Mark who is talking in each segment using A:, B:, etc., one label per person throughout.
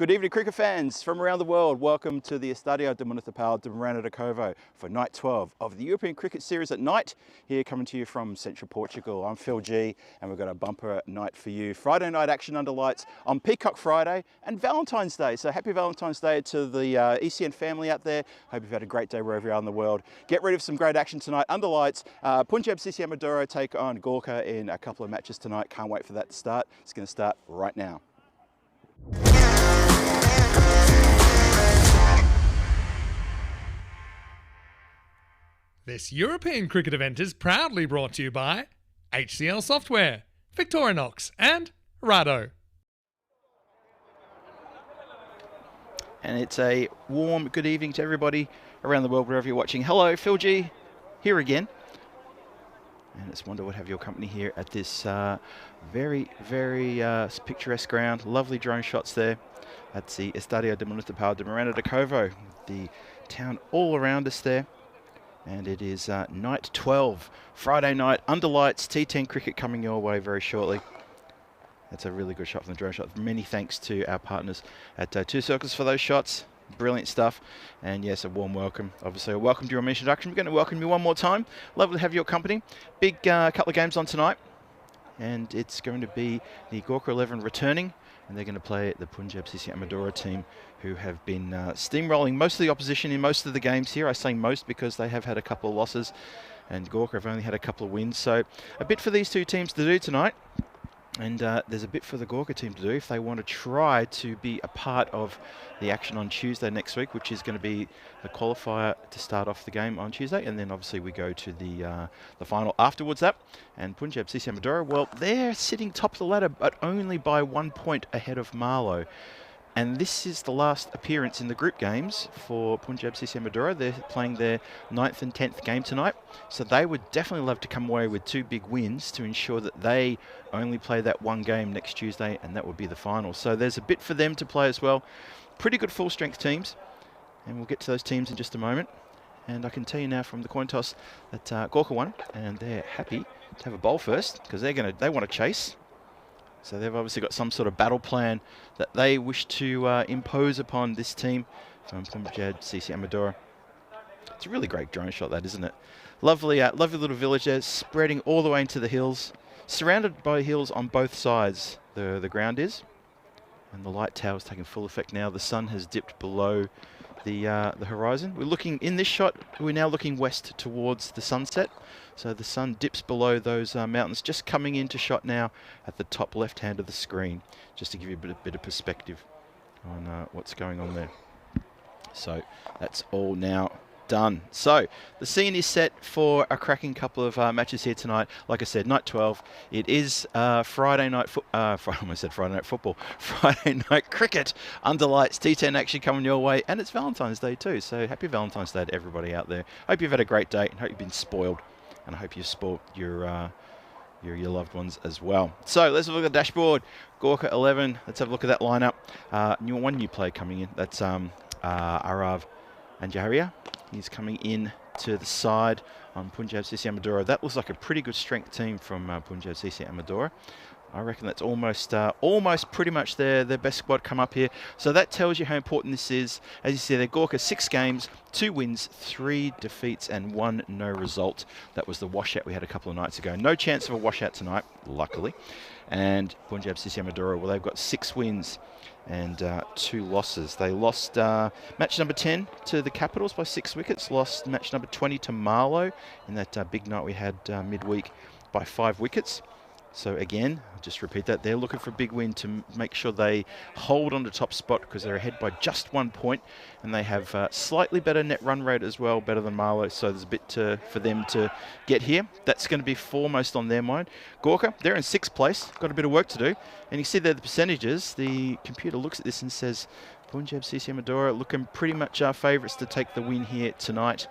A: Good evening, cricket fans from around the world. Welcome to the Estadio de Municipal de Miranda de Covo for night 12 of the European Cricket Series at night, here coming to you from central Portugal. I'm Phil G, and we've got a bumper night for you. Friday night action under lights on Peacock Friday and Valentine's Day. So happy Valentine's Day to the ECSN family out there. Hope you've had a great day wherever you are in the world. Get ready for some great action tonight under lights. Punjab CC Amadora take on Gorkha in a couple of matches tonight. Can't wait for that to start. It's going to start right now.
B: This European cricket event is proudly brought to you by HCL Software, Victorinox and Rado.
A: And it's a warm good evening to everybody around the world, wherever you're watching. Hello, Phil G, here again. And it's wonderful to have your company here at this very picturesque ground. Lovely drone shots there. That's the Estadio de Municipal de Miranda de Covo, the town all around us there. And it is night 12, Friday night, under lights, T10 cricket coming your way very shortly. That's a really good shot from the drone shot. Many thanks to our partners at Two Circles for those shots. Brilliant stuff. And yes, a warm welcome. Obviously, a welcome to your introduction. We're going to welcome you one more time. Lovely to have your company. Big couple of games on tonight. And it's going to be the Gorkha 11 returning. And they're going to play the Punjab CC Amadora team, who have been steamrolling most of the opposition in most of the games here. I say most because they have had a couple of losses, and Gorkha have only had a couple of wins. So a bit for these two teams to do tonight. And there's a bit for the Gorkha team to do if they want to try to be a part of the action on Tuesday next week, which is going to be the qualifier to start off the game on Tuesday. And then obviously we go to the final afterwards that. And Punjab CC Amadora, well, they're sitting top of the ladder, but only by 1 point ahead of Marlow. And this is the last appearance in the group games for Punjab CC Amadora. They're playing their 9th and 10th game tonight. So they would definitely love to come away with 2 big wins to ensure that they only play that one game next Tuesday, and that would be the final. So there's a bit for them to play as well. Pretty good full-strength teams, and we'll get to those teams in just a moment. And I can tell you now from the coin toss that Gorkha won, and they're happy to have a bowl first because they want to chase. So they've obviously got some sort of battle plan that they wish to impose upon this team from Punjab CC Amadora. It's a really great drone shot, that, isn't it? Lovely, lovely little village there, spreading all the way into the hills, surrounded by hills on both sides. The ground is, and the light tower is taking full effect now. The sun has dipped below the horizon. We're looking in this shot. We're now looking west towards the sunset. So the sun dips below those mountains, just coming into shot now at the top left hand of the screen, just to give you a bit of perspective on what's going on there. So that's all now done. So the scene is set for a cracking couple of matches here tonight. Like I said, night 12. It is Friday night football. Friday night cricket under lights. T10 actually coming your way, and it's Valentine's Day too. So happy Valentine's Day to everybody out there. Hope you've had a great day, and hope you've been spoiled, and I hope you've spoiled your loved ones as well. So let's look at the dashboard. Gorkha 11. Let's have a look at that lineup. One new player coming in. That's Arav Anjaharia. He's coming in to the side on Punjab CC Amadora. That looks like a pretty good strength team from Punjab CC Amadora. I reckon that's almost pretty much their best squad come up here. So that tells you how important this is. As you see, they're Gorkha 6 games, 2 wins, 3 defeats, and 1 no result. That was the washout we had a couple of nights ago. No chance of a washout tonight, luckily. And Punjab CC Amadora, well, they've got 6 wins and 2 losses. They lost match number 10 to the Capitals by 6 wickets, lost match number 20 to Marlow in that big night we had midweek by 5 wickets. So again, I'll just repeat that, they're looking for a big win to make sure they hold on the top spot because they're ahead by just 1 point, and they have slightly better net run rate as well, better than Marlow, so there's a bit for them to get here. That's going to be foremost on their mind. Gorkha, they're in 6th place, got a bit of work to do, and you see there the percentages. The computer looks at this and says Punjab CC Amadora looking pretty much our favourites to take the win here tonight.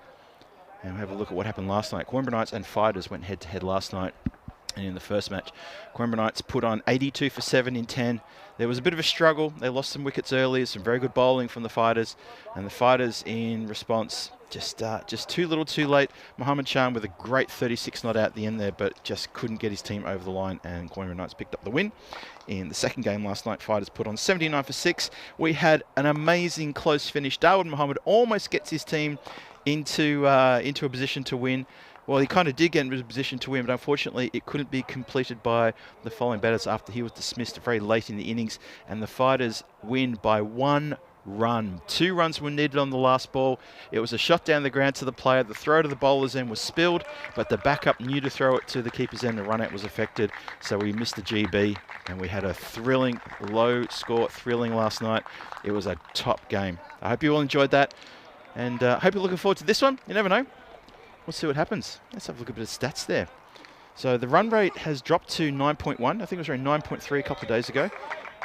A: And we'll have a look at what happened last night. Coimbra Knights and Fighters went head-to-head last night. And in the first match, Coimbra Knights put on 82 for 7 in 10. There was a bit of a struggle. They lost some wickets early, some very good bowling from the Fighters. And the Fighters, in response, Just too little too late. Mohammed Chan with a great 36 not out at the end there, but just couldn't get his team over the line, and Queanbeyan Knights picked up the win. In the second game last night, Fighters put on 79 for 6. We had an amazing close finish. Dawood Mohammed almost gets his team into a position to win. Well, he kind of did get into a position to win, but unfortunately it couldn't be completed by the following batters after he was dismissed very late in the innings, and the Fighters win by 1 run. 2 runs were needed on the last ball. It was a shot down the ground to the player. The throw to the bowler's end was spilled, but the backup knew to throw it to the keeper's end. The run out was affected, so we missed the GB, and we had a thrilling, low score, thrilling last night. It was a top game. I hope you all enjoyed that, and hope you're looking forward to this one. You never know. We'll see what happens. Let's have a look at a bit of stats there. So the run rate has dropped to 9.1. I think it was around 9.3 a couple of days ago.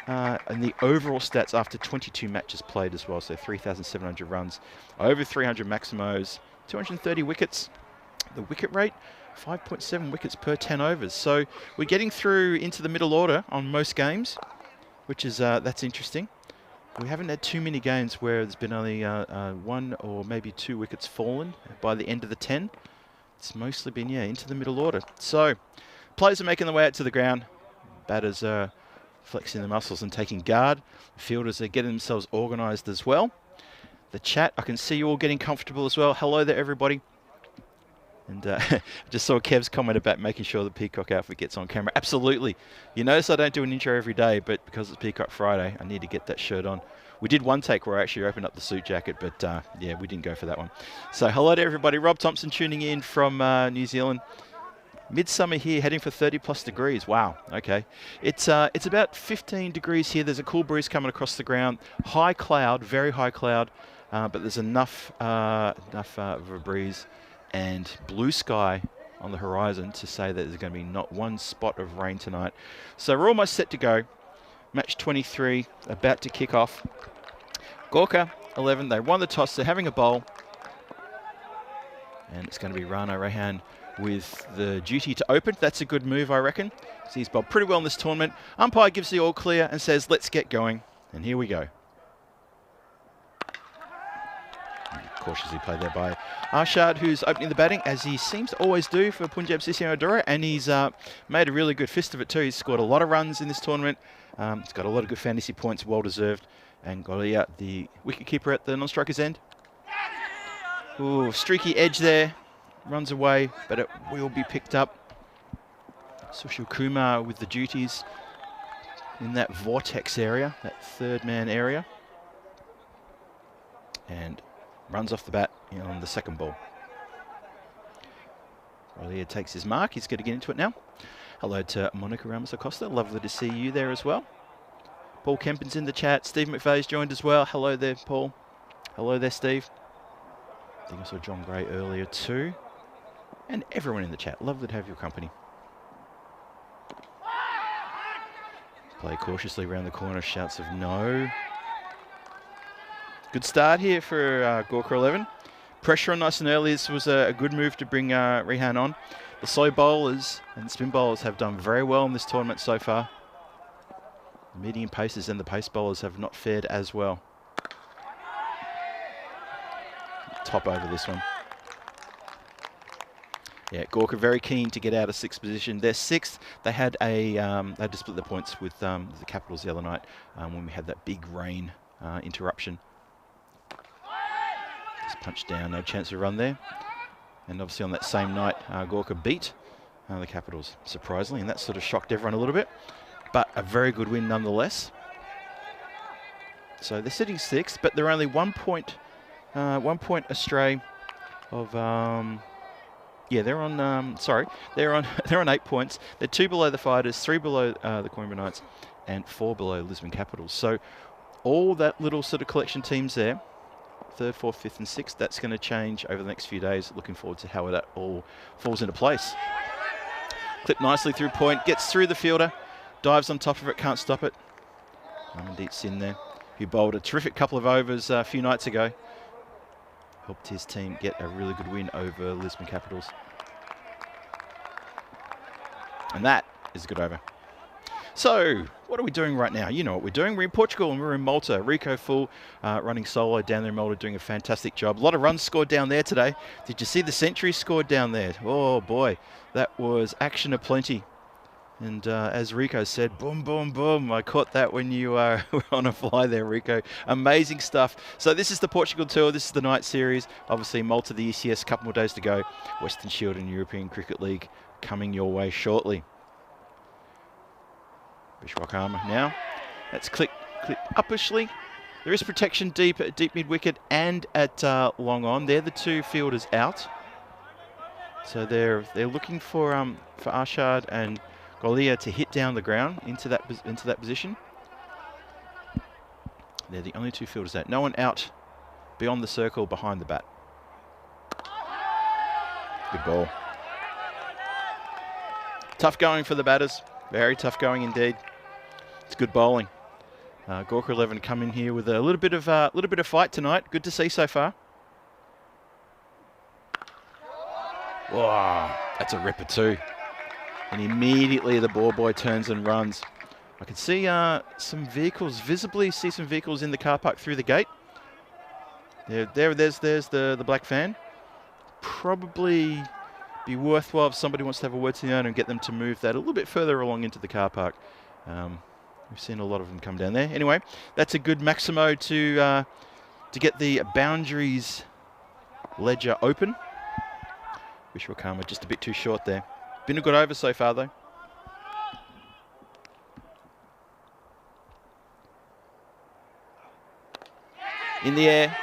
A: And the overall stats after 22 matches played as well, so 3,700 runs, over 300 maximos, 230 wickets. The wicket rate, 5.7 wickets per 10 overs. So we're getting through into the middle order on most games, which is that's interesting. We haven't had too many games where there's been only 1 or maybe 2 wickets fallen by the end of the 10. It's mostly been, into the middle order. So players are making their way out to the ground. Batters are flexing the muscles and taking guard. Fielders are getting themselves organised as well. The chat, I can see you all getting comfortable as well. Hello there, everybody. And I just saw Kev's comment about making sure the Peacock outfit gets on camera. Absolutely. You notice I don't do an intro every day, but because it's Peacock Friday, I need to get that shirt on. We did one take where I actually opened up the suit jacket, but yeah, we didn't go for that one. So hello to everybody. Rob Thompson tuning in from New Zealand. Midsummer here, heading for 30 plus degrees. Wow. Okay. It's about 15 degrees here. There's a cool breeze coming across the ground. High cloud, very high cloud, but there's enough of a breeze and blue sky on the horizon to say that there's going to be not one spot of rain tonight. So we're almost set to go. Match 23 about to kick off. Gorkha 11. They won the toss. They're having a bowl, and it's going to be Rana Rehan with the duty to open. That's a good move, I reckon. He's bowled pretty well in this tournament. Umpire gives the all clear and says, let's get going. And here we go. Cautiously played there by Arshad, who's opening the batting, as he seems to always do for Punjab CC Amadora. And he's made a really good fist of it too. He's scored a lot of runs in this tournament. He's got a lot of good fantasy points, well deserved. And got the wicketkeeper at the non-striker's end. Ooh, streaky edge there. Runs away, but it will be picked up. Sushil Kumar with the duties in that vortex area, that third man area. And runs off the bat on the second ball. Rolia takes his mark. He's going to get into it now. Hello to Monica Ramos Acosta. Lovely to see you there as well. Paul Kempin's in the chat. Steve McVeigh's joined as well. Hello there, Paul. Hello there, Steve. I think I saw John Gray earlier too. And everyone in the chat. Lovely to have your company. Play cautiously around the corner. Shouts of no. Good start here for Gorkha 11. Pressure on nice and early. This was a good move to bring Rehan on. The slow bowlers and spin bowlers have done very well in this tournament so far. The medium pacers and the pace bowlers have not fared as well. Top over this one. Yeah, Gorkha very keen to get out of sixth position. They're sixth. They had they had to split the points with the Capitals the other night when we had that big rain interruption. Just punched down, no chance of run there. And obviously on that same night, Gorkha beat the Capitals, surprisingly, and that sort of shocked everyone a little bit. But a very good win nonetheless. So they're sitting sixth, but they're only 1 point astray of. Yeah, they're on. They're on 8 points. They're 2 below the Fighters, 3 below the Queanbeyan Knights, and 4 below Lisbon Capitals. So all that little sort of collection teams there, 3rd, 4th, 5th, and 6th. That's going to change over the next few days. Looking forward to how that all falls into place. Clipped nicely through point, gets through the fielder, dives on top of it, can't stop it. Amandeep Singh there, who bowled a terrific couple of overs a few nights ago. Helped his team get a really good win over Lisbon Capitals. And that is a good over. So, what are we doing right now? You know what we're doing. We're in Portugal and we're in Malta. Rico Full running solo down there in Malta, doing a fantastic job. A lot of runs scored down there today. Did you see the century scored down there? Oh boy, that was action aplenty. And as Rico said, boom, boom, boom. I caught that when you were on a fly there, Rico. Amazing stuff. So this is the Portugal Tour. This is the night series. Obviously, Malta, the ECS, a couple more days to go. Western Shield and European Cricket League coming your way shortly. Gorkha now. That's click uppishly. There is protection deep at deep mid wicket and at long on. They're the two fielders out. So they're looking for Arshad and Gorkha to hit down the ground into that position. They're the only two fielders out. No one out beyond the circle behind the bat. Good ball. Tough going for the batters. Very tough going indeed. It's good bowling. Gorkha 11 come in here with a little bit of fight tonight. Good to see so far. Wow, that's a ripper too. And immediately the ball boy turns and runs. I can see some vehicles, visibly see some vehicles in the car park through the gate. There's the black van. Probably be worthwhile if somebody wants to have a word to the owner and get them to move that a little bit further along into the car park. We've seen a lot of them come down there. Anyway, that's a good Maximo to get the boundaries ledger open. Gorkha just a bit too short there. Been a good over so far though. In the air,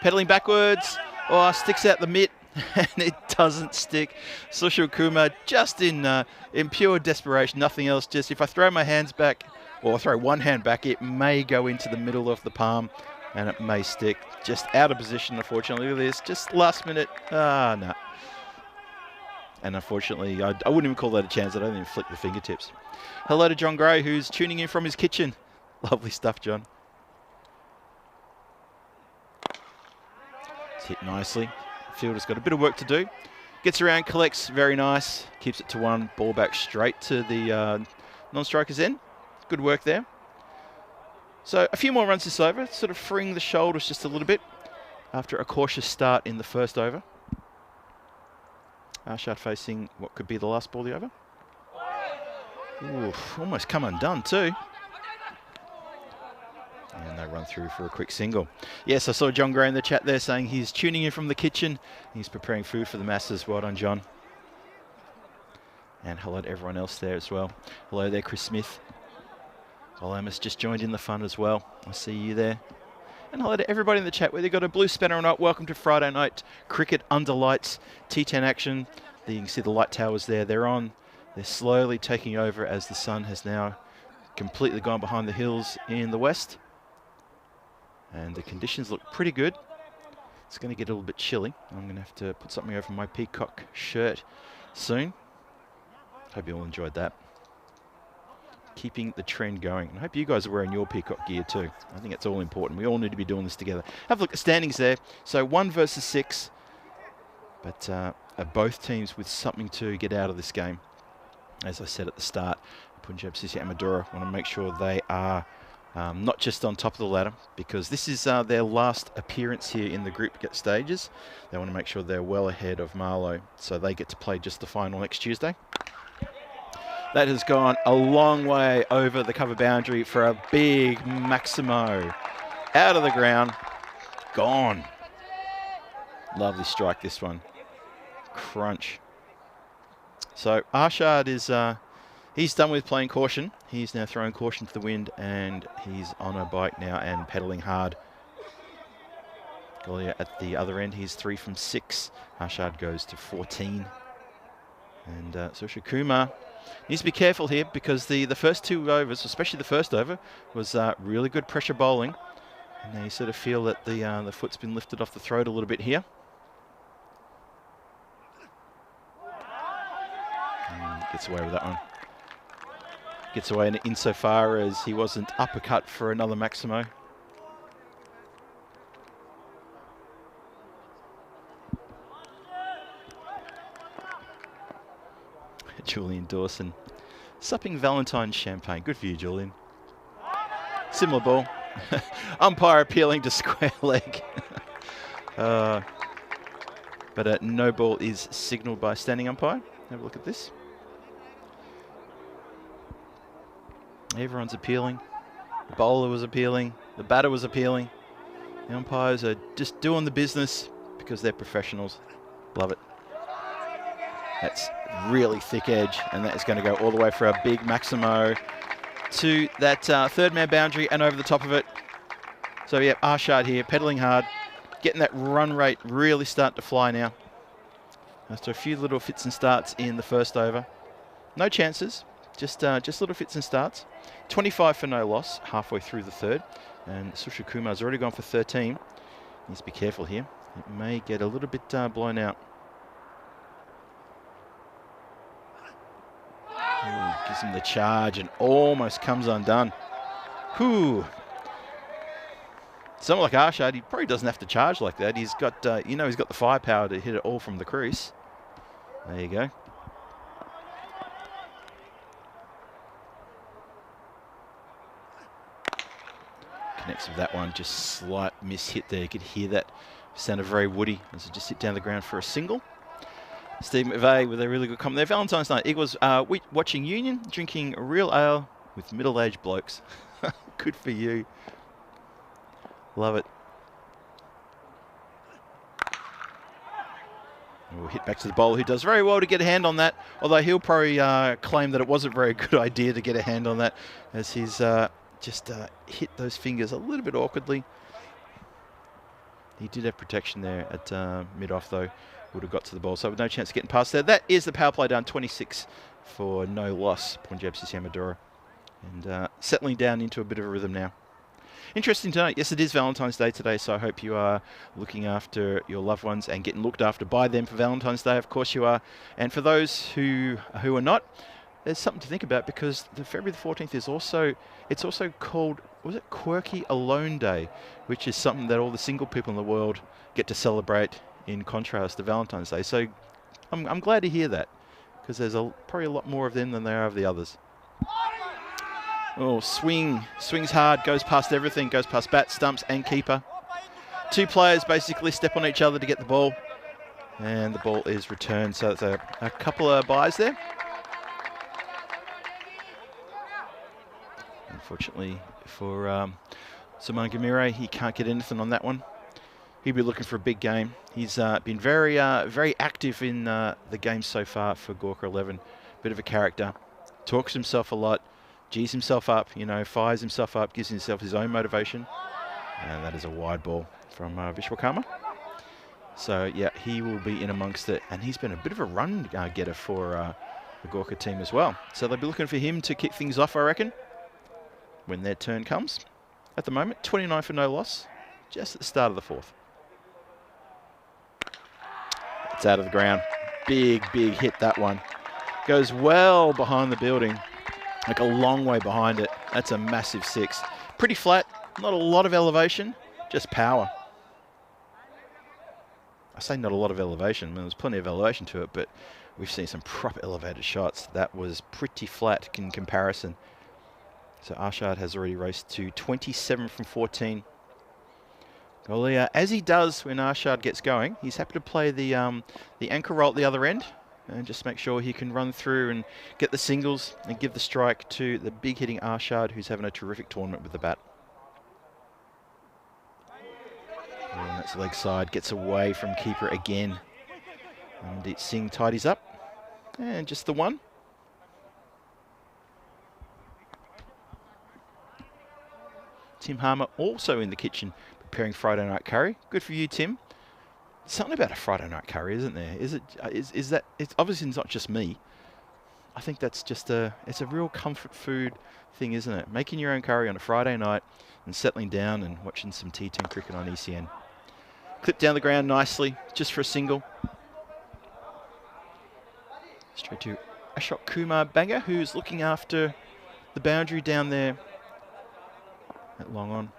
A: pedaling backwards. Oh, sticks out the mitt. And it doesn't stick. Sushil Kumar just in pure desperation, nothing else. Just if I throw my hands back, or throw one hand back, it may go into the middle of the palm and it may stick. Just out of position, unfortunately. Look at this, just last minute. No. And unfortunately, I wouldn't even call that a chance. I don't even flick the fingertips. Hello to John Gray, who's tuning in from his kitchen. Lovely stuff, John. It's hit nicely. Fielder's got a bit of work to do. Gets around, collects, very nice. Keeps it to one, ball back straight to the non-striker's end. Good work there. So a few more runs this over, sort of freeing the shoulders just a little bit after a cautious start in the first over. Arshad facing what could be the last ball of the over. Ooh, almost come undone too. And they run through for a quick single. Yes, I saw John Gray in the chat there saying he's tuning in from the kitchen. He's preparing food for the masses. Well done, John. And hello to everyone else there as well. Hello there, Chris Smith. Olamis just joined in the fun as well. I see you there. And hello to everybody in the chat, whether you've got a blue spanner or not. Welcome to Friday night cricket under lights, T10 action. There you can see the light towers there. They're on. They're slowly taking over as the sun has now completely gone behind the hills in the west. And the conditions look pretty good. It's going to get a little bit chilly. I'm going to have to put something over my peacock shirt soon. Hope you all enjoyed that. Keeping the trend going. And I hope you guys are wearing your peacock gear too. I think it's all important. We all need to be doing this together. Have a look at the standings there. So 1 versus 6. But both teams with something to get out of this game. As I said at the start, Punjab CC Amadora want to make sure they are not just on top of the ladder, because this is their last appearance here in the group stages. They want to make sure they're well ahead of Marlow, so they get to play just the final next Tuesday. That has gone a long way over the cover boundary for a big Maximo. Out of the ground, gone. Lovely strike, this one. Crunch. So Arshad is he's done with playing caution. He's now throwing caution to the wind, and he's on a bike now and pedaling hard. Gorkha at the other end, he's 3 from 6. Arshad goes to 14. And Sushil Kumar needs to be careful here, because the first 2 overs, especially the first over, was really good pressure bowling. And now you sort of feel that the foot's been lifted off the throat a little bit here. And gets away with that one. Gets away insofar as he wasn't uppercut for another Maximo. Julian Dawson Supping Valentine's champagne. Good for you, Julian. Similar ball. Umpire appealing to square leg. But no ball is signalled by standing umpire. Have a look at this. Everyone's appealing. The bowler was appealing. The batter was appealing. The umpires are just doing the business because they're professionals. Love it. That's really thick edge, and that is going to go all the way for a big Maximo to that third man boundary and over the top of it. So yeah, Arshad here, pedaling hard, getting that run rate really starting to fly now. After a few little fits and starts in the first over. No chances, just little fits and starts. 25 for no loss, halfway through the third. And Sushil Kumar's already gone for 13. Needs to be careful here. It may get a little bit blown out. Ooh, gives him the charge and almost comes undone. Whew. Someone like Arshad, he probably doesn't have to charge like that. He's got, he's got the firepower to hit it all from the crease. There you go. Connects with that one, just slight miss hit there. You could hear that. Sounded very woody as it just hit down the ground for a single. Steve McVeigh with a really good comment there. Valentine's night. Eagles watching Union, drinking real ale with middle-aged blokes. Good for you. Love it. We'll hit back to the bowler, who does very well to get a hand on that. Although he'll probably claim that it wasn't a very good idea to get a hand on that, as he's just hit those fingers a little bit awkwardly. He did have protection there at mid-off, though. Would have got to the ball, so with no chance of getting past there. That is the power play done, 26 for no loss, Punjab CC Amadora. And settling down into a bit of a rhythm now. Interesting to note, yes, it is Valentine's Day today, so I hope you are looking after your loved ones and getting looked after by them for Valentine's Day. Of course you are. And for those who are not, there's something to think about, because the February the 14th is also called, was it Quirky Alone Day, which is something that all the single people in the world get to celebrate in contrast to Valentine's Day. So I'm glad to hear that, because there's probably a lot more of them than there are of the others. Oh, swings hard, goes past everything, goes past bat, stumps and keeper. Two players basically step on each other to get the ball, and the ball is returned. So it's a couple of byes there. Unfortunately for Saman Gamire, he can't get anything on that one. He'll be looking for a big game. He's been very active in the game so far for Gorkha 11. Bit of a character. Talks himself a lot. G's himself up, fires himself up, gives himself his own motivation. And that is a wide ball from Vishwakarma. So, yeah, he will be in amongst it. And he's been a bit of a run getter for the Gorkha team as well. So they'll be looking for him to kick things off, I reckon, when their turn comes. At the moment, 29 for no loss, just at the start of the fourth. It's out of the ground. Big hit, that one. Goes well behind the building. Like a long way behind it. That's a massive six. Pretty flat, not a lot of elevation, just power. I say not a lot of elevation, I mean, there's plenty of elevation to it, but we've seen some proper elevated shots. That was pretty flat in comparison. So Arshad has already raced to 27 from 14. Well, as he does when Arshad gets going, he's happy to play the anchor roll at the other end, and just make sure he can run through and get the singles and give the strike to the big hitting Arshad, who's having a terrific tournament with the bat. And that's leg side, gets away from keeper again. And Singh tidies up. And just the one. Tim Harmer also in the kitchen preparing Friday night curry. Good for you, Tim. Something about a Friday night curry, isn't there? Is that, it's obviously not just me. I think that's just it's a real comfort food thing, isn't it? Making your own curry on a Friday night and settling down and watching some T10 cricket on ECN. Clipped down the ground nicely, just for a single. Straight to Ashok Kumar Banger, who's looking after the boundary down there at long on.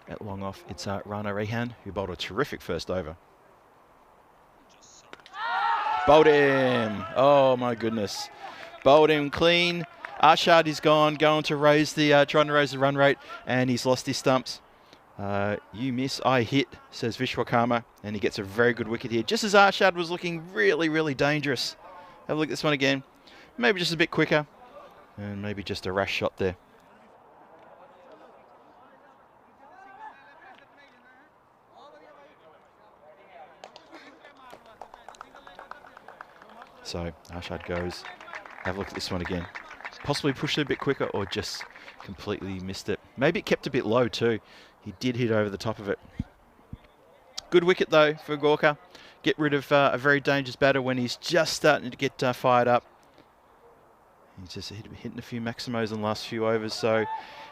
A: At long off, it's Rana Rehan, who bowled a terrific first over. Bowled him. Oh, my goodness. Bowled him clean. Arshad is gone, going to raise the, trying to raise the run rate, and he's lost his stumps. You miss, I hit, says Vishwakarma, and he gets a very good wicket here. Just as Arshad was looking really, really dangerous. Have a look at this one again. Maybe just a bit quicker, and maybe just a rash shot there. So Arshad goes. Have a look at this one again. Possibly pushed it a bit quicker or just completely missed it. Maybe it kept a bit low too. He did hit over the top of it. Good wicket though for Gorkha. Get rid of a very dangerous batter when he's just starting to get fired up. He's just hitting a few maximos in the last few overs. So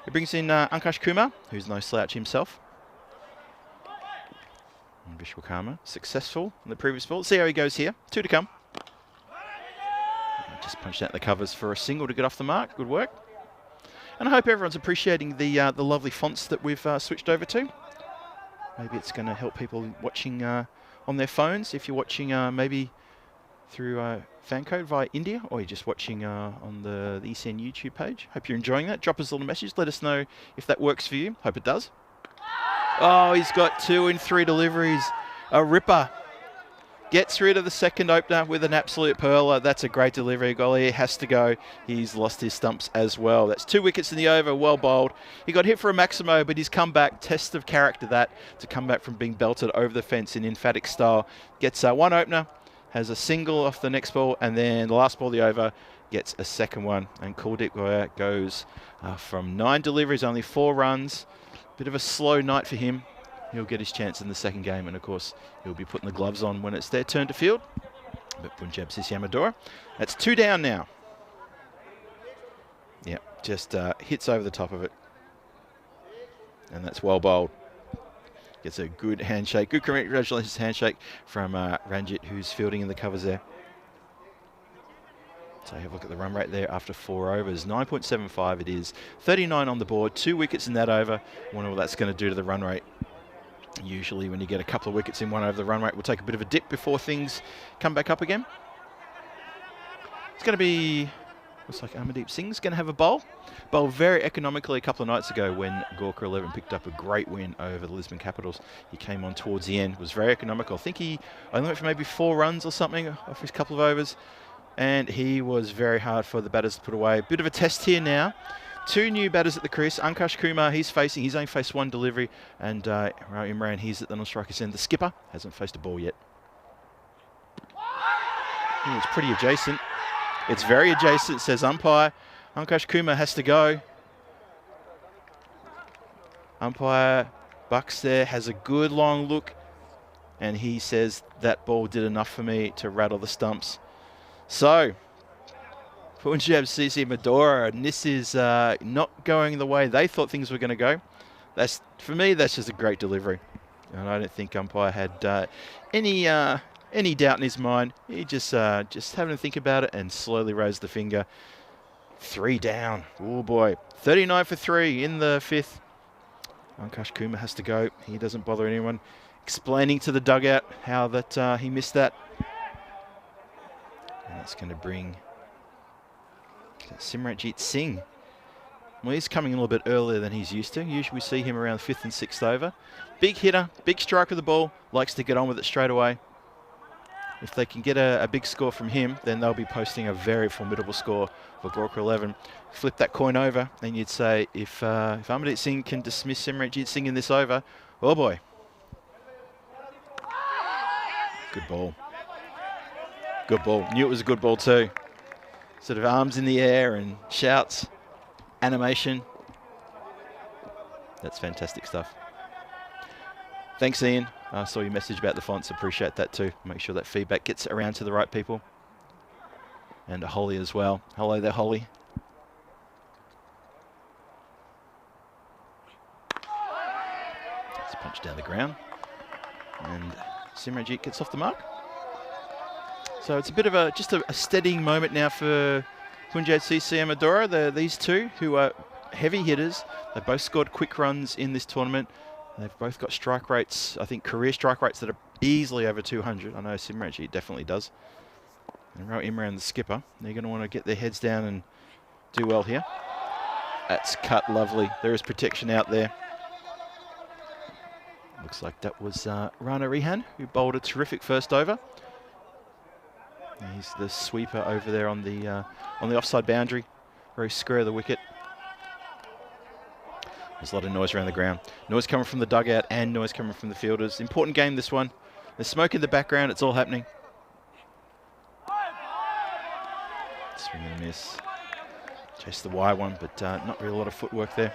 A: it brings in Ankush Kumar, who's no slouch himself. And Vishwakarma, successful in the previous ball. See how he goes here. 2 to come. Just punched out the covers for a single to get off the mark. Good work. And I hope everyone's appreciating the lovely fonts that we've switched over to. Maybe it's going to help people watching on their phones. If you're watching maybe through fan code via India, or you're just watching on the ECSN YouTube page. Hope you're enjoying that. Drop us a little message. Let us know if that works for you. Hope it does. Oh, he's got 2 in 3 deliveries. A ripper. Gets rid of the second opener with an absolute pearler. That's a great delivery. Golly, has to go. He's lost his stumps as well. That's 2 wickets in the over. Well bowled. He got hit for a maximo, but he's come back. Test of character that to come back from being belted over the fence in emphatic style. Gets 1 opener, has a single off the next ball, and then the last ball of the over gets a second one. And Kuldeep goes from 9 deliveries, only 4 runs. Bit of a slow night for him. He'll get his chance in the second game, and of course he'll be putting the gloves on when it's their turn to field. But Punjab CC Amadora, that's 2 down now. Yeah, just hits over the top of it, and that's well bowled. Gets a good handshake, good congratulations handshake from Ranjit, who's fielding in the covers there. So have a look at the run rate there after 4 overs. 9.75 it is. 39 on the board, 2 wickets in that over. Wonder what that's going to do to the run rate. Usually when you get a couple of wickets in one over, the run rate will take a bit of a dip before things come back up again. It's going to be, looks like Amardeep Singh's going to have a bowl. Bowled very economically a couple of nights ago when Gorkha 11 picked up a great win over the Lisbon Capitals. He came on towards the end, was very economical. I think he only went for maybe 4 runs or something off his couple of overs. And he was very hard for the batters to put away. Bit of a test here now. 2 new batters at the crease. Ankush Kumar, he's only faced 1 delivery. And Imran, he's at the non-striker's end. The skipper hasn't faced a ball yet. It's pretty adjacent. It's very adjacent, says umpire. Ankush Kumar has to go. Umpire Bucks there has a good long look. And he says that ball did enough for me to rattle the stumps. So, Punjab CC Amadora, and this is not going the way they thought things were going to go. For me, that's just a great delivery. And I don't think umpire had any doubt in his mind. He just having to think about it and slowly raised the finger. 3 down. Oh boy. 39 for 3 in the 5th. Ankush Kumar has to go. He doesn't bother anyone explaining to the dugout how that he missed that. And that's going to bring Simranjit Singh. Well, he's coming a little bit earlier than he's used to. Usually we see him around 5th and 6th over. Big hitter, big strike of the ball, likes to get on with it straight away. If they can get a big score from him, then they'll be posting a very formidable score for Gorkha 11. Flip that coin over, and you'd say if Amardeep Singh can dismiss Simranjit Singh in this over, oh boy. Good ball. Good ball. Knew it was a good ball too. Sort of arms in the air and shouts, animation. That's fantastic stuff. Thanks, Ian. I saw your message about the fonts. Appreciate that too. Make sure that feedback gets around to the right people. And to Holly as well. Hello there, Holly. It's punched down the ground. And Simranjit gets off the mark. So it's a bit of just a steadying moment now for Punjab CC Amadora. These two who are heavy hitters. They both scored quick runs in this tournament. They've both got strike rates, I think career strike rates that are easily over 200. I know Simranjit definitely does. And Imran, the skipper, they're going to want to get their heads down and do well here. That's cut lovely. There is protection out there. Looks like that was Rana Rihan, who bowled a terrific first over. He's the sweeper over there on the offside boundary, very square of the wicket. There's a lot of noise around the ground. Noise coming from the dugout and noise coming from the fielders. Important game, this one. There's smoke in the background. It's all happening. Swing and a miss. Chase the wide one, but not really a lot of footwork there.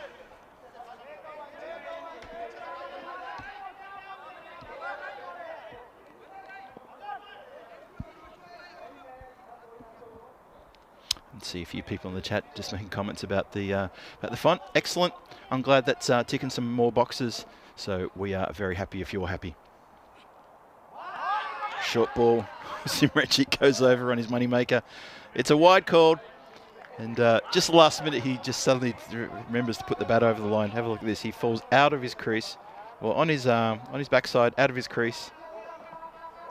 A: See a few people in the chat just making comments about the font. Excellent. I'm glad that's ticking some more boxes. So we are very happy if you're happy. Short ball. Simranjit goes over on his moneymaker. It's a wide called. And just the last minute, he just suddenly remembers to put the bat over the line. Have a look at this. He falls out of his crease. Well, on his backside, out of his crease.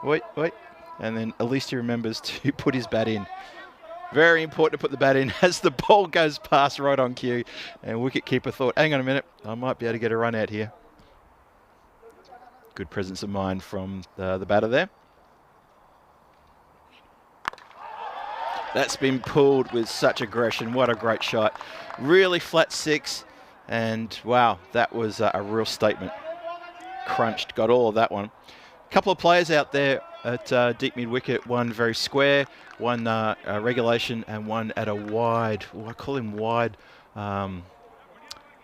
A: Wait. And then at least he remembers to put his bat in. Very important to put the bat in as the ball goes past right on cue. And wicketkeeper thought, hang on a minute, I might be able to get a run out here. Good presence of mind from the batter there. That's been pulled with such aggression. What a great shot. Really flat six. And wow, that was a real statement. Crunched, got all of that one. A couple of players out there at deep mid-wicket, one very square, one regulation, and one at a wide, I call him wide long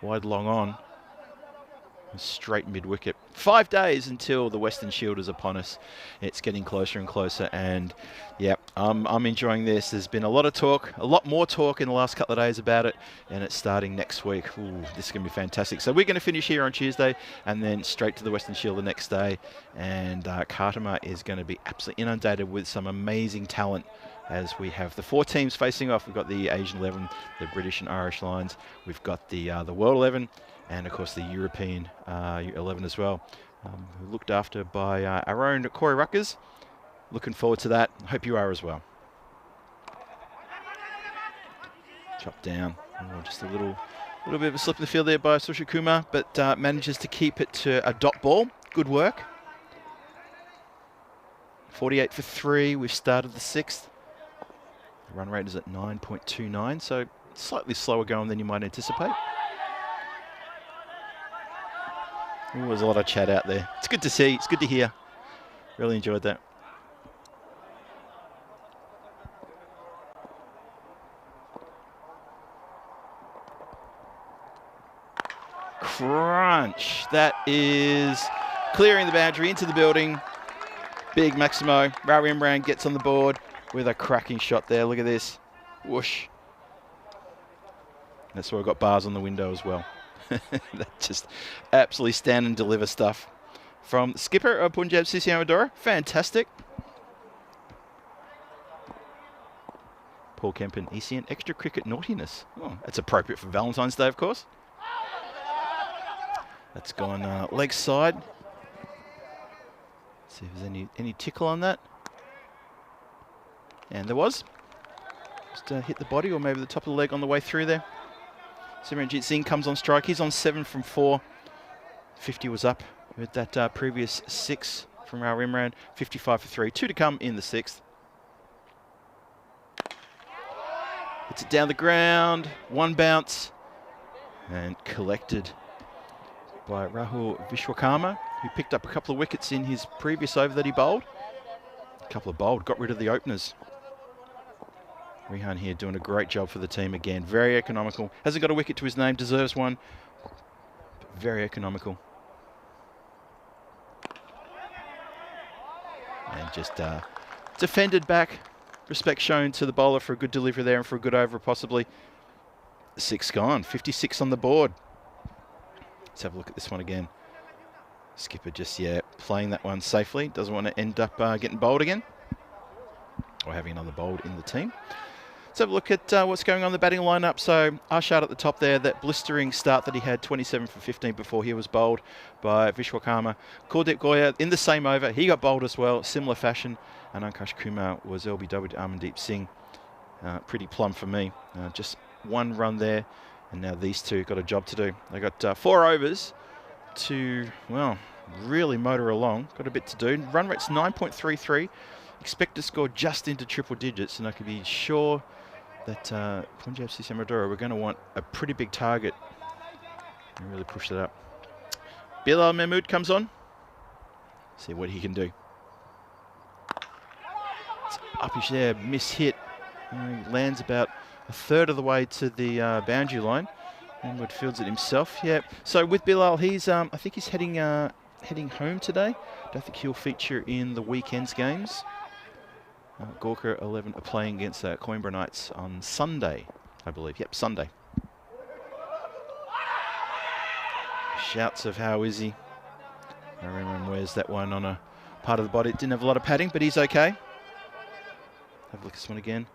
A: on, straight mid-wicket. 5 days until the Western Shield is upon us. It's getting closer and closer, and yeah, I'm enjoying this. There's been a lot of talk, a lot more talk in the last couple of days about it, and it's starting next week. Ooh, this is going to be fantastic. So we're going to finish here on Tuesday, and then straight to the Western Shield the next day, and Khartoum is going to be absolutely inundated with some amazing talent as we have the 4 teams facing off. We've got the Asian 11, the British and Irish Lions. We've got the World 11, and of course the European 11 as well, looked after by our own Corey Ruckers. Looking forward to that. Hope you are as well. Chop down. Oh, just a little bit of a slip in the field there by Sushil Kumar, but manages to keep it to a dot ball. Good work. 48 for 3. We've started the 6th. The run rate is at 9.29, so slightly slower going than you might anticipate. Ooh, there's a lot of chat out there. It's good to see. It's good to hear. Really enjoyed that. Crunch. That is clearing the boundary into the building. Big Maximo. Ravi Imran gets on the board with a cracking shot there. Look at this. Whoosh. That's why I've got bars on the window as well. That just absolutely stand and deliver stuff from the skipper of Punjab CC Amadora. Fantastic. Paul Kempen, ECN extra cricket naughtiness. Oh, that's appropriate for Valentine's Day, of course. That's gone leg side. See if there's any tickle on that. And there was. Just hit the body or maybe the top of the leg on the way through there. Simranjit Singh comes on strike. He's on 7 from 4. 50 was up with that previous 6 from our Imran. 55 for 3. 2 to come in the 6th. Hits it down the ground. 1 bounce. And collected by Rahul Vishwakarma, who picked up a couple of wickets in his previous over that he bowled. A couple of bowled, got rid of the openers. Rihan here doing a great job for the team again. Very economical. Hasn't got a wicket to his name, deserves one. But very economical. And just defended back. Respect shown to the bowler for a good delivery there and for a good over possibly. 6 gone, 56 on the board. Let's have a look at this one again. Skipper just, playing that one safely. Doesn't want to end up getting bowled again. Or having another bowled in the team. Let's have a look at what's going on in the batting lineup. So Arshad at the top there, that blistering start that he had, 27 for 15 before he was bowled by Vishwakarma. Kuldeep Goya in the same over, he got bowled as well, similar fashion. and Ankush Kumar was LBW to Amandeep Singh. Pretty plumb for me. Just one run there, and now these two got a job to do. They got 4 overs to, well, really motor along. Got a bit to do. Run rate's 9.33. Expect to score just into triple digits, and I can be sure that Punjab CC Amadora, we're going to want a pretty big target and really push that up. Bilal Mahmood comes on. See what he can do. It's uppish there, miss hit. He lands about a third of the way to the boundary line. And Wood fields it himself. Yeah. So with Bilal, he's I think he's heading home today. Don't think he'll feature in the weekend's games. Gorkha 11 are playing against Coimbra Knights on Sunday, I believe. Yep, Sunday. Shouts of how is he? I remember wears that one on a part of the body. It didn't have a lot of padding, but he's okay. Have a look at this one again.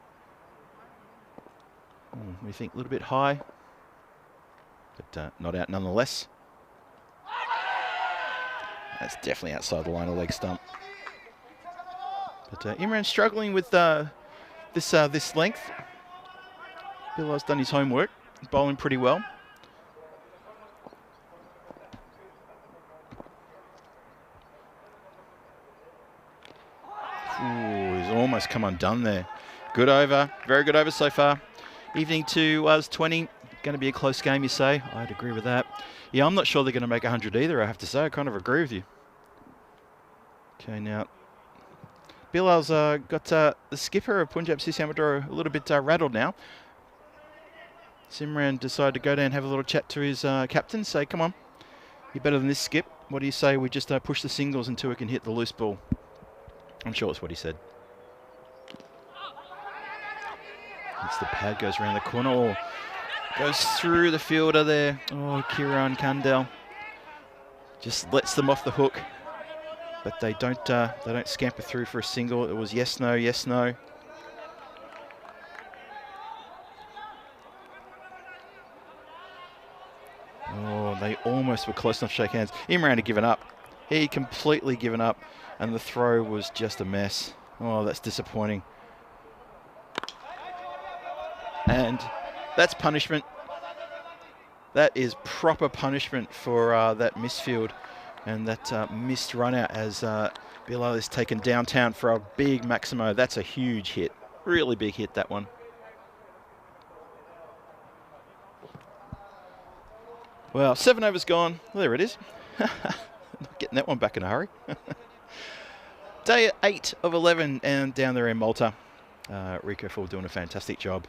A: We think a little bit high, but not out nonetheless. That's definitely outside the line of leg stump. But Imran struggling with this length. Bilal's done his homework, bowling pretty well. Ooh, he's almost come undone there. Good over, very good over so far. Evening to us 20. Going to be a close game, you say? I'd agree with that. Yeah, I'm not sure they're going to make 100 either, I have to say. I kind of agree with you. Okay, now Bilal's got the skipper of Punjab CC Amadora a little bit rattled now. Simran decided to go down and have a little chat to his captain, say, come on, you're better than this, skip. What do you say we just push the singles until we can hit the loose ball? I'm sure that's what he said. It's the pad, goes around the corner. Oh, goes through the fielder there. Oh, Kiran Kandel just lets them off the hook. But they don't scamper through for a single. It was yes, no, yes, no. Oh, they almost were close enough to shake hands. Imran had given up. He completely given up, and the throw was just a mess. Oh, that's disappointing. And that's punishment. That is proper punishment for that misfield. And that missed run out as Bilal is taken downtown for a big Maximo. That's a huge hit. Really big hit, that one. Well, 7 overs gone. Well, there it is. Not getting that one back in a hurry. Day 8 of 11 and down there in Malta. Rico Full doing a fantastic job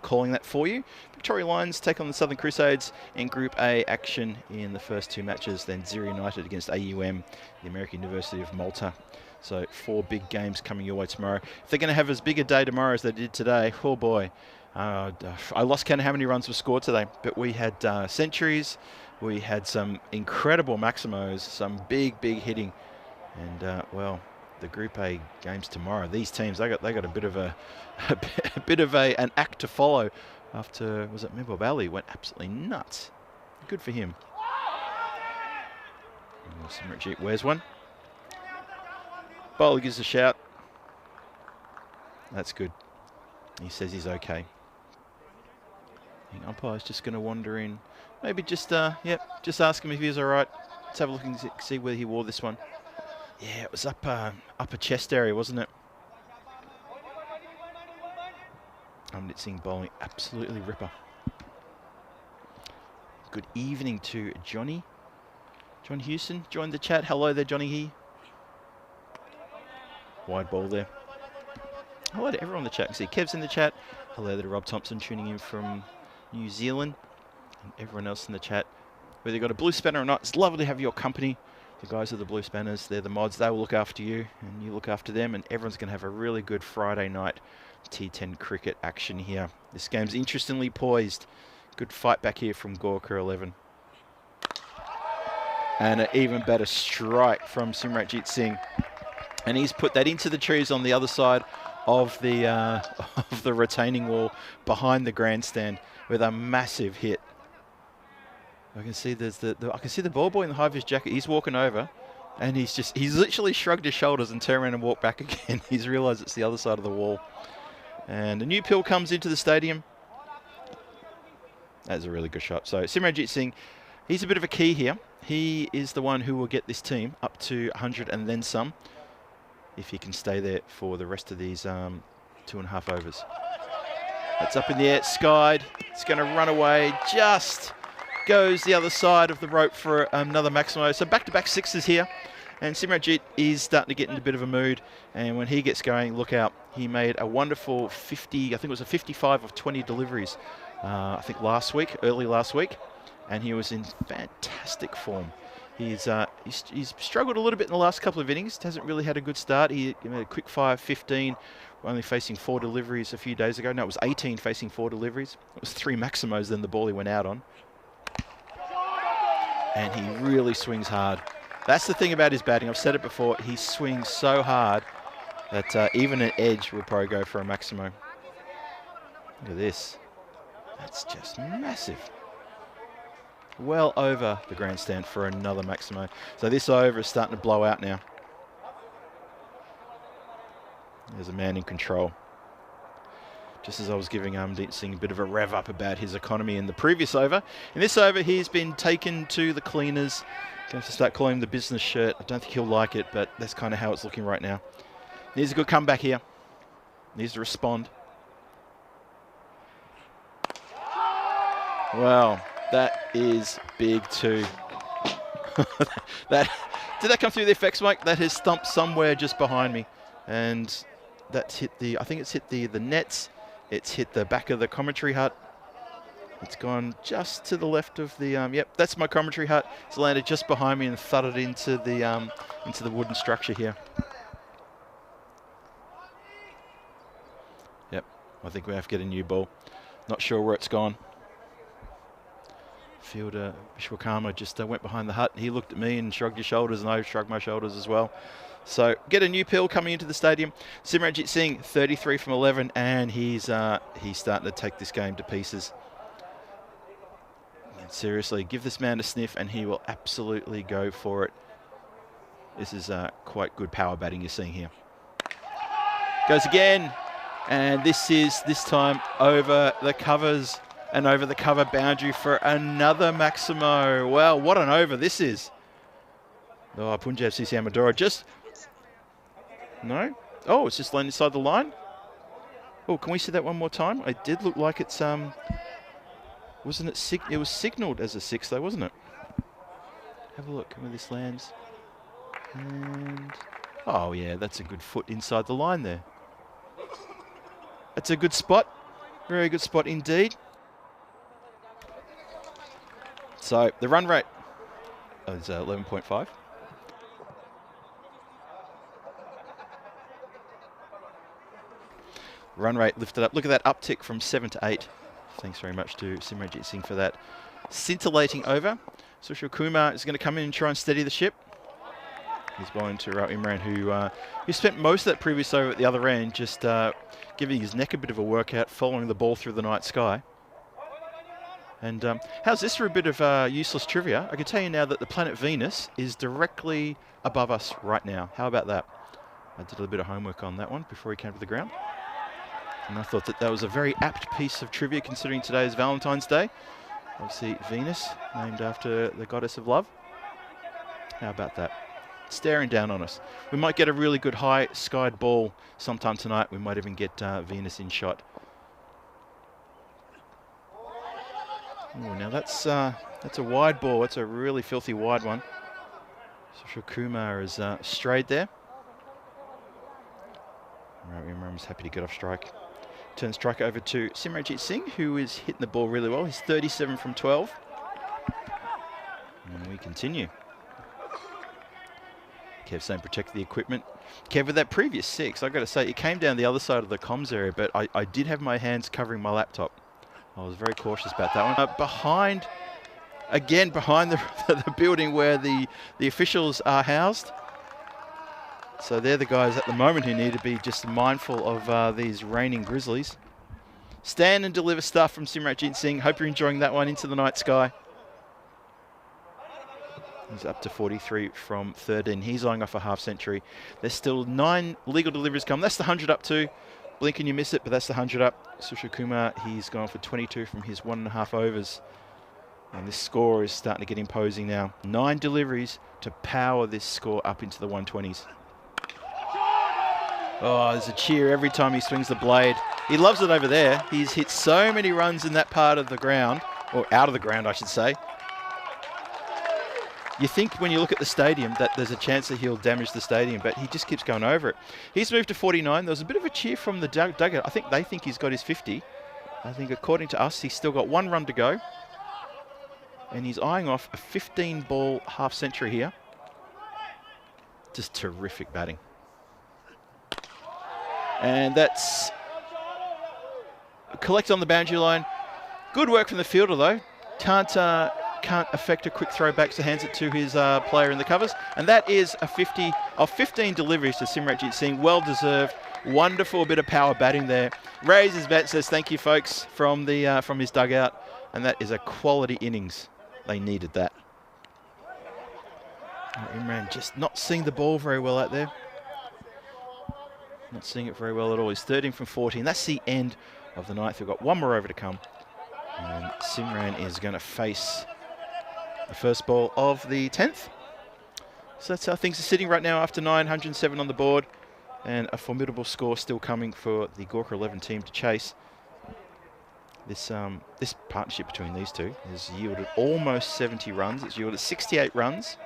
A: calling that for you. Victoria Lions take on the Southern Crusades in Group A action in the first 2 matches. Then Zira United against AUM, the American University of Malta. So 4 big games coming your way tomorrow. If they're going to have as big a day tomorrow as they did today, oh boy. I lost count of how many runs were scored today, but we had centuries. We had some incredible maximos, some big hitting. And well, the Group A games tomorrow. These teams, they got a bit of an act to follow. After, was it Mehboob Ali went absolutely nuts. Good for him. Simranjeet wears one. Bowler gives a shout. That's good. He says he's okay. The umpire's just going to wander in. Maybe just just ask him if he's all right. Let's have a look and see whether he wore this one. Yeah, it was upper chest area, wasn't it? Amandeep Singh bowling absolutely ripper. Good evening to Johnny. John Houston joined the chat. Hello there, Johnny He. Wide ball there. Hello to everyone in the chat. I can see Kev's in the chat. Hello there to Rob Thompson tuning in from New Zealand. And everyone else in the chat. Whether you've got a blue spanner or not, it's lovely to have your company. The guys are the blue spanners. They're the mods. They will look after you and you look after them. And everyone's going to have a really good Friday night T10 cricket action here. This game's interestingly poised. Good fight back here from Gorkha 11. And an even better strike from Simranjeet Singh. And he's put that into the trees on the other side of the retaining wall behind the grandstand with a massive hit. I can see there's I can see the ball boy in the high vis jacket. He's walking over. And he's literally shrugged his shoulders and turned around and walked back again. He's realised it's the other side of the wall. And a new pill comes into the stadium. That's a really good shot. So Simranjit Singh, he's a bit of a key here. He is the one who will get this team up to 100 and then some, if he can stay there for the rest of these 2.5 overs. That's up in the air, skied. It's going to run away. Just goes the other side of the rope for another maximo. So back-to-back sixes here. And Simranjit is starting to get in a bit of a mood. And when he gets going, look out. He made a wonderful 50, I think it was a 55 of 20 deliveries, I think early last week. And he was in fantastic form. He's struggled a little bit in the last couple of innings. Hasn't really had a good start. He made a quick fire 15, only facing 4 deliveries a few days ago. No, it was 18 facing 4 deliveries. It was 3 maximos then the ball he went out on. And he really swings hard. That's the thing about his batting. I've said it before. He swings so hard that even an edge will probably go for a maximo. Look at this. That's just massive. Well over the grandstand for another maximo. So this over is starting to blow out now. There's a man in control. Just as I was giving Amdeep Singh a bit of a rev up about his economy in the previous over. In this over, he's been taken to the cleaners. Going to start calling him the business shirt. I don't think he'll like it, but that's kind of how it's looking right now. Needs a good comeback here. Needs to respond. Wow, that is big too. Did that come through the effects mic? That has thumped somewhere just behind me. And that's hit I think it's hit the nets. It's hit the back of the commentary hut. It's gone just to the left of the, yep, that's my commentary hut. It's landed just behind me and thudded into the wooden structure here. Yep, I think we have to get a new ball. Not sure where it's gone. Fielder Vishwakarma just went behind the hut. He looked at me and shrugged his shoulders, and I shrugged my shoulders as well. So get a new pill coming into the stadium. Simranjit Singh, 33 from 11, and he's starting to take this game to pieces. And seriously, give this man a sniff, and he will absolutely go for it. This is quite good power batting you're seeing here. Goes again, and this time over the covers and over the cover boundary for another maximo. Wow, what an over this is. Oh, Punjab CC Amadora just... No? Oh, it's just landed inside the line? Oh, can we see that one more time? It did look like it's... Wasn't it... It was signalled as a 6 though, wasn't it? Have a look where this lands. And... Oh yeah, that's a good foot inside the line there. That's a good spot. Very good spot indeed. So the run rate is 11.5. Run rate lifted up. Look at that uptick from 7 to 8. Thanks very much to Simranjit Singh for that scintillating over. Sushil Kumar is going to come in and try and steady the ship. He's bowling to Imran, who spent most of that previous over at the other end, just giving his neck a bit of a workout, following the ball through the night sky. And how's this for a bit of useless trivia? I can tell you now that the planet Venus is directly above us right now. How about that? I did a little bit of homework on that one before he came to the ground. And I thought that that was a very apt piece of trivia considering today is Valentine's Day. Obviously Venus, named after the goddess of love. How about that? Staring down on us. We might get a really good high skied ball sometime tonight. We might even get Venus in shot. Oh, now that's a wide ball. That's a really filthy wide one. Sushil Kumar has strayed there. Imran's happy to get off strike. Turn strike over to Simranjit Singh, who is hitting the ball really well. He's 37 from 12. And we continue. Kev saying protect the equipment. Kev, with that previous 6, I've got to say, it came down the other side of the comms area, but I did have my hands covering my laptop. I was very cautious about that one. Behind the building where the officials are housed. So they're the guys at the moment who need to be just mindful of these reigning Grizzlies. Stand and deliver stuff from Simranjit Singh. Hope you're enjoying that one into the night sky. He's up to 43 from 13. He's eyeing off a half century. There's still 9 legal deliveries come. That's the 100 up too. Blink and you miss it, but that's the 100 up. Sushil Kumar, he's gone for 22 from his 1.5 overs. And this score is starting to get imposing now. 9 deliveries to power this score up into the 120s. Oh, there's a cheer every time he swings the blade. He loves it over there. He's hit so many runs in that part of the ground, or out of the ground, I should say. You think when you look at the stadium that there's a chance that he'll damage the stadium, but he just keeps going over it. He's moved to 49. There was a bit of a cheer from the dugout. I think they think he's got his 50. I think according to us, he's still got 1 run to go. And he's eyeing off a 15-ball half century here. Just terrific batting. And that's collect on the boundary line. Good work from the fielder though. Can't affect a quick throw back, so hands it to his player in the covers. And that is a 50 of 15 deliveries to Simranjit Singh. Well deserved. Wonderful bit of power batting there. Raises his bat, says thank you folks from his dugout. And that is a quality innings. They needed that. Imran just not seeing the ball very well out there. Not seeing it very well at all. He's 13 from 14. That's the end of the 9th. We've got 1 more over to come. And Simran is going to face the first ball of the 10th. So that's how things are sitting right now after 907 on the board. And a formidable score still coming for the Gorkha 11 team to chase. This partnership between these two has yielded almost 70 runs. It's yielded 68 runs.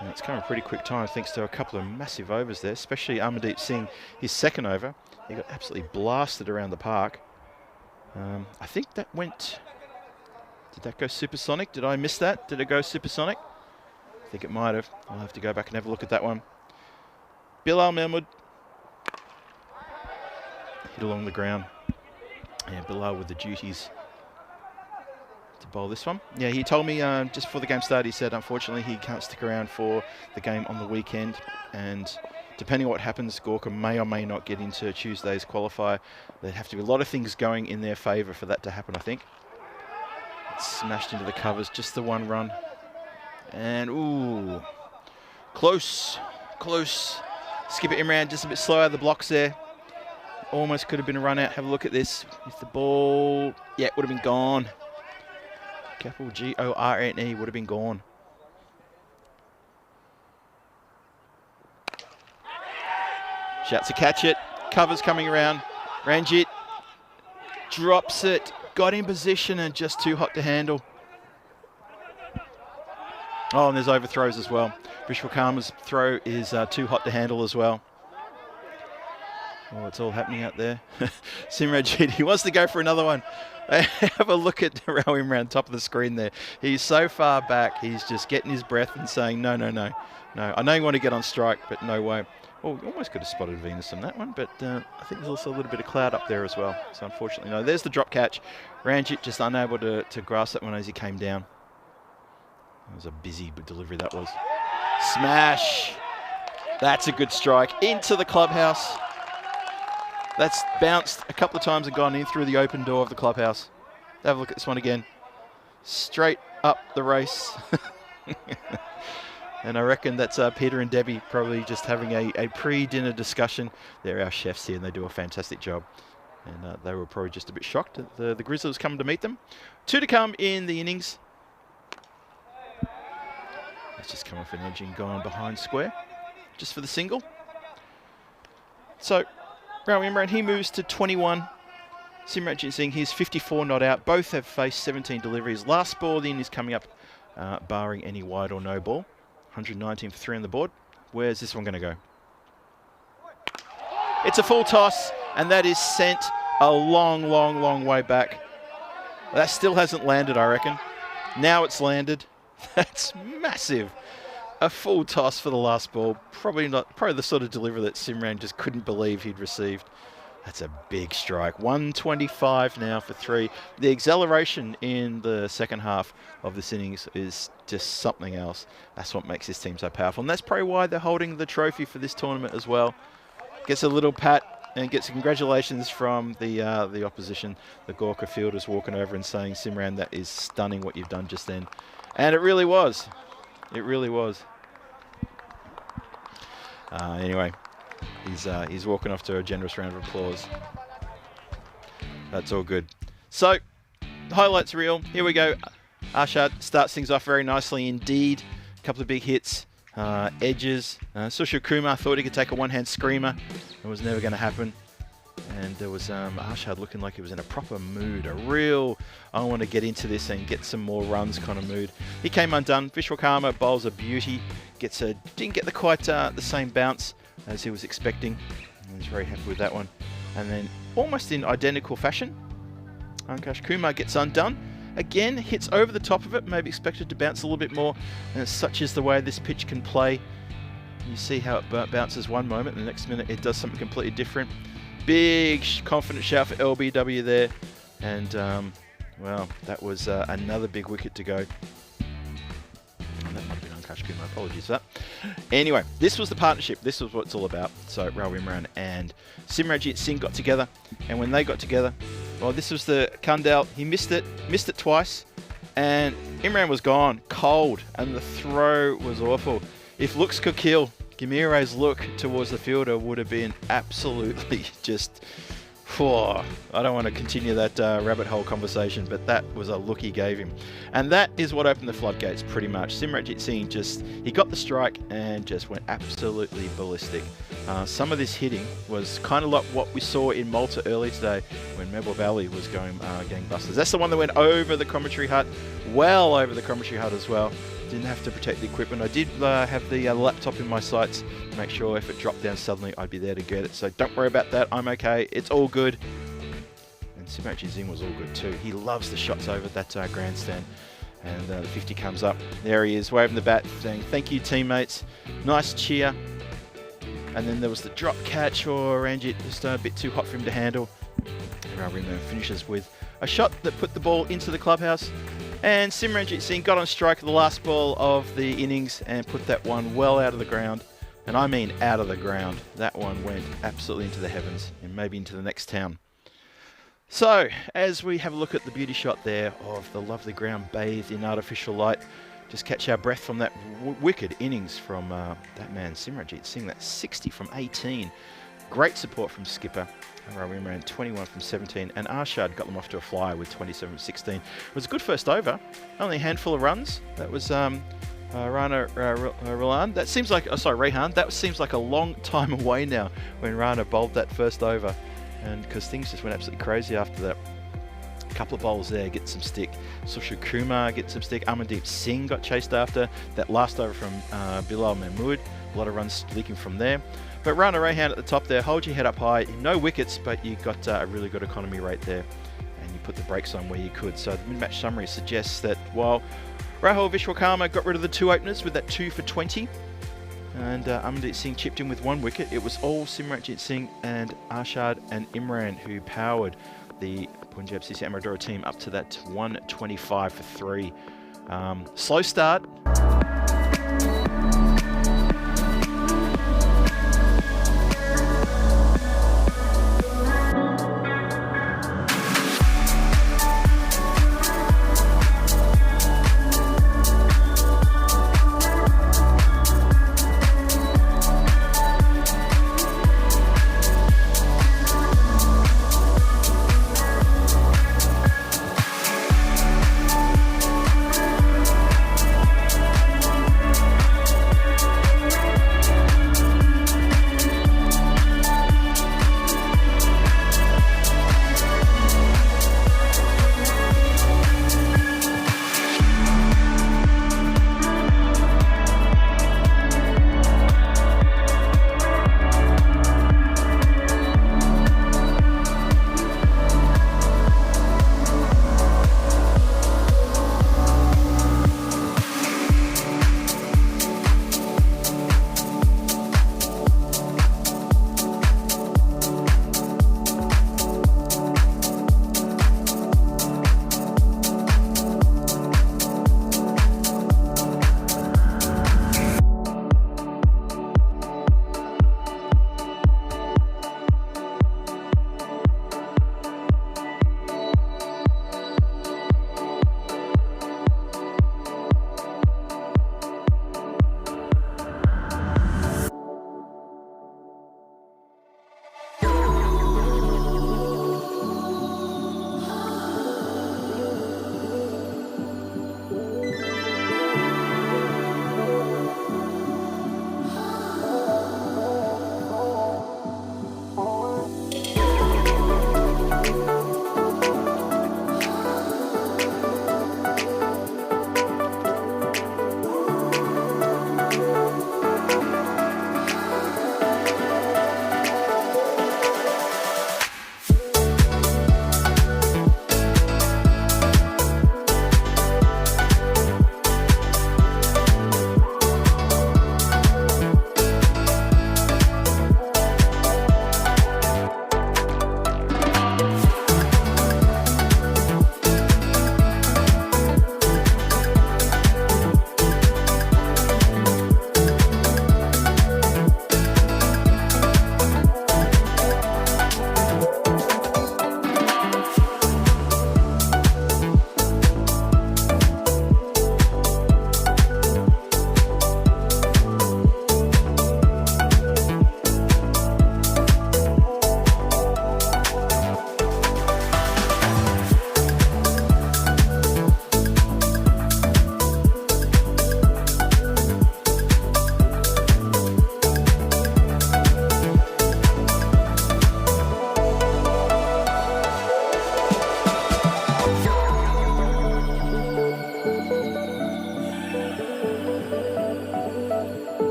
A: And it's come a pretty quick time thanks to a couple of massive overs there, especially Amardeep Singh, his second over. He got absolutely blasted around the park. I think that went... Did that go supersonic? Did I miss that? Did it go supersonic? I think it might have. I'll have to go back and have a look at that one. Bilal Mahmood hit along the ground. Yeah, Bilal with the duties to bowl this one. Yeah, he told me just before the game started, he said unfortunately he can't stick around for the game on the weekend, and depending on what happens, Gorkha may or may not get into Tuesday's qualifier. There'd have to be a lot of things going in their favour for that to happen, I think. It's smashed into the covers, just the 1 run. And, ooh, close. Skipper Imran just a bit slow out of the blocks there. Almost could have been a run out. Have a look at this. If the ball, yeah, it would have been gone. Capital Gorne would have been gone. Shouts to catch it. Covers coming around. Ranjit drops it. Got in position and just too hot to handle. Oh, and there's overthrows as well. Vishwakarma's throw is too hot to handle as well. Oh, it's all happening out there. Simranjit, he wants to go for another one. Have a look at Rahim around top of the screen there. He's so far back, he's just getting his breath and saying, no. I know you want to get on strike, but no way. Oh, you almost could have spotted Venus on that one, but I think there's also a little bit of cloud up there as well. So unfortunately, no. There's the drop catch. Ranjit just unable to grasp that one as he came down. That was a busy delivery, that was. Smash. That's a good strike. Into the clubhouse. That's bounced a couple of times and gone in through the open door of the clubhouse. Have a look at this one again. Straight up the race. And I reckon that's Peter and Debbie probably just having a pre-dinner discussion. They're our chefs here and they do a fantastic job. And they were probably just a bit shocked that the Grizzlies coming to meet them. 2 to come in the innings. Let's just come off an edge and gone behind square. Just for the single. So, Rao Imran, he moves to 21. Simranjit Singh, he's 54 not out. Both have faced 17 deliveries. Last ball in is coming up, barring any wide or no ball. 119 for 3 on the board. Where's this one going to go? It's a full toss, and that is sent a long way back. That still hasn't landed, I reckon. Now it's landed. That's massive. A full toss for the last ball. Probably the sort of delivery that Simran just couldn't believe he'd received. That's a big strike. 125 now for 3. The acceleration in the second half of this innings is just something else. That's what makes this team so powerful. And that's probably why they're holding the trophy for this tournament as well. Gets a little pat and gets congratulations from the opposition. The Gorkha fielders walking over and saying, Simran, that is stunning what you've done just then. And it really was. It really was. Anyway, he's walking off to a generous round of applause. That's all good. So, highlights reel. Here we go. Arshad starts things off very nicely indeed. A couple of big hits. Edges. Sushil Kumar thought he could take a one-hand screamer. It was never going to happen. And there was Arshad looking like he was in a proper mood. A real, I want to get into this and get some more runs kind of mood. He came undone. Vishwakarma bowls a beauty. Didn't get quite the same bounce as he was expecting. He's very happy with that one. And then almost in identical fashion, Ankush Kumar gets undone. Again, hits over the top of it, maybe expected to bounce a little bit more, and such is the way this pitch can play. You see how it bounces one moment, and the next minute it does something completely different. Big confident shout for LBW there, and well, that was another big wicket to go. And that might have been Ankush Kumar, apologies for that. Anyway, this was the partnership. This was what it's all about. So Rahul Imran and Simranjit Singh got together, and when they got together, well, this was the Kundal. He missed it twice, and Imran was gone, cold, and the throw was awful. If looks could kill, Gamire's look towards the fielder would have been absolutely just... I don't want to continue that rabbit hole conversation, but that was a look he gave him. And that is what opened the floodgates pretty much. Simranjit Singh he got the strike and just went absolutely ballistic. Some of this hitting was kind of like what we saw in Malta early today when Mehboob Ali was going gangbusters. That's the one that went over the commentary hut, well over the commentary hut as well. Didn't have to protect the equipment. I did have the laptop in my sights to make sure if it dropped down suddenly, I'd be there to get it. So don't worry about that. I'm okay. It's all good. And Simranjit Singh was all good too. He loves the shots over that grandstand. And the 50 comes up. There he is, waving the bat, saying, "Thank you, teammates." Nice cheer. And then there was the drop catch for Ranjit, just a bit too hot for him to handle. And Rahul finishes with a shot that put the ball into the clubhouse. And Simranjit Singh got on strike at the last ball of the innings and put that one well out of the ground. And I mean out of the ground. That one went absolutely into the heavens and maybe into the next town. So, as we have a look at the beauty shot there of the lovely ground bathed in artificial light, just catch our breath from that wicked innings from that man Simranjit Singh. That's 60 from 18. Great support from skipper. Rahul ran 21 from 17, and Arshad got them off to a flyer with 27 from 16. It was a good first over, only a handful of runs. That was Rana Rehan. That seems like, Rehan. That seems like a long time away now when Rana bowled that first over, and because things just went absolutely crazy after that. A couple of bowls there get some stick. Sushil Kumar gets some stick. Amandeep Singh got chased after. That last over from Bilal Mahmood. A lot of runs leaking from there. But Rana Rehan at the top there, hold your head up high. No wickets, but you got a really good economy rate there. And you put the brakes on where you could. So the mid-match summary suggests that while Rahul Vishwakarma got rid of the two openers with that 2 for 20, and Amandeep Singh chipped in with one wicket, it was all Simranjit Singh and Arshad and Imran who powered the Punjab CC Amadora team up to that 125 for 3. Slow start.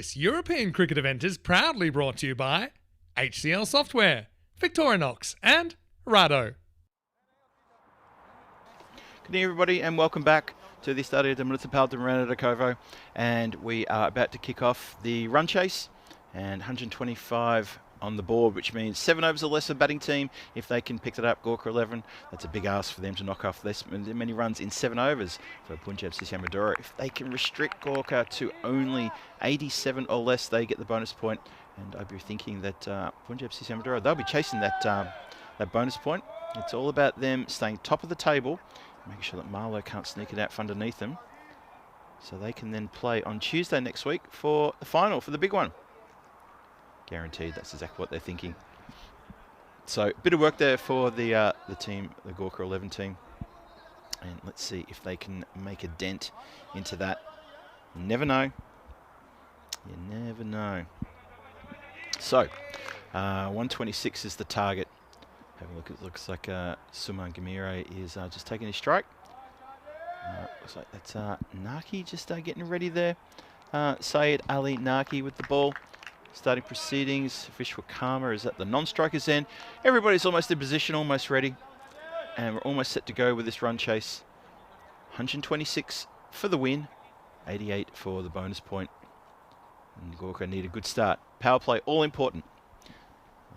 B: This European cricket event is proudly brought to you by HCL Software, Victorinox and Rado.
A: Good evening, everybody, and welcome back to the Stadio de Municipal de Miranda de Covo. And we are about to kick off the run chase, and 125 on the board, which means 7 overs or less of batting team. If they can pick it up, Gorkha 11, that's a big ask for them to knock off this many runs in 7 overs for Punjab CC Amadora. If they can restrict Gorkha to only 87 or less, they get the bonus point. And I'd be thinking that Punjab CC Amadora, they'll be chasing that bonus point. It's all about them staying top of the table, making sure that Marlowe can't sneak it out from underneath them, so they can then play on Tuesday next week for the final, for the big one. Guaranteed, that's exactly what they're thinking. So, a bit of work there for the team, the Gorkha 11 team. And let's see if they can make a dent into that. You never know. You never know. So, 126 is the target. Have a look, it looks like Suman Gamire is just taking his strike. Looks like that's Naki just getting ready there. Syed Ali Naki with the ball. Starting proceedings. Vishwakarma is at the non-striker's end. Everybody's almost in position, almost ready. And we're almost set to go with this run chase. 126 for the win. 88 for the bonus point. And Gorkha need a good start. Power play, all important.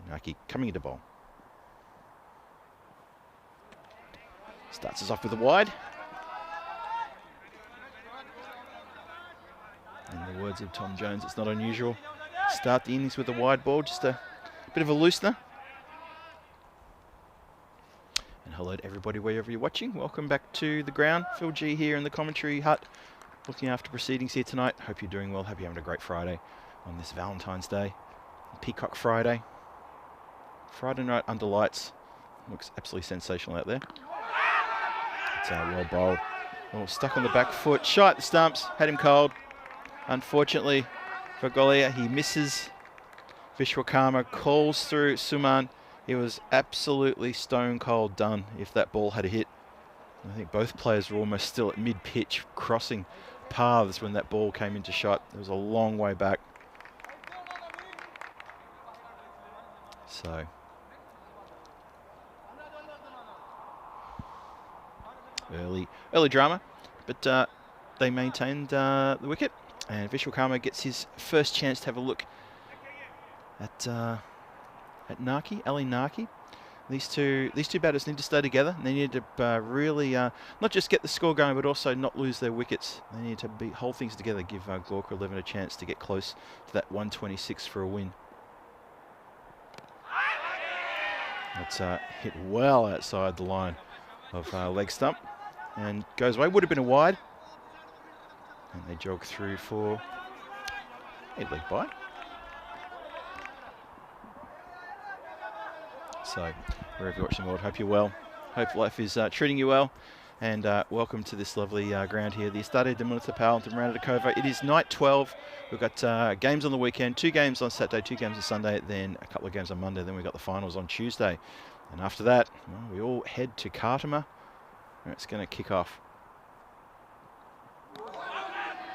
A: Naki coming into bowl. Starts us off with a wide. In the words of Tom Jones, it's not unusual. Start the innings with a wide ball, just a bit of a loosener. And hello to everybody wherever you're watching. Welcome back to the ground. Phil G here in the commentary hut, looking after proceedings here tonight. Hope you're doing well. Hope you're having a great Friday on this Valentine's Day. Peacock Friday. Friday night under lights. Looks absolutely sensational out there. It's well bowled. Oh, stuck on the back foot. Shot the stumps. Had him cold. Unfortunately for Golia, he misses. Vishwakarma calls through Suman. He was absolutely stone cold done if that ball had a hit. I think both players were almost still at mid-pitch, crossing paths when that ball came into shot. It was a long way back. So early drama, but they maintained the wicket, and Vishwakarma gets his first chance to have a look at Naki, Ali Naki. These two batters need to stay together. They need to really not just get the score going, but also not lose their wickets. They need to hold things together, give Gorkha 11 a chance to get close to that 126 for a win. It's hit well outside the line of leg stump and goes away. Would have been a wide. And they jog through for a leg bye. So, wherever you're watching the world, hope you're well. Hope life is treating you well. And welcome to this lovely ground here, the Stadio de Municipal de Miranda de Covo. It is night 12. We've got games on the weekend, 2 games on Saturday, 2 games on Sunday, then a couple of games on Monday, then we've got the finals on Tuesday. And after that, well, we all head to Khartoum. It's going to kick off.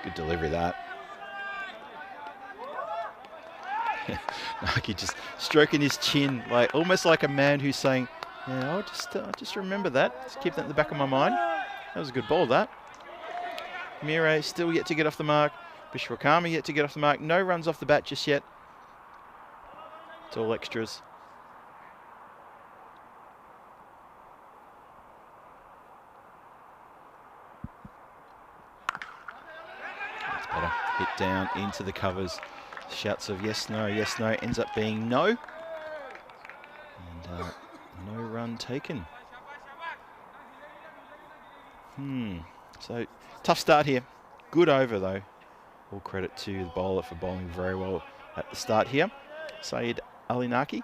A: Good delivery, that. Naki just stroking his chin, like almost like a man who's saying, "Yeah, I'll just remember that. Just keep that in the back of my mind." That was a good ball, that. Mire still yet to get off the mark. Vishwakarma yet to get off the mark. No runs off the bat just yet. It's all extras. That's better. Hit down into the covers. Shouts of yes, no, ends up being no. And no run taken. So tough start here. Good over though. All credit to the bowler for bowling very well at the start here. Syed Ali Naki.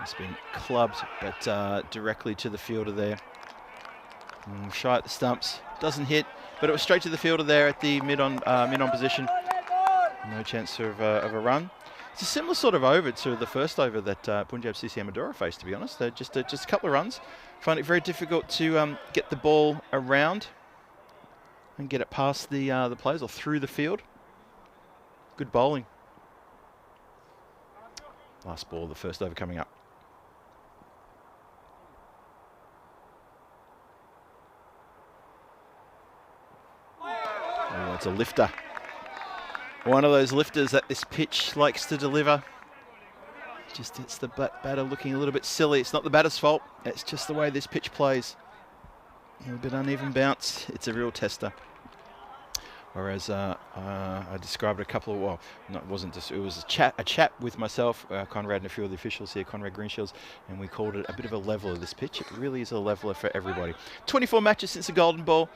A: It's been clubbed, but directly to the fielder there. Shy at the stumps, doesn't hit, but it was straight to the fielder there at the mid-on position. No chance of a run. It's a similar sort of over to the first over that Punjab CC Amadora faced, to be honest. Just a couple of runs. Find it very difficult to get the ball around and get it past the players or through the field. Good bowling. Last ball, the first over coming up. Oh, it's a lifter. One of those lifters that this pitch likes to deliver. Just it's the batter looking a little bit silly. It's not the batter's fault. It's just the way this pitch plays. A little bit uneven bounce. It's a real tester. Whereas I described a couple of, well, no, it wasn't just, it was a chat with myself, Conrad and a few of the officials here, Conrad Greenshields, and we called it a bit of a leveler, this pitch. It really is a leveler for everybody. 24 matches since the Golden Ball.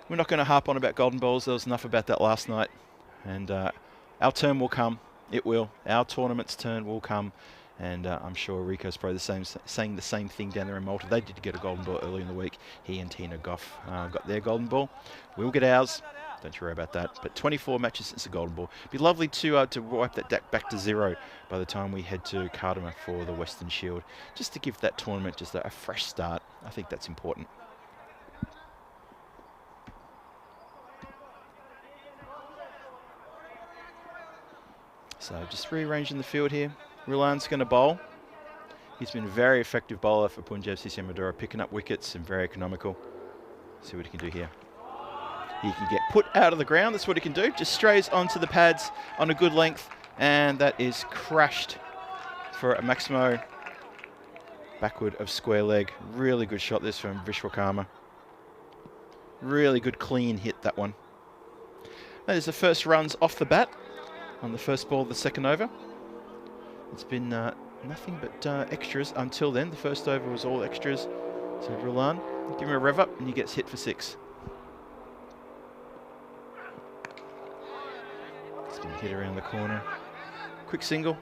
A: We're not going to harp on about Golden Balls. There was enough about that last night. And our turn will come. It will. Our tournament's turn will come. And I'm sure Rico's probably saying the same thing down there in Malta. They did get a Golden Ball early in the week. He and Tina Goff got their Golden Ball. We'll get ours. Don't you worry about that. But 24 matches since the Golden Ball. It'd be lovely to wipe that back to 0 by the time we head to Cardamom for the Western Shield. Just to give that tournament just a fresh start. I think that's important. So just rearranging the field here. Rulan's going to bowl. He's been a very effective bowler for Punjab CC Amadora, picking up wickets and very economical. See what he can do here. He can get put out of the ground. That's what he can do. Just strays onto the pads on a good length. And that is crashed for a Maximo backward of square leg. Really good shot this from Vishwakarma. Really good clean hit, that one. That is the first runs off the bat on the first ball of the second over. It's been nothing but extras until then. The first over was all extras. So Rulan, give him a rev up and he gets hit for 6. It's been hit around the corner. Quick single.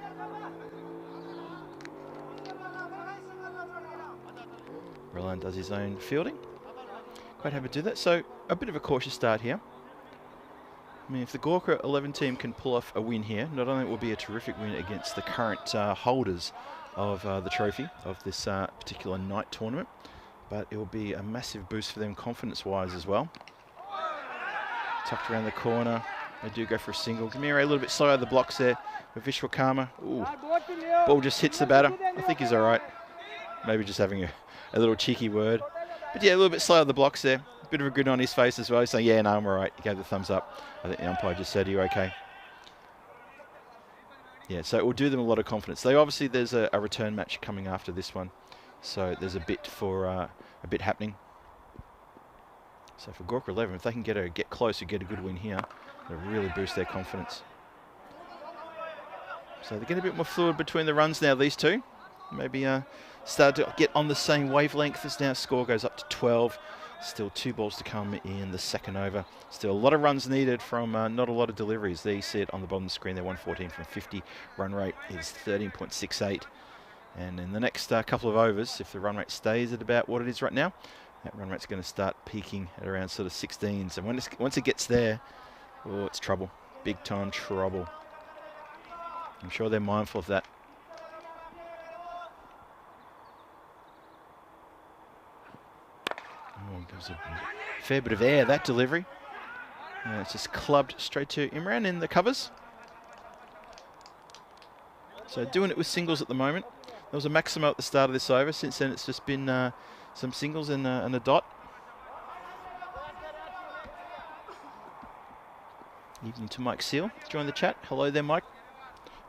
A: Rulan does his own fielding. Quite happy to do that. So a bit of a cautious start here. I mean, if the Gorkha 11 team can pull off a win here, not only will it be a terrific win against the current holders of the trophy of this particular night tournament, but it will be a massive boost for them confidence-wise as well. Tucked around the corner. They do go for a single. Gamira a little bit slow out of the blocks there with Vishwakarma. Ooh. Ball just hits the batter. I think he's all right. Maybe just having a little cheeky word. But yeah, a little bit slow out of the blocks there. Bit of a grin on his face as well. He's saying, yeah, no, I'm all right. He gave the thumbs up. I think the umpire just said, are you okay? Yeah, so it will do them a lot of confidence. They obviously, there's a return match coming after this one. So there's a bit happening. So for Gorkha 11, if they can get close and get a good win here, it'll really boost their confidence. So they're getting a bit more fluid between the runs now, these two. Maybe start to get on the same wavelength as now. Score goes up to 12. Still 2 balls to come in the second over. Still a lot of runs needed from not a lot of deliveries. There you see it on the bottom of the screen there, 114 from 50. Run rate is 13.68. And in the next couple of overs, if the run rate stays at about what it is right now, that run rate's going to start peaking at around sort of 16s. And once it gets there, oh, it's trouble. Big time trouble. I'm sure they're mindful of that. Oh, there's a fair bit of air, that delivery. It's just clubbed straight to Imran in the covers. So doing it with singles at the moment. There was a Maximo at the start of this over. Since then, it's just been some singles and a dot. Evening to Mike Seal. Join the chat. Hello there, Mike.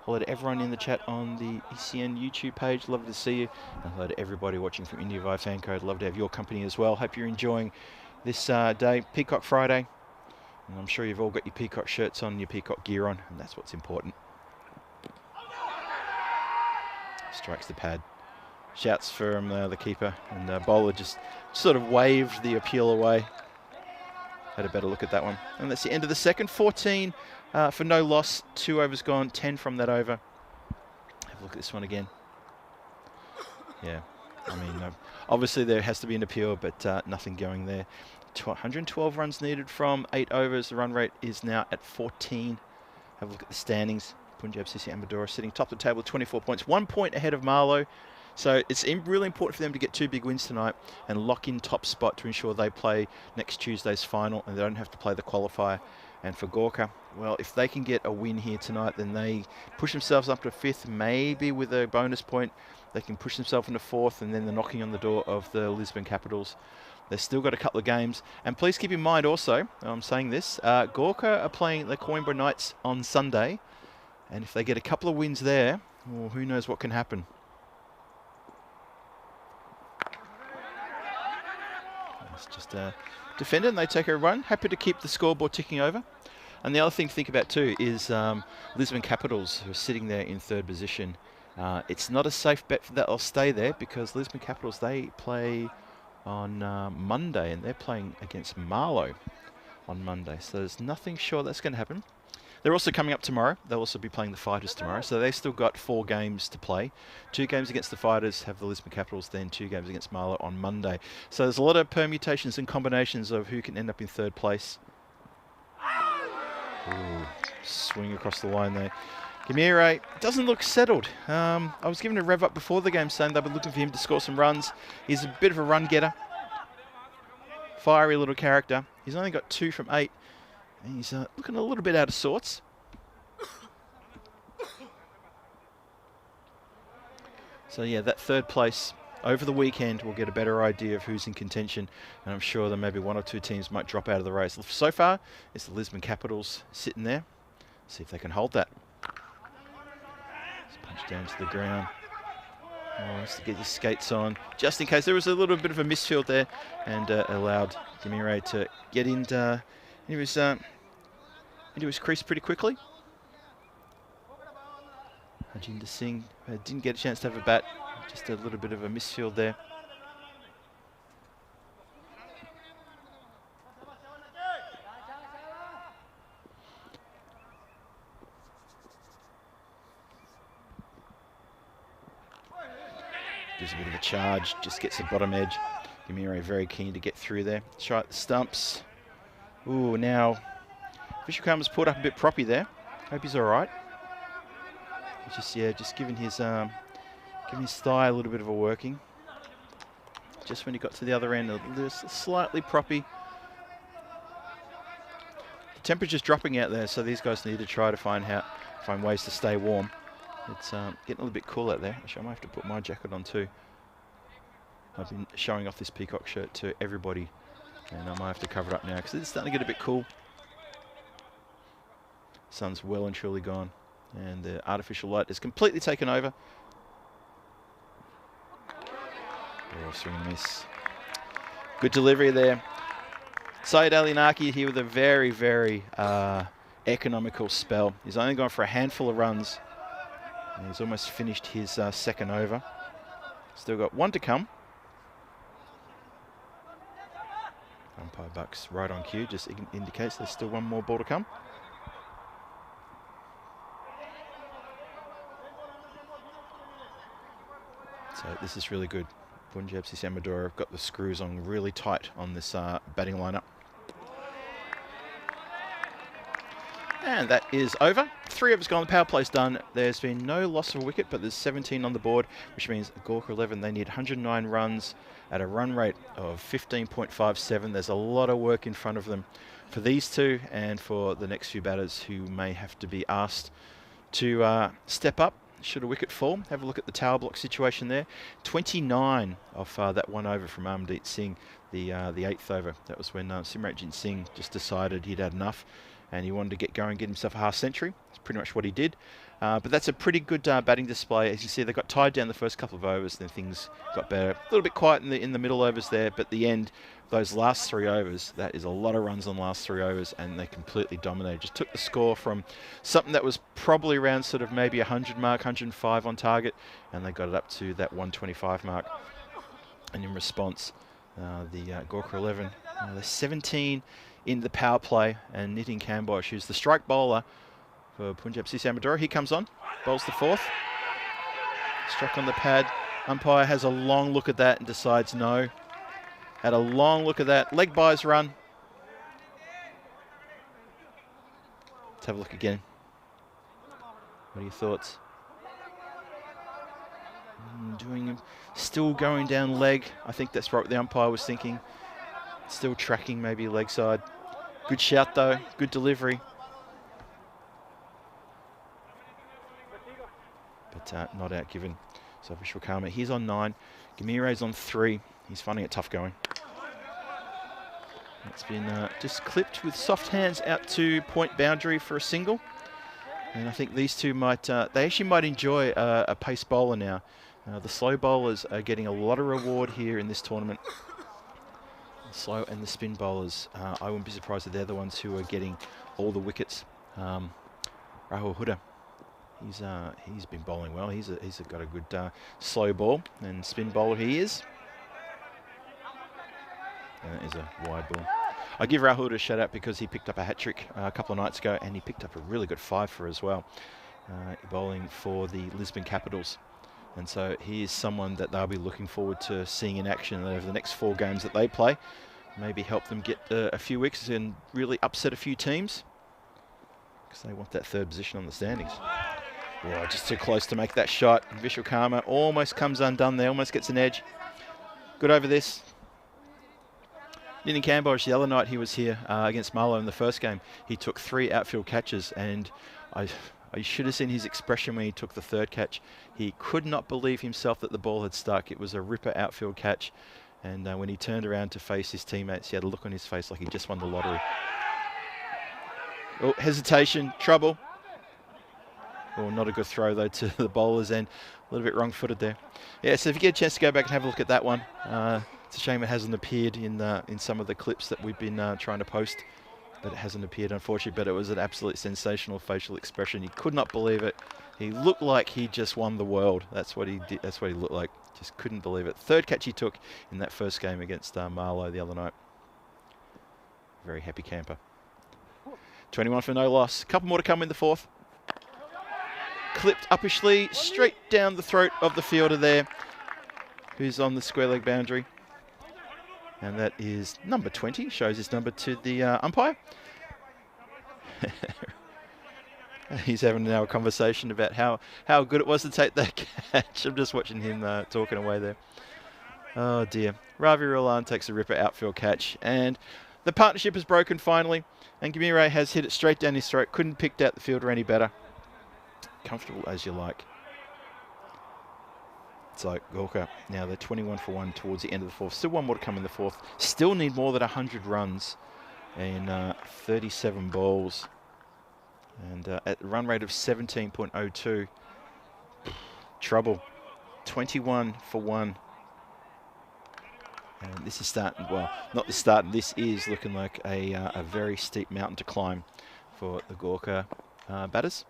A: Hello to everyone in the chat on the ECN YouTube page. Love to see you. And hello to everybody watching from India via fan code. Love to have your company as well. Hope you're enjoying this day, Peacock Friday. And I'm sure you've all got your Peacock shirts on, your Peacock gear on, and that's what's important. Strikes the pad. Shouts from the keeper, and bowler just sort of waved the appeal away. Had a better look at that one. And that's the end of the second. 14 for no loss. 2 overs gone. 10 from that over. Have a look at this one again. Yeah. I mean, obviously there has to be an appeal, but nothing going there. 112 runs needed from 8 overs. The run rate is now at 14. Have a look at the standings. Punjab CC Amadora sitting top of the table with 24 points, 1 point ahead of Marlow. So it's really important for them to get 2 big wins tonight and lock in top spot to ensure they play next Tuesday's final and they don't have to play the qualifier. And for Gorkha, well, if they can get a win here tonight, then they push themselves up to 5th, maybe with a bonus point. They can push themselves into 4th, and then they're knocking on the door of the Lisbon Capitals. They've still got a couple of games. And please keep in mind also, I'm saying this, Gorkha are playing the Coimbra Knights on Sunday. And if they get a couple of wins there, well, who knows what can happen. It's just a defender, and they take a run. Happy to keep the scoreboard ticking over. And the other thing to think about too is Lisbon Capitals, who are sitting there in 3rd position. It's not a safe bet that they'll stay there because Lisbon Capitals, they play on Monday, and they're playing against Marlow on Monday. So there's nothing sure that's going to happen. They're also coming up tomorrow. They'll also be playing the Fighters tomorrow. So they've still got 4 games to play. 2 games against the Fighters, have the Lisbon Capitals, then 2 games against Marlow on Monday. So there's a lot of permutations and combinations of who can end up in 3rd place. Ooh, swing across the line there. Gamire doesn't look settled. I was given a rev up before the game saying they were looking for him to score some runs. He's a bit of a run getter. Fiery little character. He's only got 2 from 8. And he's looking a little bit out of sorts. So yeah, that 3rd place over the weekend we'll get a better idea of who's in contention, and I'm sure that maybe 1 or 2 teams might drop out of the race. So far, it's the Lisbon Capitals sitting there. See if they can hold that. Just punch down to the ground. Oh, just to get his skates on, just in case. There was a little bit of a misfield there, and allowed Gamire to get into his crease pretty quickly. Harjinder Singh didn't get a chance to have a bat. Just a little bit of a misfield there. Gives a bit of a charge, just gets the bottom edge. Gamire very keen to get through there. Try at the stumps. Ooh, now Vishwakarma's pulled up a bit proppy there. Hope he's all right. He's just giving his thigh a little bit of a working. Just when he got to the other end, slightly proppy. The temperature's dropping out there, so these guys need to try to find ways to stay warm. It's getting a little bit cool out there. Actually, I might have to put my jacket on too. I've been showing off this peacock shirt to everybody, and I might have to cover it up now because it's starting to get a bit cool. Sun's well and truly gone, and the artificial light is completely taken over. Oh, swing and miss. Good delivery there. Syed Ali Naki here with a very, very economical spell. He's only gone for a handful of runs, and he's almost finished his 2nd over. Still got 1 to come. Umpire Bucks right on cue, just indicates there's still 1 more ball to come. So this is really good. Punjab CC Amadora have got the screws on really tight on this batting lineup. And that is over. 3 overs gone, the power play's done. There's been no loss of a wicket, but there's 17 on the board, which means Gorkha 11, they need 109 runs at a run rate of 15.57. There's a lot of work in front of them for these 2 and for the next few batters who may have to be asked to step up should a wicket fall. Have a look at the tower block situation there. 29 off that 1 over from Amandeep Singh, the 8th over. That was when Simranjit Singh just decided he'd had enough and he wanted to get going, get himself a half century. That's pretty much what he did. But that's a pretty good batting display. As you see, they got tied down the first couple of overs, then things got better. A little bit quiet in the middle overs there, but the end, those last 3 overs, that is a lot of runs on the last 3 overs, and they completely dominated. Just took the score from something that was probably around sort of maybe 100 mark, 105 on target, and they got it up to that 125 mark. And in response, the Gorkha 11, they're 17 in the power play, and Nitin Kambosh, who's the strike bowler for Punjab CC Amadora. He comes on, bowls the 4th. Struck on the pad. Umpire has a long look at that and decides no. Had a long look at that. Leg byes run. Let's have a look again. What are your thoughts? Still going down leg. I think that's what the umpire was thinking. Still tracking maybe leg side. Good shout though, good delivery. But not out given. So Vishwakarma, he's on 9. Gamire's on 3. He's finding it tough going. It's been just clipped with soft hands out to point boundary for a single. And I think these two might, they actually might enjoy a pace bowler now. The slow bowlers are getting a lot of reward here in this tournament. The slow and the spin bowlers, I wouldn't be surprised if they're the ones who are getting all the wickets. Rahul Huda, he's been bowling well. He's got a good slow ball and spin bowler he is. And that is a wide ball. I give Rahul Huda a shout out because he picked up a hat trick a couple of nights ago, and he picked up a really good 5 as well, bowling for the Lisbon Capitals. And so he is someone that they'll be looking forward to seeing in action over the next 4 games that they play. Maybe help them get a few weeks and really upset a few teams, because they want that 3rd position on the standings. Oh, just too close to make that shot. Vishwakarma almost comes undone there, almost gets an edge. Good over this. Nitin Kamboj, the other night he was here against Marlow in the first game, he took 3 outfield catches, and I should have seen his expression when he took the 3rd catch. He could not believe himself that the ball had stuck. It was a ripper outfield catch, and when he turned around to face his teammates, he had a look on his face like he just won the lottery. Oh, hesitation, trouble. Oh, not a good throw though to the bowler's end. A little bit wrong-footed there. Yeah, so if you get a chance to go back and have a look at that one, it's a shame it hasn't appeared in some of the clips that we've been trying to post. But it hasn't appeared, unfortunately. But it was an absolute sensational facial expression. He could not believe it. He looked like he just won the world. That's what he did. That's what he looked like. Just couldn't believe it. 3rd catch he took in that first game against Marlow the other night. Very happy camper. 21 for no loss. A couple more to come in the 4th. Clipped uppishly straight down the throat of the fielder there, who's on the square leg boundary. And that is number 20, shows his number to the umpire. He's having now a conversation about how good it was to take that catch. I'm just watching him talking away there. Oh dear. Ravi Rolan takes a ripper outfield catch, and the partnership is broken finally, and Gamire has hit it straight down his throat. Couldn't pick out the fielder any better. Comfortable as you like. So Gorkha, now they're 21 for 1 towards the end of the 4th. Still 1 more to come in the 4th. Still need more than 100 runs in 37 balls. And at the run rate of 17.02. Trouble. 21 for 1. And this is starting, well, not the start. This is looking like a very steep mountain to climb for the Gorkha batters.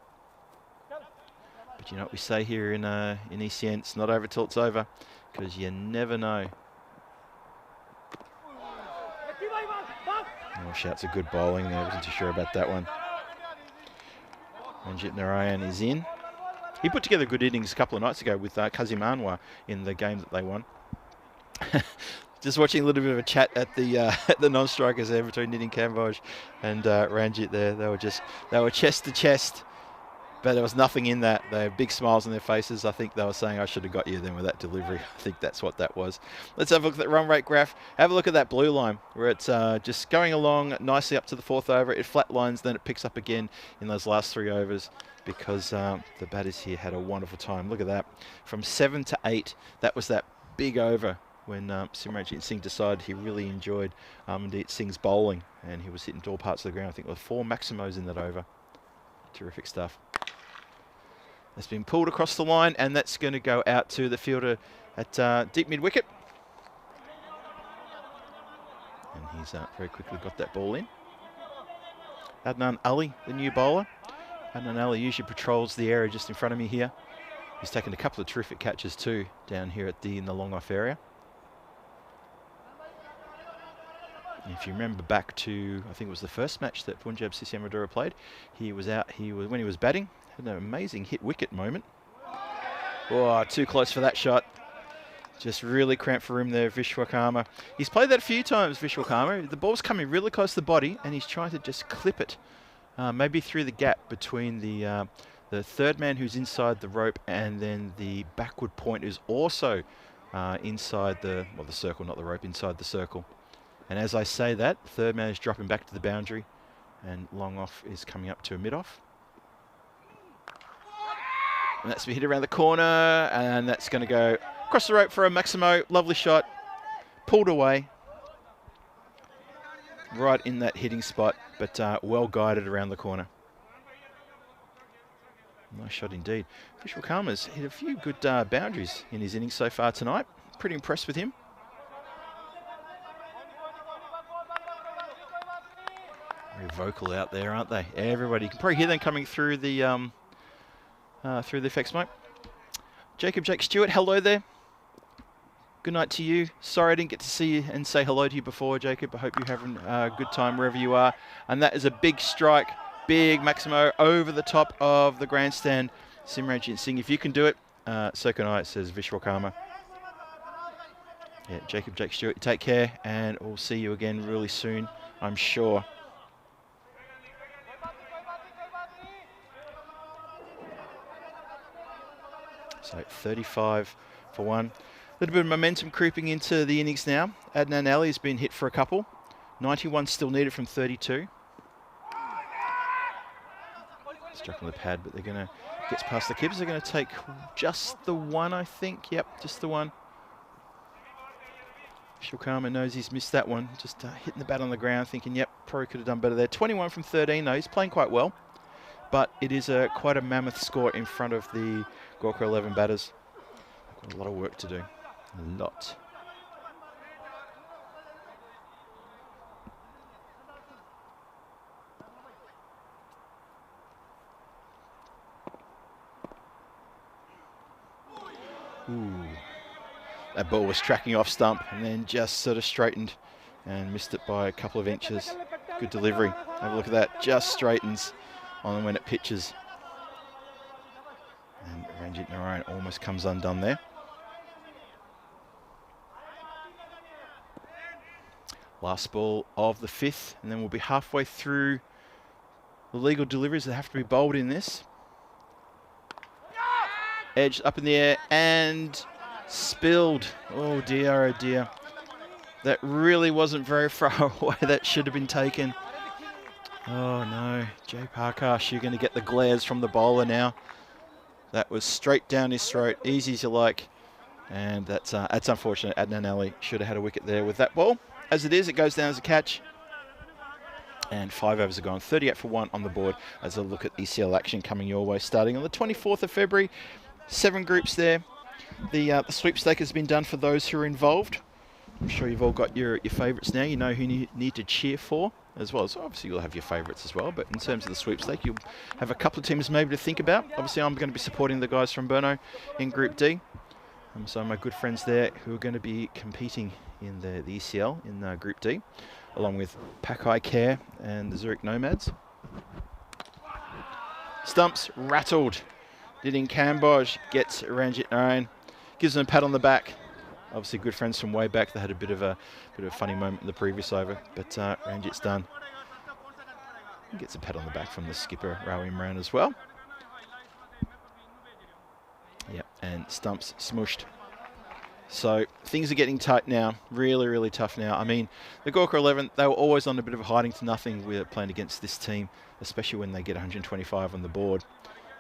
A: But you know what we say here in ECN, it's not over till it's over, because you never know. Oh, shouts a good bowling there. I wasn't too sure about that one. Ranjit Narayan is in. He put together a good innings a couple of nights ago with Kazim Anwar in the game that they won. Just watching a little bit of a chat at the non-strikers there between Nitin Kamboj and Ranjit there. They were chest to chest. But there was nothing in that. They had big smiles on their faces. I think they were saying, I should have got you then with that delivery. I think that's what that was. Let's have a look at that run rate graph. Have a look at that blue line where it's just going along nicely up to the 4th over. It flatlines, then it picks up again in those last 3 overs because the batters here had a wonderful time. Look at that. From 7 to 8, that was that big over when Simranjit Singh decided he really enjoyed Amandeep Singh's bowling, and he was hitting all parts of the ground. I think there were 4 maximos in that over. Terrific stuff. It's been pulled across the line, and that's going to go out to the fielder at deep mid-wicket. And he's very quickly got that ball in. Adnan Ali, the new bowler. Adnan Ali usually patrols the area just in front of me here. He's taken a couple of terrific catches too down here in the long off area. And if you remember back to, I think it was the first match that Punjab CC Amadora played, he was out, when he was batting, had an amazing hit wicket moment. Oh, too close for that shot. Just really cramped for him there, Vishwakarma. He's played that a few times, Vishwakarma. The ball's coming really close to the body, and he's trying to just clip it, maybe through the gap between the the third man who's inside the rope, and then the backward point is also inside the circle, not the rope, inside the circle. And as I say that, third man is dropping back to the boundary, and long off is coming up to a mid-off. And that's to be hit around the corner, and that's going to go across the rope for a Maximo. Lovely shot, pulled away. Right in that hitting spot, but well guided around the corner. Nice shot indeed. Vishwakarma's hit a few good boundaries in his innings so far tonight. Pretty impressed with him. Very vocal out there, aren't they? Everybody, you can probably hear them coming through the effects mic. Jacob Jake Stewart, hello there. Good night to you. Sorry I didn't get to see you and say hello to you before, Jacob. I hope you're having a good time wherever you are. And that is a big strike, big Maximo over the top of the grandstand. Simranjit Singh, if you can do it, so can I, says Vishwakarma. Yeah, Jacob Jake Stewart, take care, and we'll see you again really soon, I'm sure. So 35 for one. A little bit of momentum creeping into the innings now. Adnan Ali has been hit for a couple. 91 still needed from 32. Struck on the pad, but they're going to get past the keepers. They're going to take just the one, I think. Yep, just the one. Vishwakarma knows he's missed that one. Just hitting the bat on the ground, thinking, yep, probably could have done better there. 21 from 13, though. He's playing quite well. But it is quite a mammoth score in front of the Gorkha 11 batters. Got a lot of work to do. A lot. Ooh. That ball was tracking off stump and then just sort of straightened and missed it by a couple of inches. Good delivery. Have a look at that. Just straightens on when it pitches. And Ranjit Narayan almost comes undone there. Last ball of the fifth, and then we'll be halfway through the legal deliveries that have to be bowled in this. Edge up in the air and spilled. Oh dear, oh dear. That really wasn't very far away. That should have been taken. Oh no, Jay Parkash, you're going to get the glares from the bowler now. That was straight down his throat, easy as you like. And that's unfortunate. Adnan Ali should have had a wicket there with that ball. As it is, it goes down as a catch. And 5 overs are gone. 38 for 1 on the board as a look at ECL action coming your way starting on the 24th of February. 7 groups there. The sweepstake has been done for those who are involved. I'm sure you've all got your favourites now. You know who you need to cheer for as well. So obviously you'll have your favourites as well. But in terms of the sweepstake, you'll have a couple of teams maybe to think about. Obviously I'm going to be supporting the guys from Brno in Group D. So my good friends there who are going to be competing in the ECL in Group D, along with Pakai Care and the Zurich Nomads. Stumps rattled. Didin Kamboj gets Ranjit Narayan, gives them a pat on the back. Obviously good friends from way back. They had a bit of a funny moment in the previous over, but Ranjit's done. He gets a pat on the back from the skipper, Ravi Imran, as well. Yep, and Stumps smushed. So things are getting tight now, really, really tough now. I mean, the Gorkha 11, they were always on a bit of a hiding to nothing with playing against this team, especially when they get 125 on the board.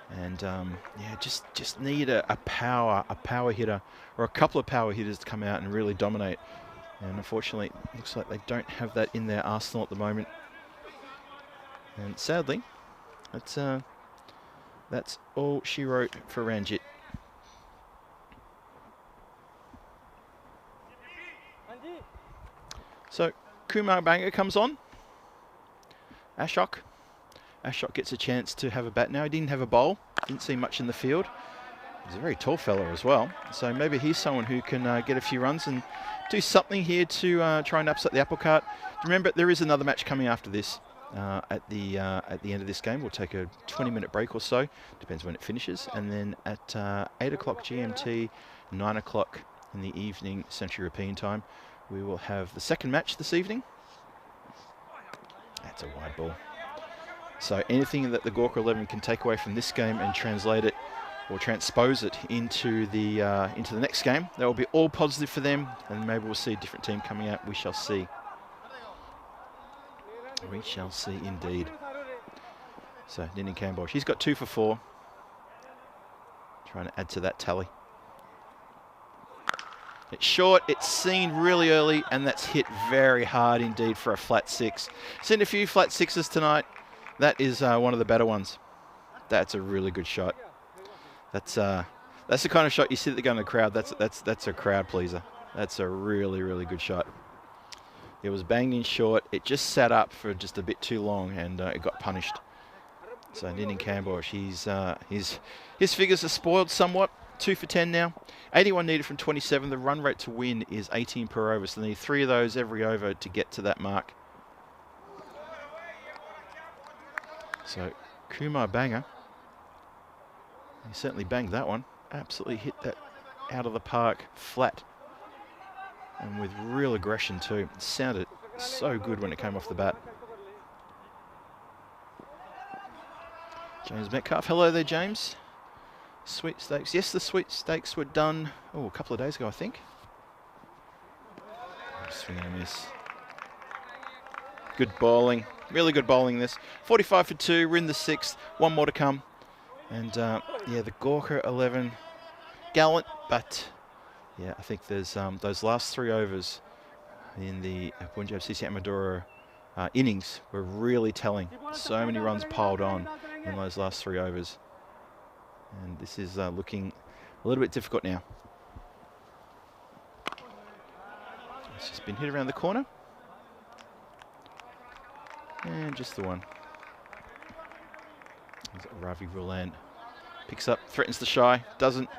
A: And yeah, just need a power hitter or a couple of power hitters to come out and really dominate. And unfortunately, it looks like they don't have that in their arsenal at the moment. And sadly, that's all she wrote for Ranjit. So Kumar Banga comes on. Ashok gets a chance to have a bat now. He didn't have a bowl. Didn't see much in the field. He's a very tall fella as well. So maybe he's someone who can get a few runs and do something here to try and upset the apple cart. Remember, there is another match coming after this. At the end of this game, we'll take a 20-minute break or so. Depends when it finishes. And then at 8 o'clock GMT, 9 o'clock in the evening Central European time, we will have the second match this evening. That's a wide ball. So anything that the Gorkha 11 can take away from this game and translate it or transpose it into the next game, that will be all positive for them, and maybe we'll see a different team coming out. We shall see. We shall see indeed. So Ninin Cambosh, he's got 2 for 4. Trying to add to that tally. It's short, it's seen really early, and that's hit very hard indeed for a flat 6. Seen a few flat 6s tonight. That is one of the better ones. That's a really good shot. That's the kind of shot you see that go in the crowd. That's a crowd pleaser. That's a really, really good shot. It was banged in short. It just sat up for just a bit too long, and it got punished. So Ninin Cambosh, his figures are spoiled somewhat. 2 for 10 now. 81 needed from 27. The run rate to win is 18 per over, so they need 3 of those every over to get to that mark. So Kumar banger. He certainly banged that one. Absolutely hit that out of the park flat. And with real aggression too. It sounded so good when it came off the bat. James Metcalf. Hello there, James. Sweepstakes. Yes, the sweepstakes were done a couple of days ago, I think. Swing and a miss. Good bowling. Really good bowling this. 45 for 2. We're in the 6th. 1 more to come. And yeah, the Gorkha 11. Gallant, but yeah, I think there's those last 3 overs in the Punjab CC Amadora innings were really telling. So many runs piled on in those last 3 overs. And this is looking a little bit difficult now. It's just been hit around the corner. And just the one. Ravi Ruland picks up, threatens the shy, doesn't.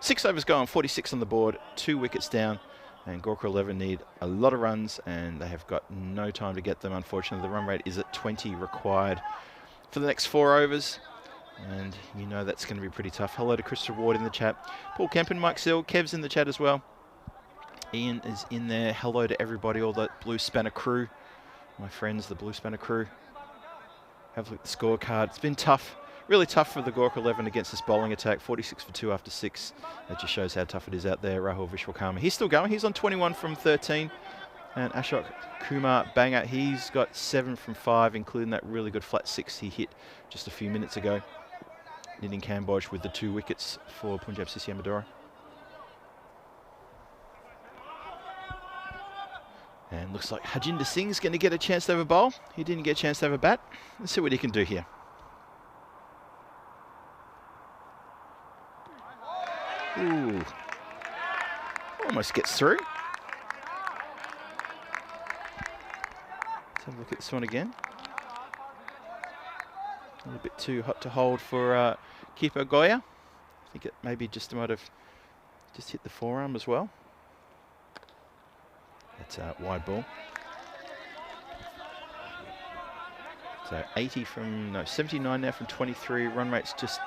A: 6 overs gone, 46 on the board, 2 wickets down. And Gorkha 11 need a lot of runs, and they have got no time to get them, unfortunately. The run rate is at 20 required for the next 4 overs. And you know that's going to be pretty tough. Hello to Christopher Ward in the chat. Paul Kempen, Mike Sill, Kev's in the chat as well. Ian is in there. Hello to everybody, all that Blue Spanner crew. My friends, the Blue Spanner crew. Have a look at the scorecard. It's been tough. Really tough for the Gorkha 11 against this bowling attack. 46 for 2 after 6. That just shows how tough it is out there. Rahul Vishwakarma. He's still going. He's on 21 from 13. And Ashok Kumar banger. He's got 7 from 5, including that really good flat 6 he hit just a few minutes ago. Ninin Cambosh with the 2 wickets for Punjab CC Amadora. And looks like Harjinder Singh's going to get a chance to have a bowl. He didn't get a chance to have a bat. Let's see what he can do here. Ooh. Almost gets through. Let's have a look at this one again. A little bit too hot to hold for Keeper Goya. I think it maybe just might have just hit the forearm as well. That's a wide ball. So 79 now from 23. Run rate's just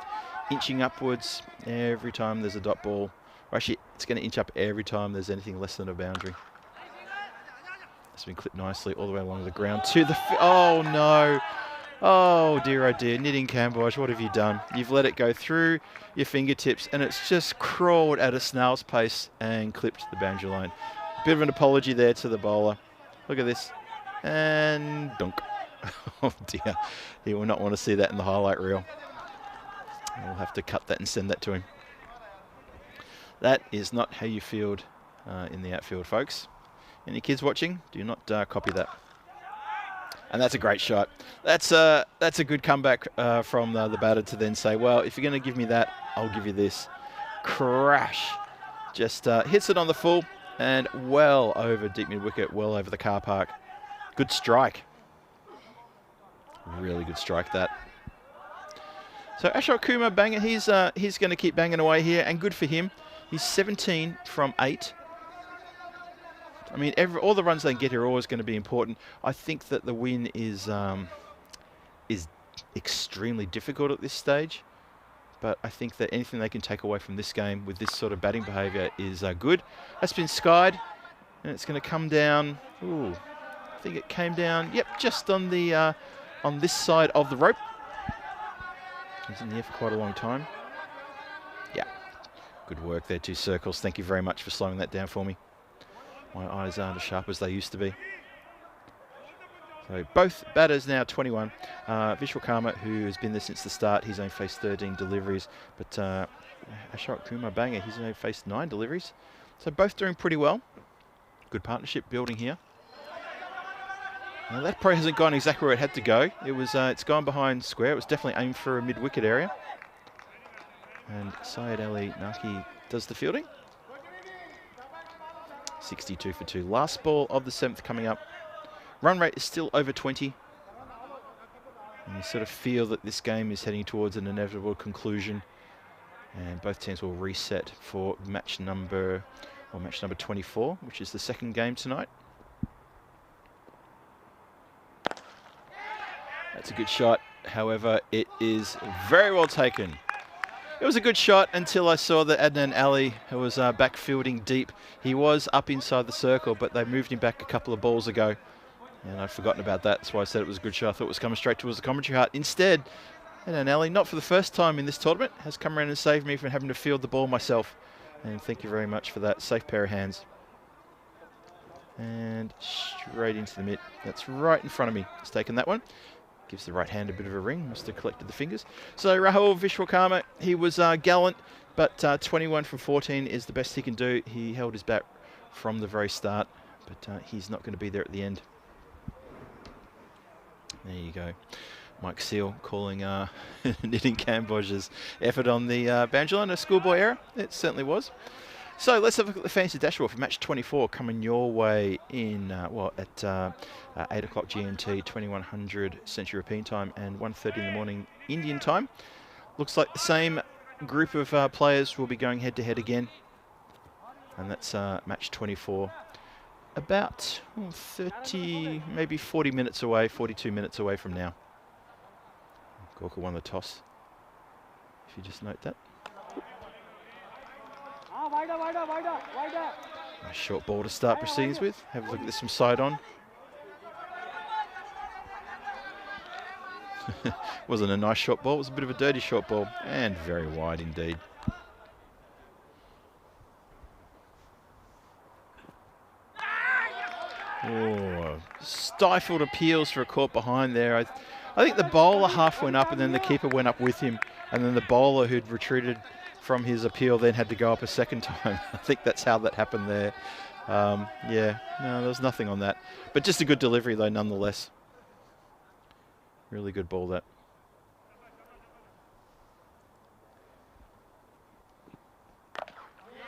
A: inching upwards every time there's a dot ball. Or actually, it's going to inch up every time there's anything less than a boundary. It's been clipped nicely all the way along the ground to the... Oh, no. Oh, dear, oh, dear. Ninin Cambosh, what have you done? You've let it go through your fingertips, and it's just crawled at a snail's pace and clipped the boundary line. Bit of an apology there to the bowler. Look at this. And dunk. Oh, dear. He will not want to see that in the highlight reel. We'll have to cut that and send that to him. That is not how you field in the outfield, folks. Any kids watching, do not copy that. And that's a great shot. That's a good comeback from the batter to then say, well, if you're going to give me that, I'll give you this. Crash. Just hits it on the full and well over deep mid-wicket, well over the car park. Good strike. Really good strike, that. So Ashok Kumar banger, he's going to keep banging away here, and good for him. He's 17 from 8. I mean, all the runs they get here are always going to be important. I think that the win is extremely difficult at this stage, but I think that anything they can take away from this game with this sort of batting behaviour is good. That's been skied, and it's going to come down. Ooh, I think it came down. Yep, just on the on this side of the rope. He's in the air for quite a long time. Yeah, good work there, 2 circles. Thank you very much for slowing that down for me. My eyes aren't as sharp as they used to be. So both batters now 21. Vishwakarma, who has been there since the start, he's only faced 13 deliveries. But Ashok Kumar Banga, he's only faced 9 deliveries. So both doing pretty well. Good partnership building here. Now that probably hasn't gone exactly where it had to go. It's gone behind square. It was definitely aimed for a mid-wicket area. And Syed Ali Naki does the fielding. 62 for 2. Last ball of the 7th coming up. Run rate is still over 20. And you sort of feel that this game is heading towards an inevitable conclusion. And both teams will reset for match number 24, which is the second game tonight. That's a good shot. However, it is very well taken. It was a good shot until I saw that Adnan Ali, who was back fielding deep, he was up inside the circle, but they moved him back a couple of balls ago. And I'd forgotten about that. That's why I said it was a good shot. I thought it was coming straight towards the commentary hut. Instead, Adnan Ali, not for the first time in this tournament, has come around and saved me from having to field the ball myself. And thank you very much for that. Safe pair of hands. And straight into the mitt. That's right in front of me. He's taken that one. Gives the right hand a bit of a ring. Must have collected the fingers. So Rahul Vishwakarma, he was gallant, but 21 from 14 is the best he can do. He held his bat from the very start, but he's not going to be there at the end. There you go. Mike Seal calling Nitin Kamboj's effort on the boundary line a schoolboy error. It certainly was. So let's have a look at the fancy dashboard for match 24 coming your way in, at 8 o'clock GMT, 2100 Central European time and 1:30 in the morning Indian time. Looks like the same group of players will be going head to head again. And that's match 24. About 30, maybe 40 minutes away, 42 minutes away from now. Gorkha won the toss, if you just note that. Nice short ball to start proceedings with. Have a look at this from side on. Wasn't a nice short ball, it was a bit of a dirty short ball, and very wide indeed. Oh, stifled appeals for a caught behind there. I think the bowler half went up and then the keeper went up with him, and then the bowler who'd retreated from his appeal then had to go up a second time. I think that's how that happened there. Yeah, no, there was nothing on that. But just a good delivery though, nonetheless. Really good ball, that.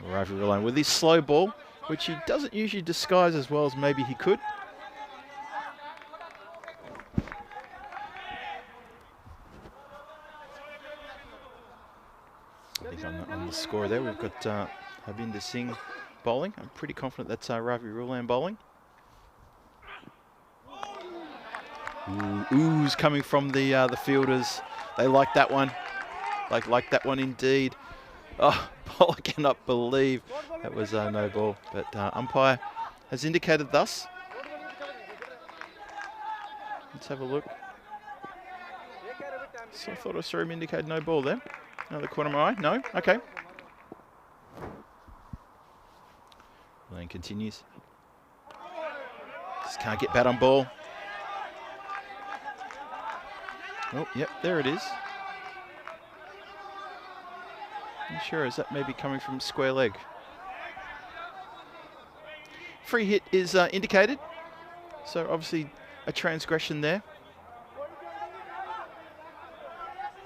A: Ravi Rulan with his slow ball, which he doesn't usually disguise as well as maybe he could. I think on the score there, we've got Habinder Singh bowling. I'm pretty confident that's Ravi Rulan bowling. Ooh's coming from the fielders. They like that one. Like that one indeed. Oh, bowler cannot believe that was no ball. But umpire has indicated thus. Let's have a look. So I thought I saw him indicate no ball there. Another corner of my eye. No? Okay. Lane continues. Just can't get bat on ball. Oh, yep, there it is. I'm sure, is that maybe coming from square leg? Free hit is indicated. So obviously a transgression there.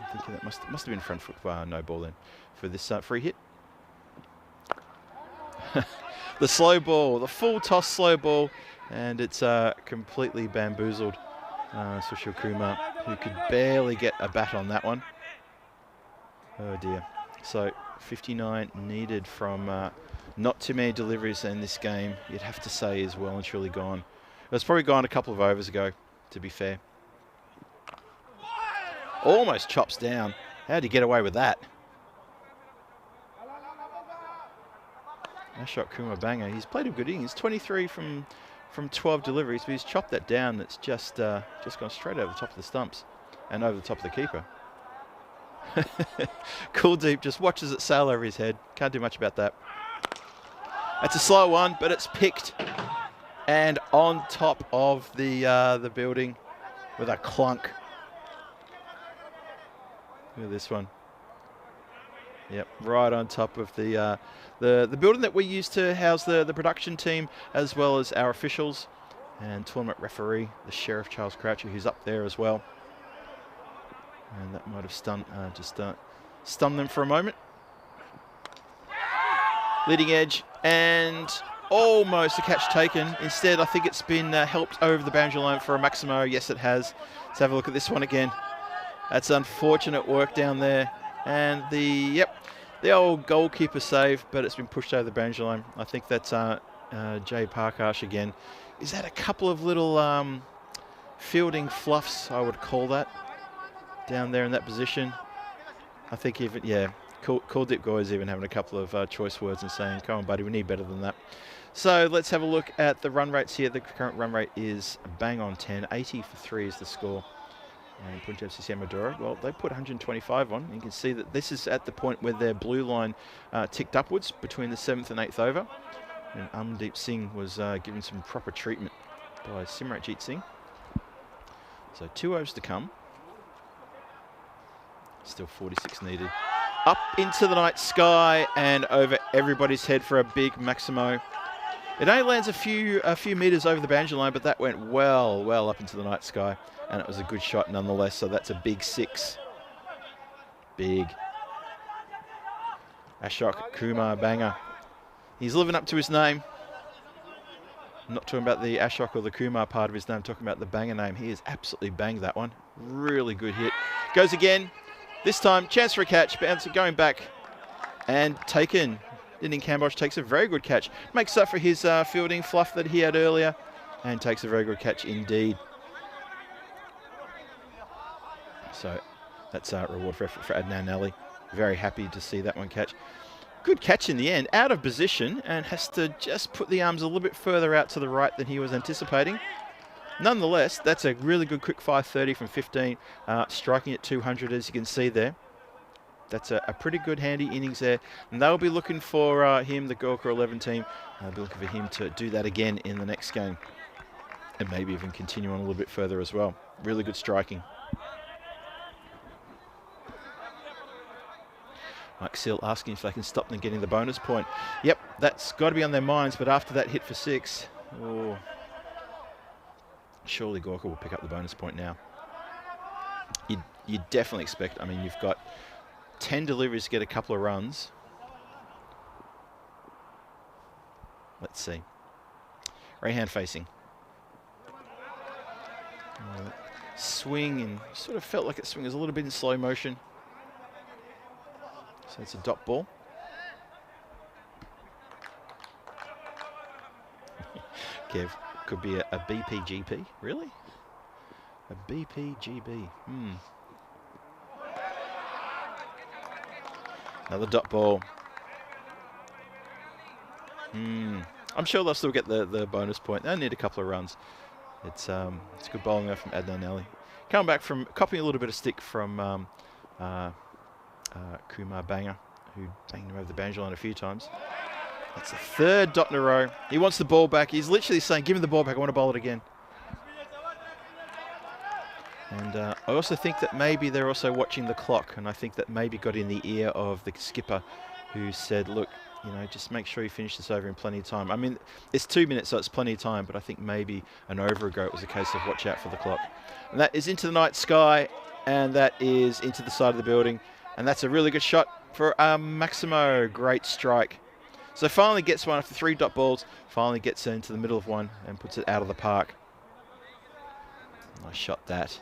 A: I'm thinking that must have been front foot no ball then for this free hit. The slow ball, the full toss slow ball, and it's completely bamboozled Sushil Kumar, who could barely get a bat on that one. Oh dear. So 59 needed from not too many deliveries in this game, you'd have to say is well and truly gone. It was probably gone a couple of overs ago, to be fair. Almost chops down. How'd he get away with that? Ashok Kumar Banga, he's played a good innings. 23 from from 12 deliveries, but he's chopped that down. It's just gone straight over the top of the stumps and over the top of the keeper. Kuldeep just watches it sail over his head. Can't do much about that. That's a slow one, but it's picked and on top of the building with a clunk. Look at this one. Yep, right on top of the building that we use to house the production team, as well as our officials and tournament referee, the Sheriff Charles Croucher, who's up there as well. And that might have stunned them for a moment. Leading edge and almost a catch taken. Instead, I think it's been helped over the boundary line for a Maximo. Yes, it has. Let's have a look at this one again. That's unfortunate work down there. And the old goalkeeper save, but it's been pushed over the boundary line. I think that's Jay Parkash again. Is that a couple of little fielding fluffs, I would call that, down there in that position? I think even, yeah, Kuldeep Goy is even having a couple of choice words and saying, come on, buddy, we need better than that. So let's have a look at the run rates here. The current run rate is bang on 10. 80 for 3 is the score. And Punjab CC Amadora, well, they put 125 on. You can see that this is at the point where their blue line ticked upwards between the 7th and 8th over. And Amandeep Singh was given some proper treatment by Simratjeet Singh. So 2 overs to come. Still 46 needed. Up into the night sky and over everybody's head for a big Maximo. It only lands a few metres over the boundary line, but that went well up into the night sky. And it was a good shot nonetheless, so that's a big 6. Big. Ashok Kumar banger. He's living up to his name. I'm not talking about the Ashok or the Kumar part of his name, I'm talking about the banger name. He has absolutely banged that one. Really good hit. Goes again. This time, chance for a catch, bounce going back and taken. Innings Kambosh takes a very good catch. Makes up for his fielding fluff that he had earlier and takes a very good catch indeed. So that's a reward for Adnan Ali. Very happy to see that one catch. Good catch in the end, out of position, and has to just put the arms a little bit further out to the right than he was anticipating. Nonetheless, that's a really good quick 530 from 15, striking at 200 as you can see there. That's a pretty good handy innings there. And they'll be looking for him, the Gorkha 11 team, they'll be looking for him to do that again in the next game. And maybe even continue on a little bit further as well. Really good striking. Mike Seal asking if they can stop them getting the bonus point. Yep, that's got to be on their minds, but after that hit for 6, oh, surely Gorkha will pick up the bonus point now. You'd definitely expect, I mean, you've got 10 deliveries to get a couple of runs. Let's see. Right hand facing. Swing, and sort of felt like it swung a little bit in slow motion. So it's a dot ball. Kev, could be a BPGP, really? A BPGB, Another dot ball. I'm sure they'll still get the bonus point. They'll need a couple of runs. It's good bowling there from Adnan Ali. Coming back from copying a little bit of stick from Kumar Banger, who banged him over the boundary line a few times. That's the 3rd dot in a row. He wants the ball back. He's literally saying, give me the ball back, I want to bowl it again. And I also think that maybe they're also watching the clock, and I think that maybe got in the ear of the skipper, who said, look, you know, just make sure you finish this over in plenty of time. I mean, it's 2 minutes, so it's plenty of time, but I think maybe an over ago it was a case of watch out for the clock. And that is into the night sky, and that is into the side of the building. And that's a really good shot for Maximo. Great strike. So finally gets one after 3 dot balls. Finally gets into the middle of one and puts it out of the park. Nice shot that.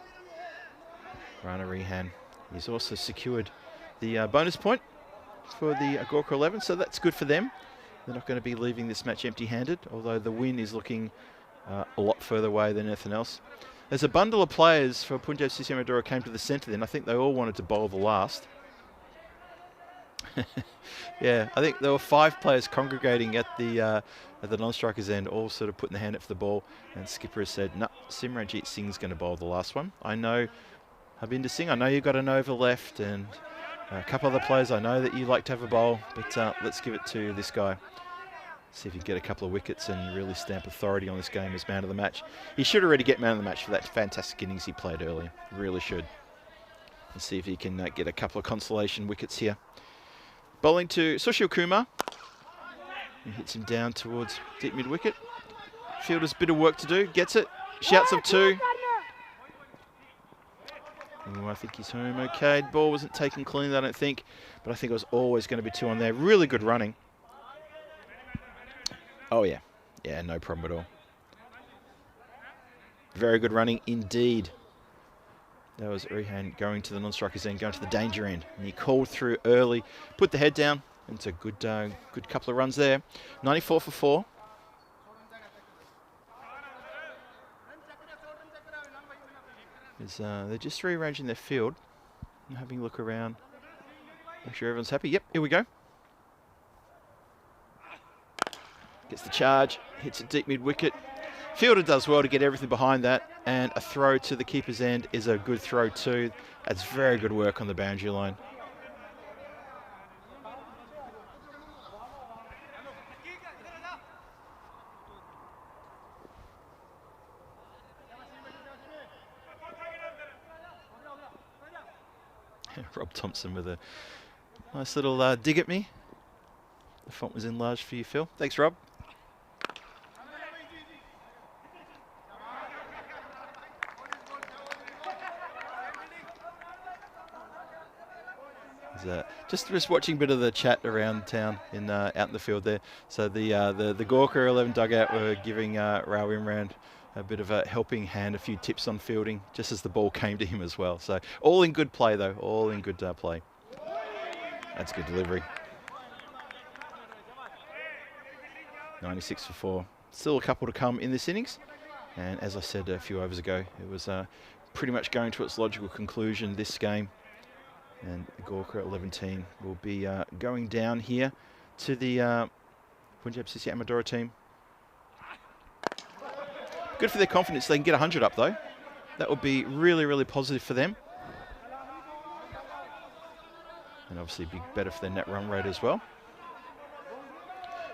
A: Rana Rehan. He's also secured the bonus point for the Gorkha 11, so that's good for them. They're not going to be leaving this match empty-handed, although the win is looking a lot further away than anything else. There's a bundle of players for Punjab CC Amadora came to the centre then. I think they all wanted to bowl the last. Yeah, I think there were 5 players congregating at the non-strikers end, all sort of putting their hand up for the ball. And skipper has said, "No, Simranjit Singh's going to bowl the last one. I know, Harbinder Singh, I know you've got an over left, and a couple other players, I know that you like to have a bowl, but let's give it to this guy. See if he can get a couple of wickets and really stamp authority on this game as man of the match." He should already get man of the match for that fantastic innings he played earlier. Really should. And see if he can get a couple of consolation wickets here. Bowling to Sushil Kumar. He hits him down towards deep mid-wicket. Fielder's bit of work to do. Gets it. Shouts of 2. Ooh, I think he's home okay. Ball wasn't taken cleanly, I don't think. But I think it was always going to be 2 on there. Really good running. Oh, yeah. Yeah, no problem at all. Very good running indeed. That was Urihan going to the non-strikers end, going to the danger end. And he called through early, put the head down. And it's a good couple of runs there. 94 for 4. They're just rearranging their field. And having a look around. Make sure everyone's happy. Yep, here we go. Gets the charge, hits it deep mid-wicket. Fielder does well to get everything behind that, and a throw to the keeper's end is a good throw too. That's very good work on the boundary line. Rob Thompson with a nice little dig at me. The font was enlarged for you, Phil. Thanks, Rob. Just watching a bit of the chat around town in out in the field there. So the Gorkha 11 dugout were giving Rao Imran a bit of a helping hand, a few tips on fielding, just as the ball came to him as well. So all in good play though, all in good play. That's good delivery. 96 for 4. Still a couple to come in this innings. And as I said a few overs ago, it was pretty much going to its logical conclusion this game. And Gorkha 11 team will be going down here to the Punjab CC Amadora team. Good for their confidence. They can get 100 up though. That would be really, really positive for them. And obviously be better for their net run rate as well.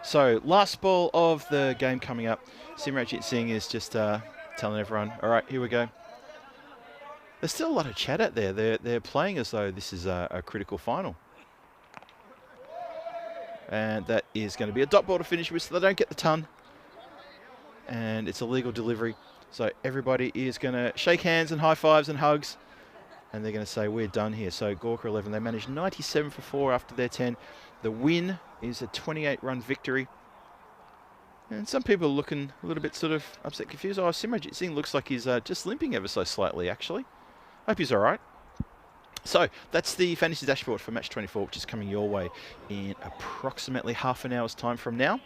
A: So last ball of the game coming up. Simranjit Singh is just telling everyone, all right, here we go. There's still a lot of chat out there. They're playing as though this is a critical final. And that is going to be a dot ball to finish with, so they don't get the ton. And it's a legal delivery. So everybody is going to shake hands and high fives and hugs. And they're going to say, we're done here. So Gorkha 11, they managed 97 for 4 after their 10. The win is a 28-run victory. And some people are looking a little bit sort of upset, confused. Oh, Simranjit Singh looks like he's just limping ever so slightly, actually. Hope he's all right. So that's the fantasy dashboard for match 24, which is coming your way in approximately half an hour's time from now.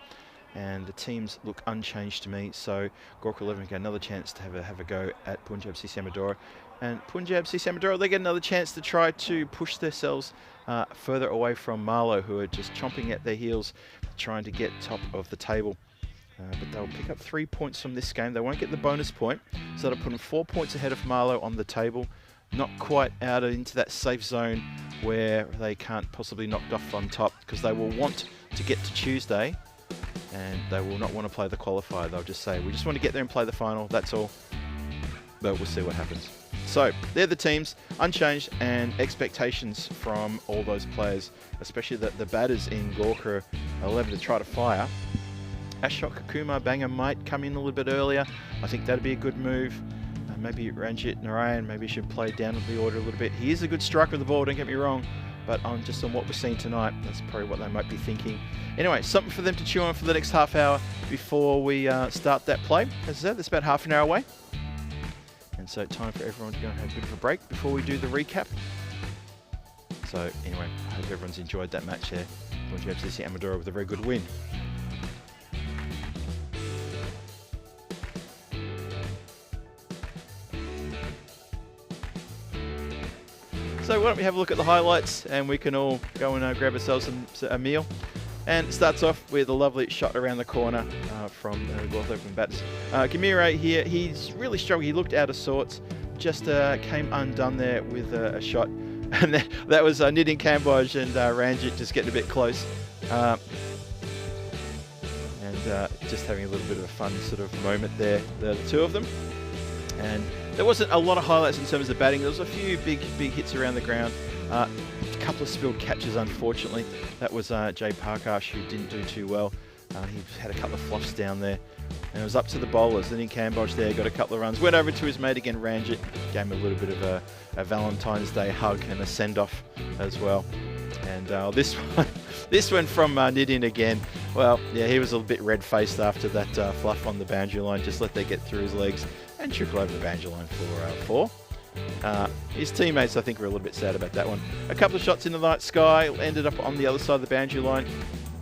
A: And the teams look unchanged to me. So Gorkha 11 get another chance to have a go at Punjab CC Amadora. And Punjab CC Amadora, they get another chance to try to push themselves further away from Marlow, who are just chomping at their heels, trying to get top of the table. But they'll pick up 3 points from this game. They won't get the bonus point, so that'll put them 4 points ahead of Marlow on the table. Not quite out into that safe zone where they can't possibly knock off on top, because they will want to get to Tuesday and they will not want to play the qualifier. They'll just say, we just want to get there and play the final, that's all. But we'll see what happens. So they're the teams, unchanged, and expectations from all those players, especially the batters in Gorkha 11 to try to fire. Ashok Kumar Banger might come in a little bit earlier. I think that'd be a good move. Maybe Ranjit Narayan, maybe should play down the order a little bit. He is a good striker of the ball, don't get me wrong, but just on what we're seeing tonight, that's probably what they might be thinking. Anyway, something for them to chew on for the next half hour before we start that play. As I said, that's about half an hour away. And so time for everyone to go and have a bit of a break before we do the recap. So anyway, I hope everyone's enjoyed that match there. Punjab CC Amadora with a very good win. So why don't we have a look at the highlights and we can all go and grab ourselves a meal. And it starts off with a lovely shot around the corner from Gorkha bats. Gamire here, he's really struggled. He looked out of sorts. Just came undone there with a shot. And that was Nidin Kamboj and Ranjit just getting a bit close. And just having a little bit of a fun sort of moment there, the two of them. And there wasn't a lot of highlights in terms of batting. There was a few big hits around the ground. A couple of spilled catches, unfortunately. That was Jay Parkash, who didn't do too well. He had a couple of fluffs down there. And it was up to the bowlers. Then in Kamboj there, got a couple of runs. Went over to his mate again, Ranjit. Gave him a little bit of a Valentine's Day hug and a send-off as well. And this one from Nidin again. Well, yeah, he was a bit red-faced after that fluff on the boundary line. Just let that get through his legs and trickle over the boundary line for 4. His teammates, I think, were a little bit sad about that one. A couple of shots in the night sky, ended up on the other side of the boundary line.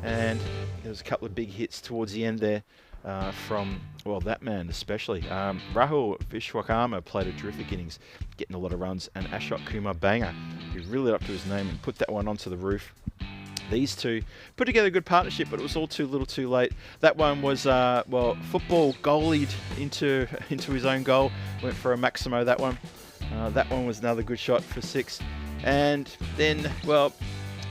A: And there was a couple of big hits towards the end there. From, well, that man especially. Rahul Vishwakarma played a terrific innings, getting a lot of runs, and Ashok Kumar Banger, who really up to his name and put that one onto the roof. These two put together a good partnership, but it was all too little too late. That one was, well, football goalied into his own goal. Went for a Maximo, that one. That one was another good shot for 6. And then, well,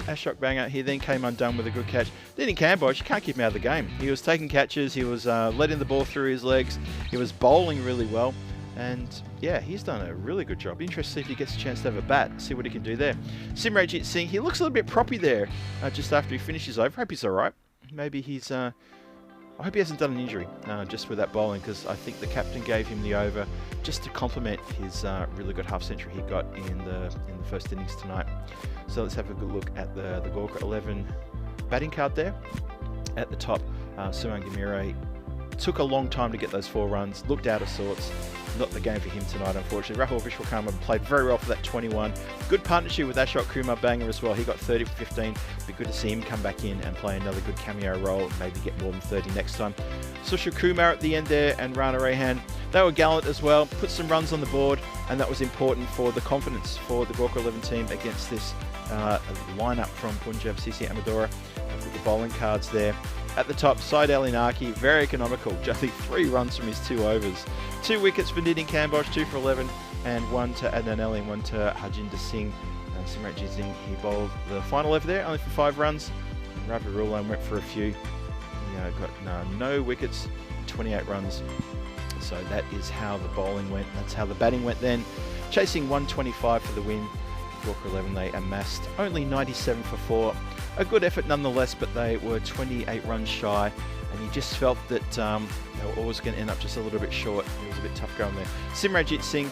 A: Ashok Banger, he then came undone with a good catch. Then in Kamboj, you can't keep him out of the game. He was taking catches, he was letting the ball through his legs, he was bowling really well, and yeah, he's done a really good job. Interested to see if he gets a chance to have a bat, see what he can do there. Simranjit Singh, he looks a little bit proppy there just after he finishes over. Hope he's alright. Maybe he's, I hope he hasn't done an injury just with that bowling, because I think the captain gave him the over just to complement his really good half century he got in the first innings tonight. So let's have a good look at the Gorkha 11 batting card there. At the top, Suman Gamire took a long time to get those 4 runs, looked out of sorts. Not the game for him tonight, unfortunately. Rahul Vishwakarma played very well for that 21. Good partnership with Ashok Kumar Banger as well. He got 30 for 15. Be good to see him come back in and play another good cameo role, maybe get more than 30 next time. Sushil Kumar at the end there and Rana Rehan, they were gallant as well. Put some runs on the board, and that was important for the confidence for the Gorkha 11 team against this lineup from Punjab CC Amadora. Put the bowling cards there. At the top, Syed Ali Naki, very economical. Just 3 runs from his 2 overs. 2 wickets for Nidin Kamboj, 2 for 11, and 1 to Adnan Ali and 1 to Harjinder Singh. Simranjit Singh, he bowled the final over there, only for 5 runs. Ravi Rulan went for a few. He got no wickets, 28 runs. So that is how the bowling went. That's how the batting went then. Chasing 125 for the win. Gorkha 11, they amassed only 97 for 4. A good effort nonetheless, but they were 28 runs shy, and you just felt that they were always going to end up just a little bit short. It was a bit tough going there. Simranjit Singh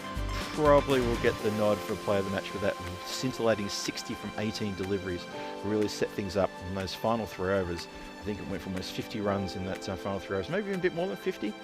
A: probably will get the nod for player of the match with that scintillating 60 from 18 deliveries. Really set things up in those final 3 overs. I think it went for almost 50 runs in that final 3 overs, maybe even a bit more than 50.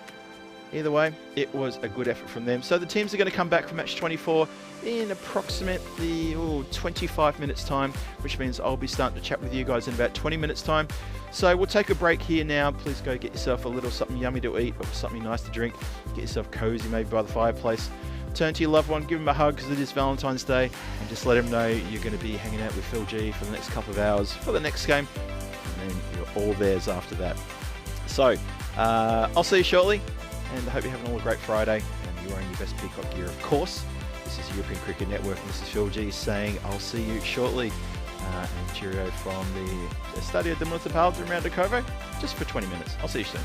A: Either way, it was a good effort from them. So the teams are going to come back for match 24 in approximately 25 minutes time, which means I'll be starting to chat with you guys in about 20 minutes time. So we'll take a break here now. Please go get yourself a little something yummy to eat or something nice to drink. Get yourself cozy, maybe by the fireplace. Turn to your loved one, give them a hug because it is Valentine's Day, and just let them know you're going to be hanging out with Phil G for the next couple of hours for the next game, and then you're all theirs after that. So I'll see you shortly. And I hope you're having all a great Friday and you're wearing your best Peacock gear, of course. This is European Cricket Network, and this is Phil G saying I'll see you shortly. And cheerio from the Stadio de Municipal de Round just for 20 minutes. I'll see you soon.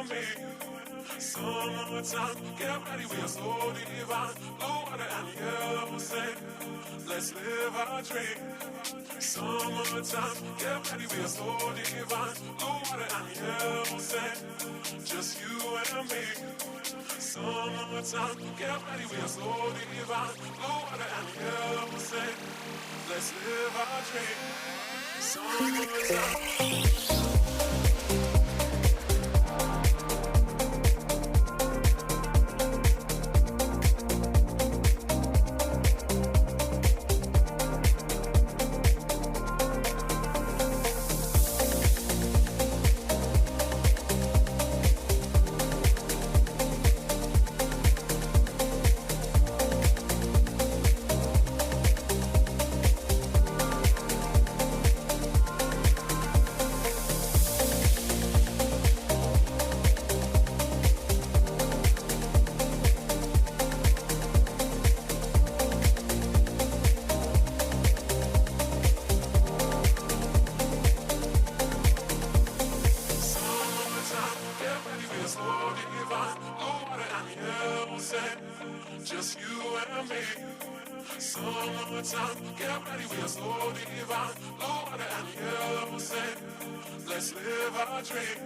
C: and me. Summertime, get ready, we are so divine. Blue water and yellow sand. Let's live our dream. Summertime, get ready, we are so divine. Blue water and yellow sand. Just you and me. Summertime, get ready, we are so divine. Blue water and yellow sand. Let's live our dream. Summertime. Just you and me. Summertime, get ready, we are so divine. Blue water and yellow sand. Let's live our dream.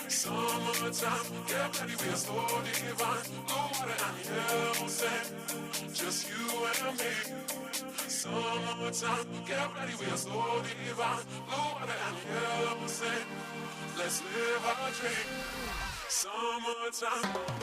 C: Summertime, get ready, we are so divine. Blue water and yellow sand. Just you and me. Summertime, get ready, we are so divine. Blue water and yellow sand. Let's live our dream. Summertime.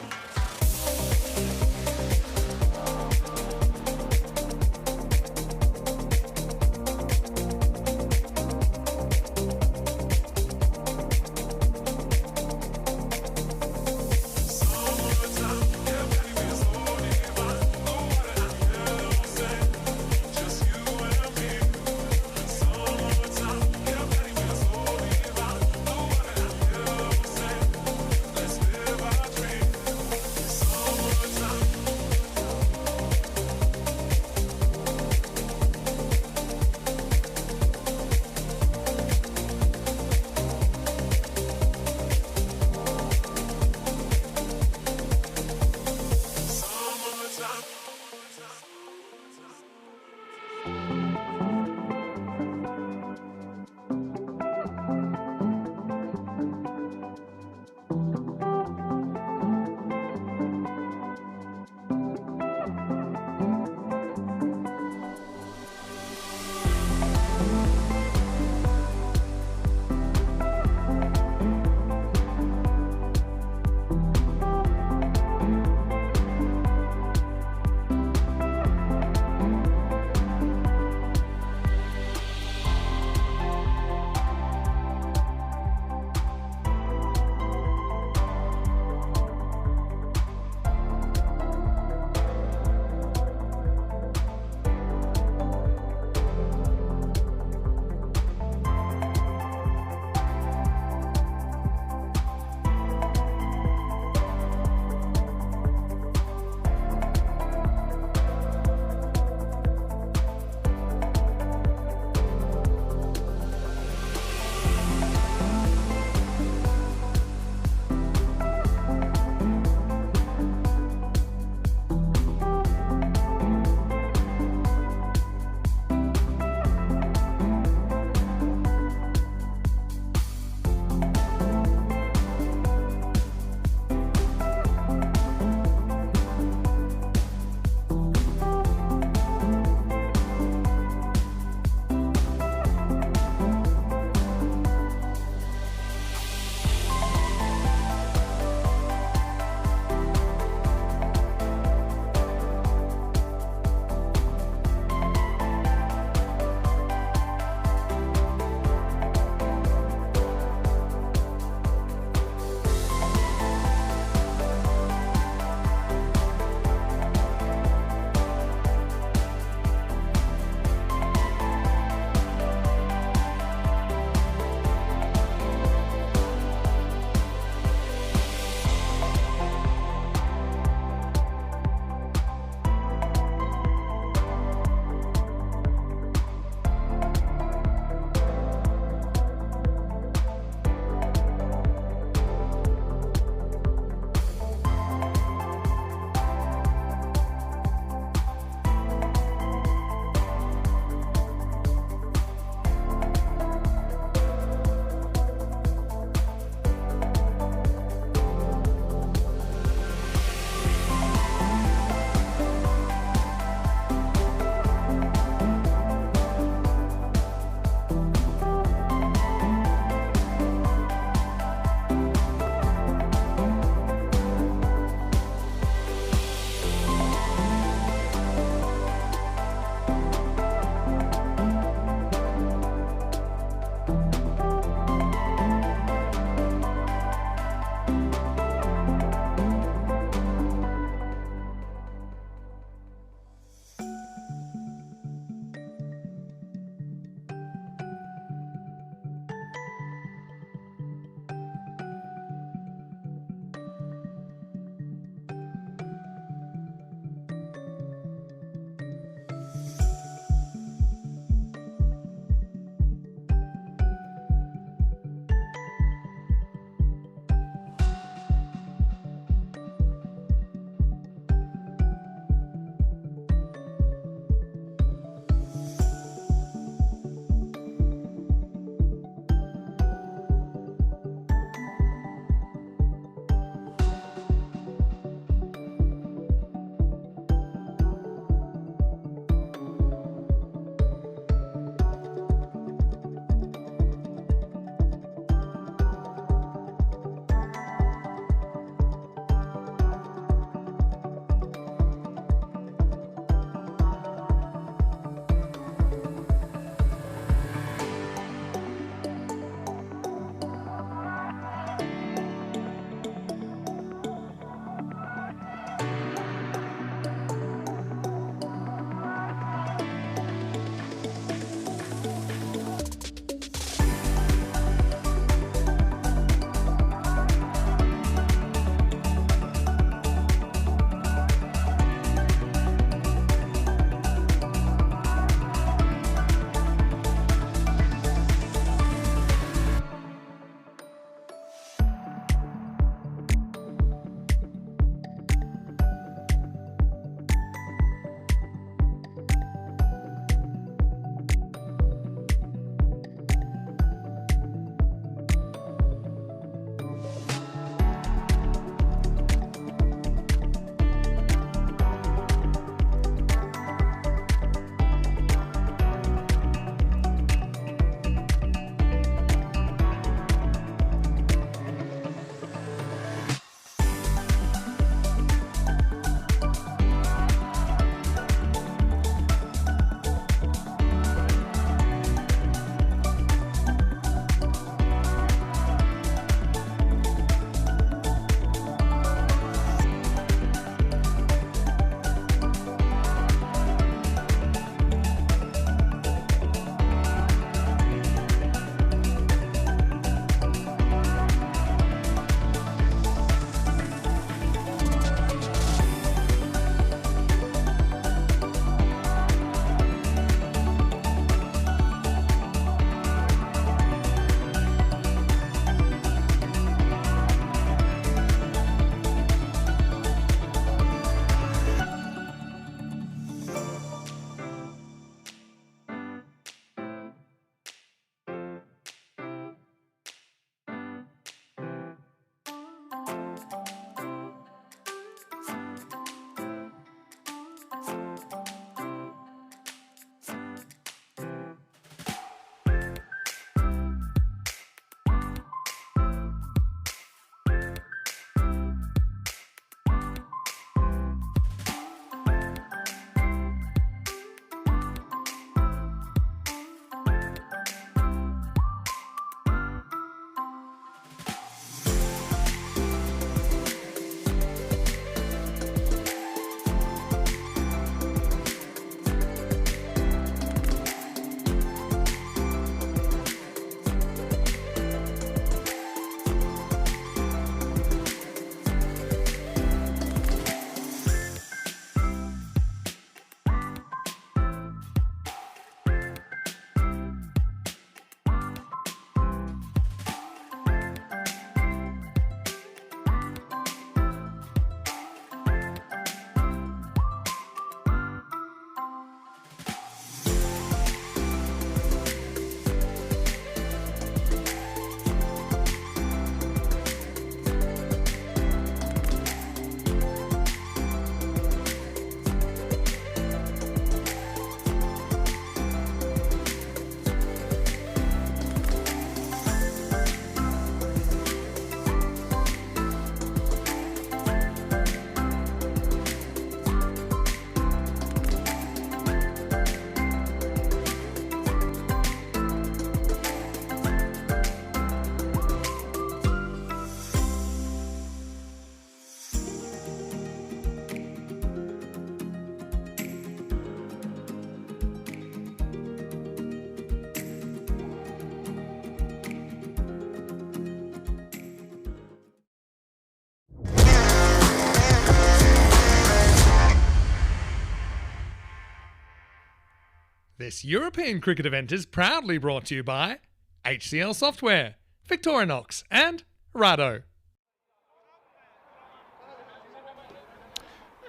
B: This European cricket event is proudly brought to you by HCL Software, Victorinox and Rado.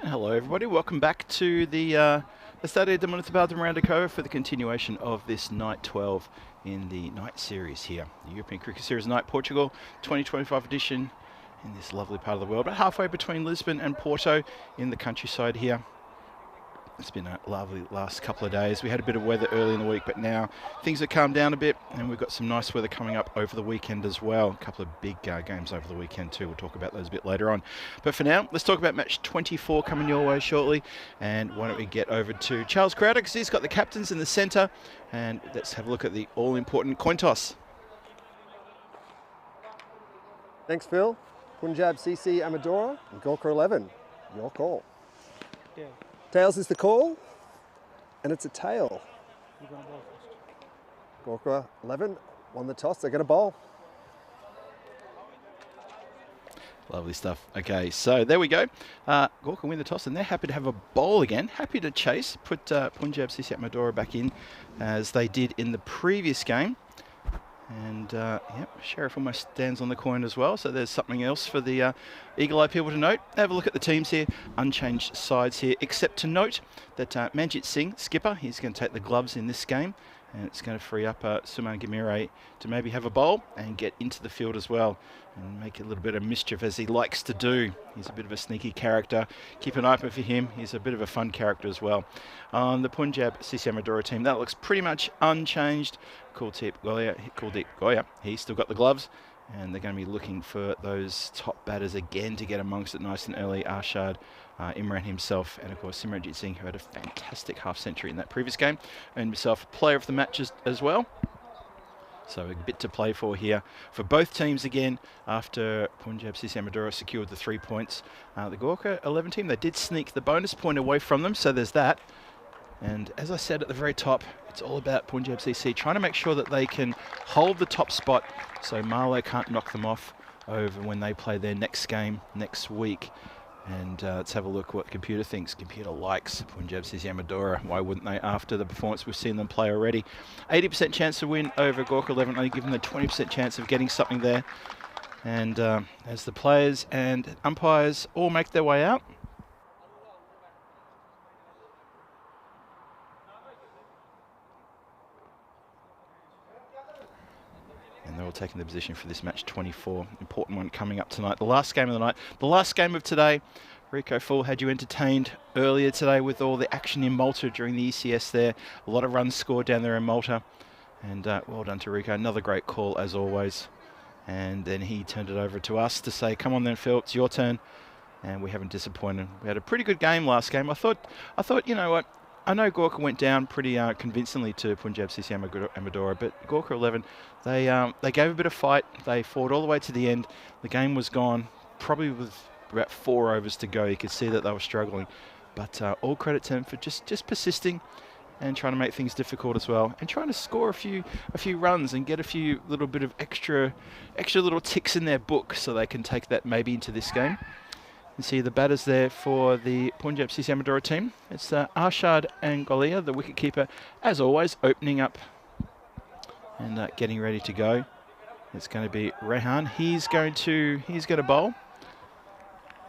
A: Hello everybody, welcome back to the Estadio de Municipal de Miranda for the continuation of this Night 12 in the Night Series here. The European Cricket Series Night Portugal 2025 edition in this lovely part of the world, but halfway between Lisbon and Porto in the countryside here. It's been a lovely last couple of days. We had a bit of weather early in the week, but now things have calmed down a bit, and we've got some nice weather coming up over the weekend as well. A couple of big games over the weekend too. We'll talk about those a bit later on. But for now, let's talk about match 24 coming your way shortly. And why don't we get over to Charles Crowder, because he's got the captains in the centre. And let's have a look at the all-important coin toss.
D: Thanks, Phil. Punjab CC Amadora and Gorkha 11. Your call.
E: Yeah.
D: Tails is the call, and it's a tail.
E: You're going to bowl first.
D: Gorkha 11 won the toss. They're going to bowl.
A: Lovely stuff. Okay, so there we go. Gorkha win the toss, and they're happy to have a bowl again. Happy to chase. Put Punjab CC Amadora back in, as they did in the previous game. And, yep, Sheriff almost stands on the coin as well. So there's something else for the eagle-eye people to note. Have a look at the teams here. Unchanged sides here, except to note that Manjit Singh, skipper, he's going to take the gloves in this game. And it's going to free up Suman Gamire to maybe have a bowl and get into the field as well and make a little bit of mischief, as he likes to do. He's a bit of a sneaky character. Keep an eye open for him. He's a bit of a fun character as well. On the Punjab CC Amadora team, that looks pretty much unchanged. Kuldeep Goya, he's still got the gloves. And they're going to be looking for those top batters again to get amongst it nice and early. Arshad, Imran himself, and of course Simranjit Singh, who had a fantastic half-century in that previous game, earned himself player of the match as well. So a bit to play for here for both teams again after Punjab CC Amadora secured the 3 points. The Gorkha 11 team, they did sneak the bonus point away from them, so there's that. And as I said at the very top, it's all about Punjab CC trying to make sure that they can hold the top spot so Marlow can't knock them off over when they play their next game next week. And let's have a look what the computer thinks. Computer likes Punjab CC Amadora. Why wouldn't they, after the performance we've seen them play already? 80% chance to win over Gorkha 11, only given the 20% chance of getting something there. And as the players and umpires all make their way out, and they're all taking the position for this match 24. Important one coming up tonight. The last game of the night. The last game of today. Rico Full had you entertained earlier today with all the action in Malta during the ECS there. A lot of runs scored down there in Malta. And well done to Rico. Another great call as always. And then he turned it over to us to say, come on then, Phil, it's your turn. And we haven't disappointed. We had a pretty good game last game. I thought, you know what? I know Gorkha went down pretty convincingly to Punjab CC Amadora, but Gorkha 11, they gave a bit of fight. They fought all the way to the end. The game was gone, probably with about 4 overs to go. You could see that they were struggling, but all credit to them for just persisting and trying to make things difficult as well, and trying to score a few runs and get a few little bit of extra little ticks in their book so they can take that maybe into this game. You see the batters there for the Punjab CC Amadora team. It's Arshad and Golia, the wicketkeeper, as always, opening up and getting ready to go. It's going to be Rehan. He's going to bowl.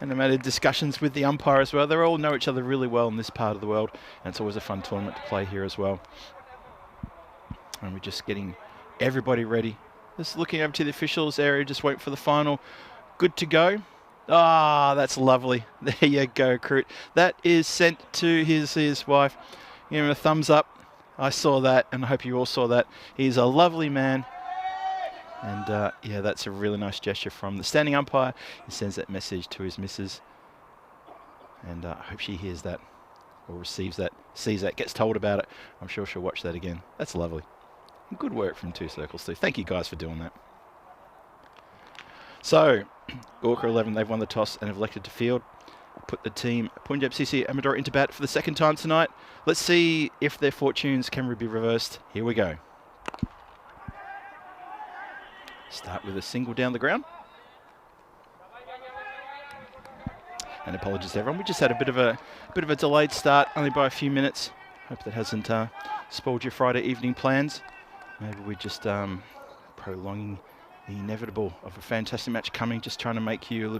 A: And I've had discussions with the umpire as well. They all know each other really well in this part of the world, and it's always a fun tournament to play here as well. And we're just getting everybody ready. Just looking over to the officials area, just waiting for the final. Good to go. Ah, that's lovely. There you go, Crute. That is sent to his wife. Give him a thumbs up. I saw that, and I hope you all saw that. He's a lovely man. And yeah, that's a really nice gesture from the standing umpire. He sends that message to his missus. And I hope she hears that, or receives that, sees that, gets told about it. I'm sure she'll watch that again. That's lovely. Good work from Two Circles too. Thank you guys for doing that. So, Gorkha 11, they've won the toss and have elected to field. Put the team Punjab CC Amadora into bat for the second time tonight. Let's see if their fortunes can be reversed. Here we go. Start with a single down the ground. And apologies to everyone. We just had a bit of a delayed start, only by a few minutes. Hope that hasn't spoiled your Friday evening plans. Maybe we're just prolonging the inevitable of a fantastic match coming, just trying to make you a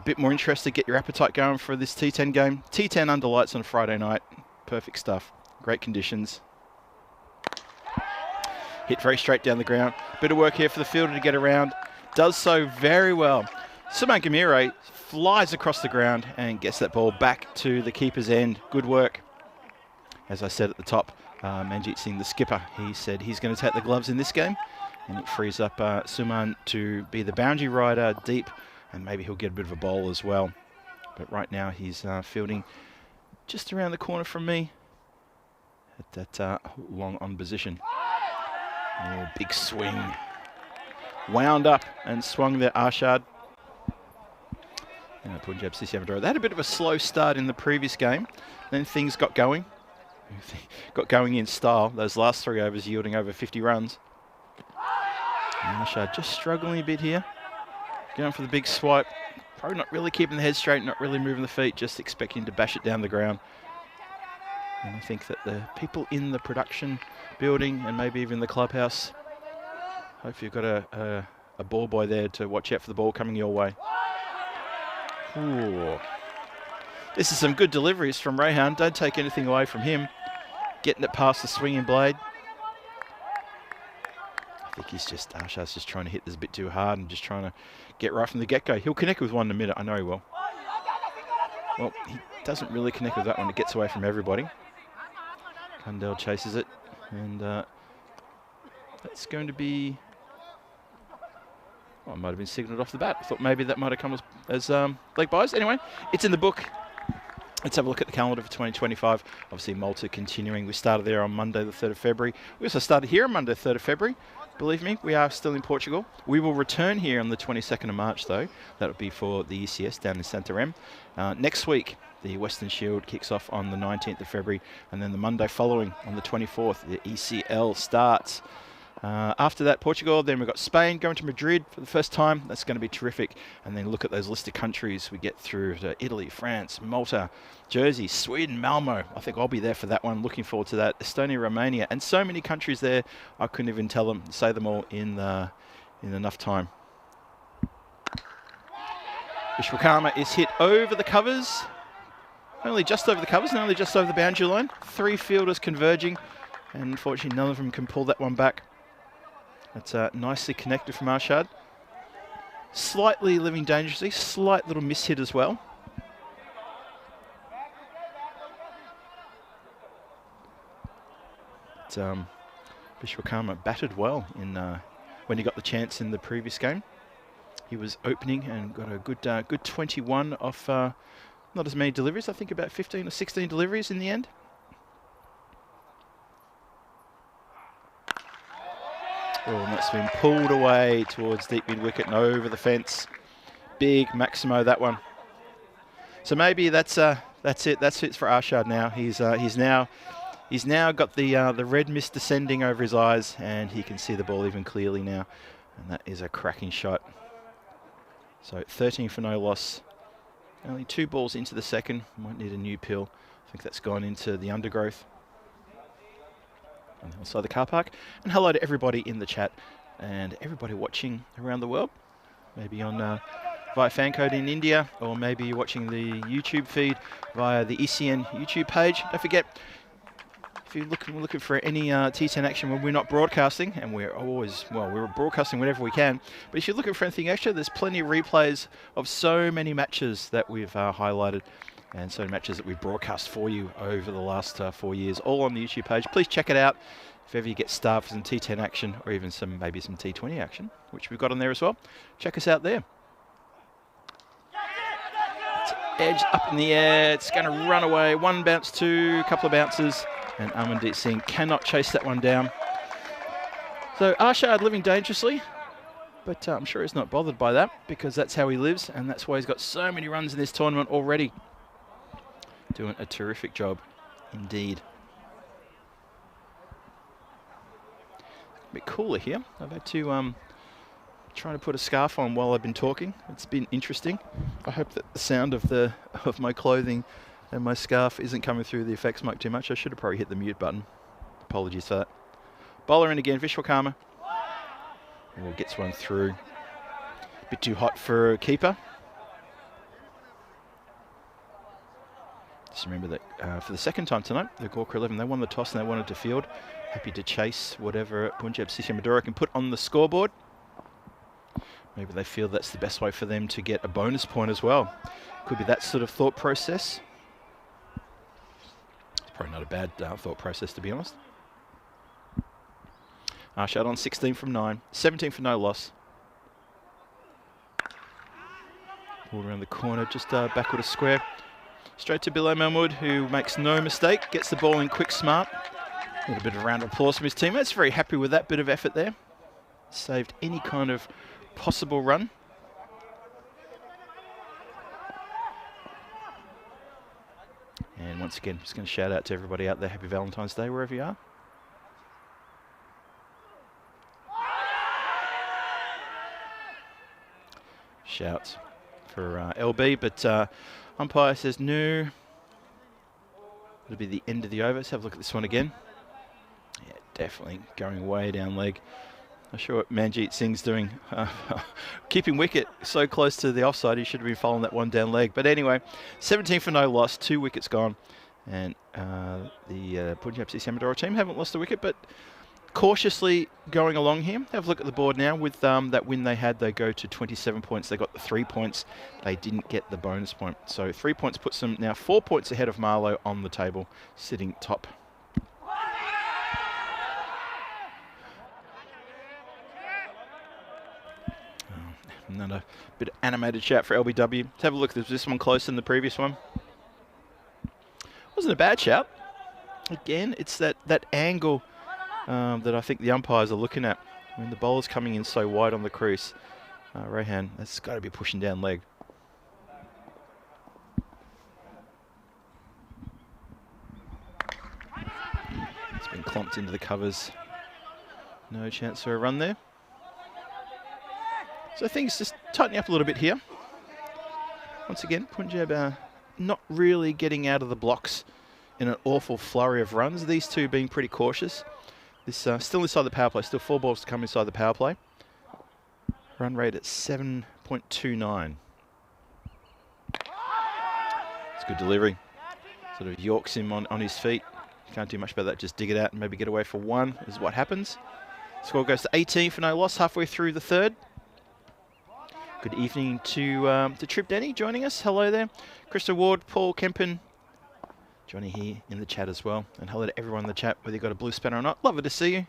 A: bit more interested, get your appetite going for this T10 game. T10 under lights on a Friday night. Perfect stuff. Great conditions. Hit very straight down the ground. Bit of work here for the fielder to get around. Does so very well. Simone Gamire flies across the ground and gets that ball back to the keeper's end. Good work. As I said at the top, Manjit Singh, the skipper, he said he's going to take the gloves in this game, and it frees up Suman to be the boundary rider deep, and maybe he'll get a bit of a bowl as well. But right now he's fielding just around the corner from me at that long on position. Oh, big swing. Wound up and swung there, Arshad. Punjab CC Amadora. They had a bit of a slow start in the previous game. Then things got going. Got going in style. Those last 3 overs yielding over 50 runs. And Arshad just struggling a bit here. Going for the big swipe. Probably not really keeping the head straight, not really moving the feet, just expecting to bash it down the ground. And I think that the people in the production building and maybe even the clubhouse, hope you've got a ball boy there to watch out for the ball coming your way. Ooh. This is some good deliveries from Rehan. Don't take anything away from him. Getting it past the swinging blade. I think Arshad's just trying to hit this a bit too hard and just trying to get right from the get-go. He'll connect with one in a minute, I know he will. Well, he doesn't really connect with that one. It gets away from everybody. Kundell chases it, and that's going to be... Oh, it might have been signalled off the bat. I thought maybe that might have come as leg byes. Anyway, it's in the book. Let's have a look at the calendar for 2025. Obviously, Malta continuing. We started there on Monday, the 3rd of February. We also started here on Monday, 3rd of February. Believe me, we are still in Portugal. We will return here on the 22nd of March, though. That'll be for the ECS down in Santarém. Next week, the Western Shield kicks off on the 19th of February, and then the Monday following, on the 24th, the ECL starts. After that, Portugal, then we've got Spain going to Madrid for the first time. That's going to be terrific. And then look at those list of countries. We get through to Italy, France, Malta, Jersey, Sweden, Malmo. I think I'll be there for that one. Looking forward to that. Estonia, Romania, and so many countries there. I couldn't even say them all in enough time. Vishwakarma is hit over the covers. Only just over the covers and only just over the boundary line. 3 fielders converging. And unfortunately, none of them can pull that one back. That's nicely connected from Arshad. Slightly living dangerously, slight little miss hit as well. But, Vishwakarma batted well in when he got the chance in the previous game. He was opening and got a good 21 off not as many deliveries. I think about 15 or 16 deliveries in the end. Oh, and that's been pulled away towards deep mid wicket and over the fence. Big Maximo, that one. So maybe that's it. That's it for Arshad now. He's now got the red mist descending over his eyes, and he can see the ball even clearly now. And that is a cracking shot. So 13 for no loss. Only 2 balls into the second. Might need a new pill. I think that's gone into the undergrowth. On the other side of the car park. And hello to everybody in the chat and everybody watching around the world. Maybe on via Fancode in India, or maybe you're watching the YouTube feed via the ECN YouTube page. Don't forget, if you're looking for any T10 action when we're not broadcasting, and we're broadcasting whenever we can, but if you're looking for anything extra, there's plenty of replays of so many matches that we've highlighted, and so many matches that we've broadcast for you over the last 4 years, all on the YouTube page. Please check it out if ever you get starved for some T10 action, or even maybe some T20 action, which we've got on there as well. Check us out there. It's edge up in the air. It's going to run away. 1 bounce, 2, a couple of bounces, and Amandeep Singh cannot chase that one down. So Arshad living dangerously, but I'm sure he's not bothered by that, because that's how he lives, and that's why he's got so many runs in this tournament already. Doing a terrific job indeed. A bit cooler here. I've had to try to put a scarf on while I've been talking. It's been interesting. I hope that the sound of my clothing And my scarf isn't coming through the effects mic too much. I should have probably hit the mute button. Apologies for that. Bowler in again, Vishwakarma. Oh, gets one through. Bit too hot for a keeper. Just remember that for the second time tonight, the Gorkha 11, they won the toss and they wanted to field. Happy to chase whatever Punjab CC Amadora can put on the scoreboard. Maybe they feel that's the best way for them to get a bonus point as well. Could be that sort of thought process. It's probably not a bad thought process, to be honest. Shot on 16 from 9, 17 for no loss. Ball around the corner, just backward a square. Straight to Bilal Mahmood, who makes no mistake, gets the ball in quick, smart. A little bit of a round of applause from his teammates. Very happy with that bit of effort there. Saved any kind of possible run. And once again, just going to shout out to everybody out there. Happy Valentine's Day, wherever you are. Shouts for LB, but umpire says no. It'll be the end of the over. Let's have a look at this one again. Yeah, definitely going way down leg. Not sure what Manjeet Singh's doing. Keeping wicket so close to the offside, he should have been following that one down leg. But anyway, 17 for no loss, 2 wickets gone. And the Punjab CC Amadora team haven't lost a wicket, but cautiously going along here. Have a look at the board now. With that win they had, they go to 27 points. They got the 3 points. They didn't get the bonus point. So 3 points puts them now 4 points ahead of Marlow on the table, sitting top. Another bit of animated shout for LBW. Let's have a look. There's this one closer than the previous one. Wasn't a bad shout. Again, it's that angle that I think the umpires are looking at when the bowler's coming in so wide on the crease. Rehan, that's got to be pushing down leg. It's been clomped into the covers. No chance for a run there. So things just tightening up a little bit here. Once again, Punjab not really getting out of the blocks in an awful flurry of runs. These two being pretty cautious. This still inside the power play. Still 4 balls to come inside the power play. Run rate at 7.29. It's good delivery. Sort of yorks him on his feet. Can't do much about that. Just dig it out and maybe get away for 1 is what happens. Score goes to 18 for no loss halfway through the third. Good evening to Trip Denny joining us. Hello there. Krista Ward, Paul Kempen, Johnny here in the chat as well. And hello to everyone in the chat, whether you've got a blue spanner or not. Lovely to see you.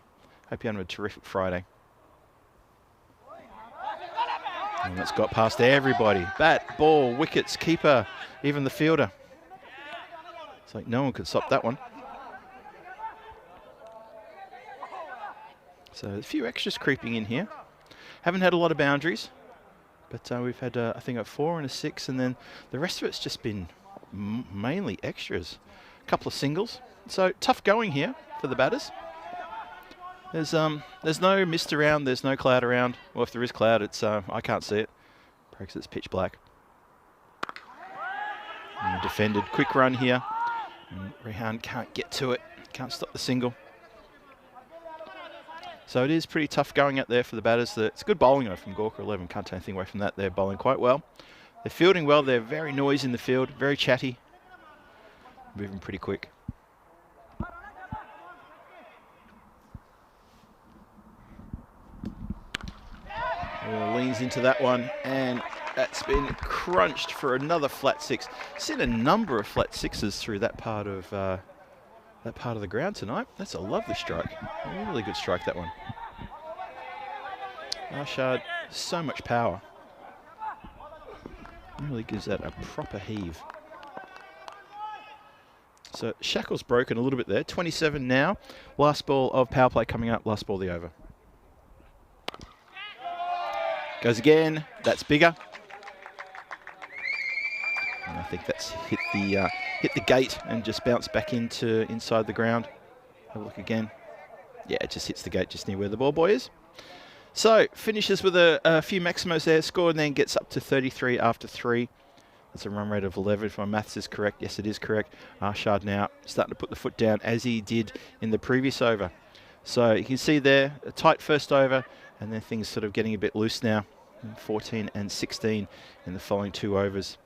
A: Hope you're having a terrific Friday. And that's got past everybody. Bat, ball, wickets, keeper, even the fielder. It's like no one could stop that one. So a few extras creeping in here. Haven't had a lot of boundaries. But we've had, I think, a 4 and a 6, and then the rest of it's just been mainly extras. A couple of singles. So tough going here for the batters. There's no mist around, there's no cloud around. Well, if there is cloud, it's I can't see it. Perhaps it's pitch black. And defended, quick run here. And Rehan can't get to it, can't stop the single. So it is pretty tough going out there for the batters. It's good bowling though from Gorkha 11. Can't take anything away from that. They're bowling quite well. They're fielding well. They're very noisy in the field. Very chatty. Moving pretty quick. Leans into that one, and that's been crunched for another flat 6. Seen a number of flat 6s through that part of the ground tonight. That's a lovely strike. A really good strike, that one. Arshad, so much power. Really gives that a proper heave. So Shackle's broken a little bit there. 27 now. Last ball of power play coming up. Last ball of the over. Goes again. That's bigger. And I think that's hit the gate and just bounced back into inside the ground. Have a look again. Yeah, it just hits the gate just near where the ball boy is. So finishes with a few maximos there. Scored and then gets up to 33 after 3. That's a run rate of 11 if my maths is correct. Yes, it is correct. Arshad now starting to put the foot down as he did in the previous over. So you can see there, a tight first over, and then things sort of getting a bit loose now. 14 and 16 in the following 2 overs.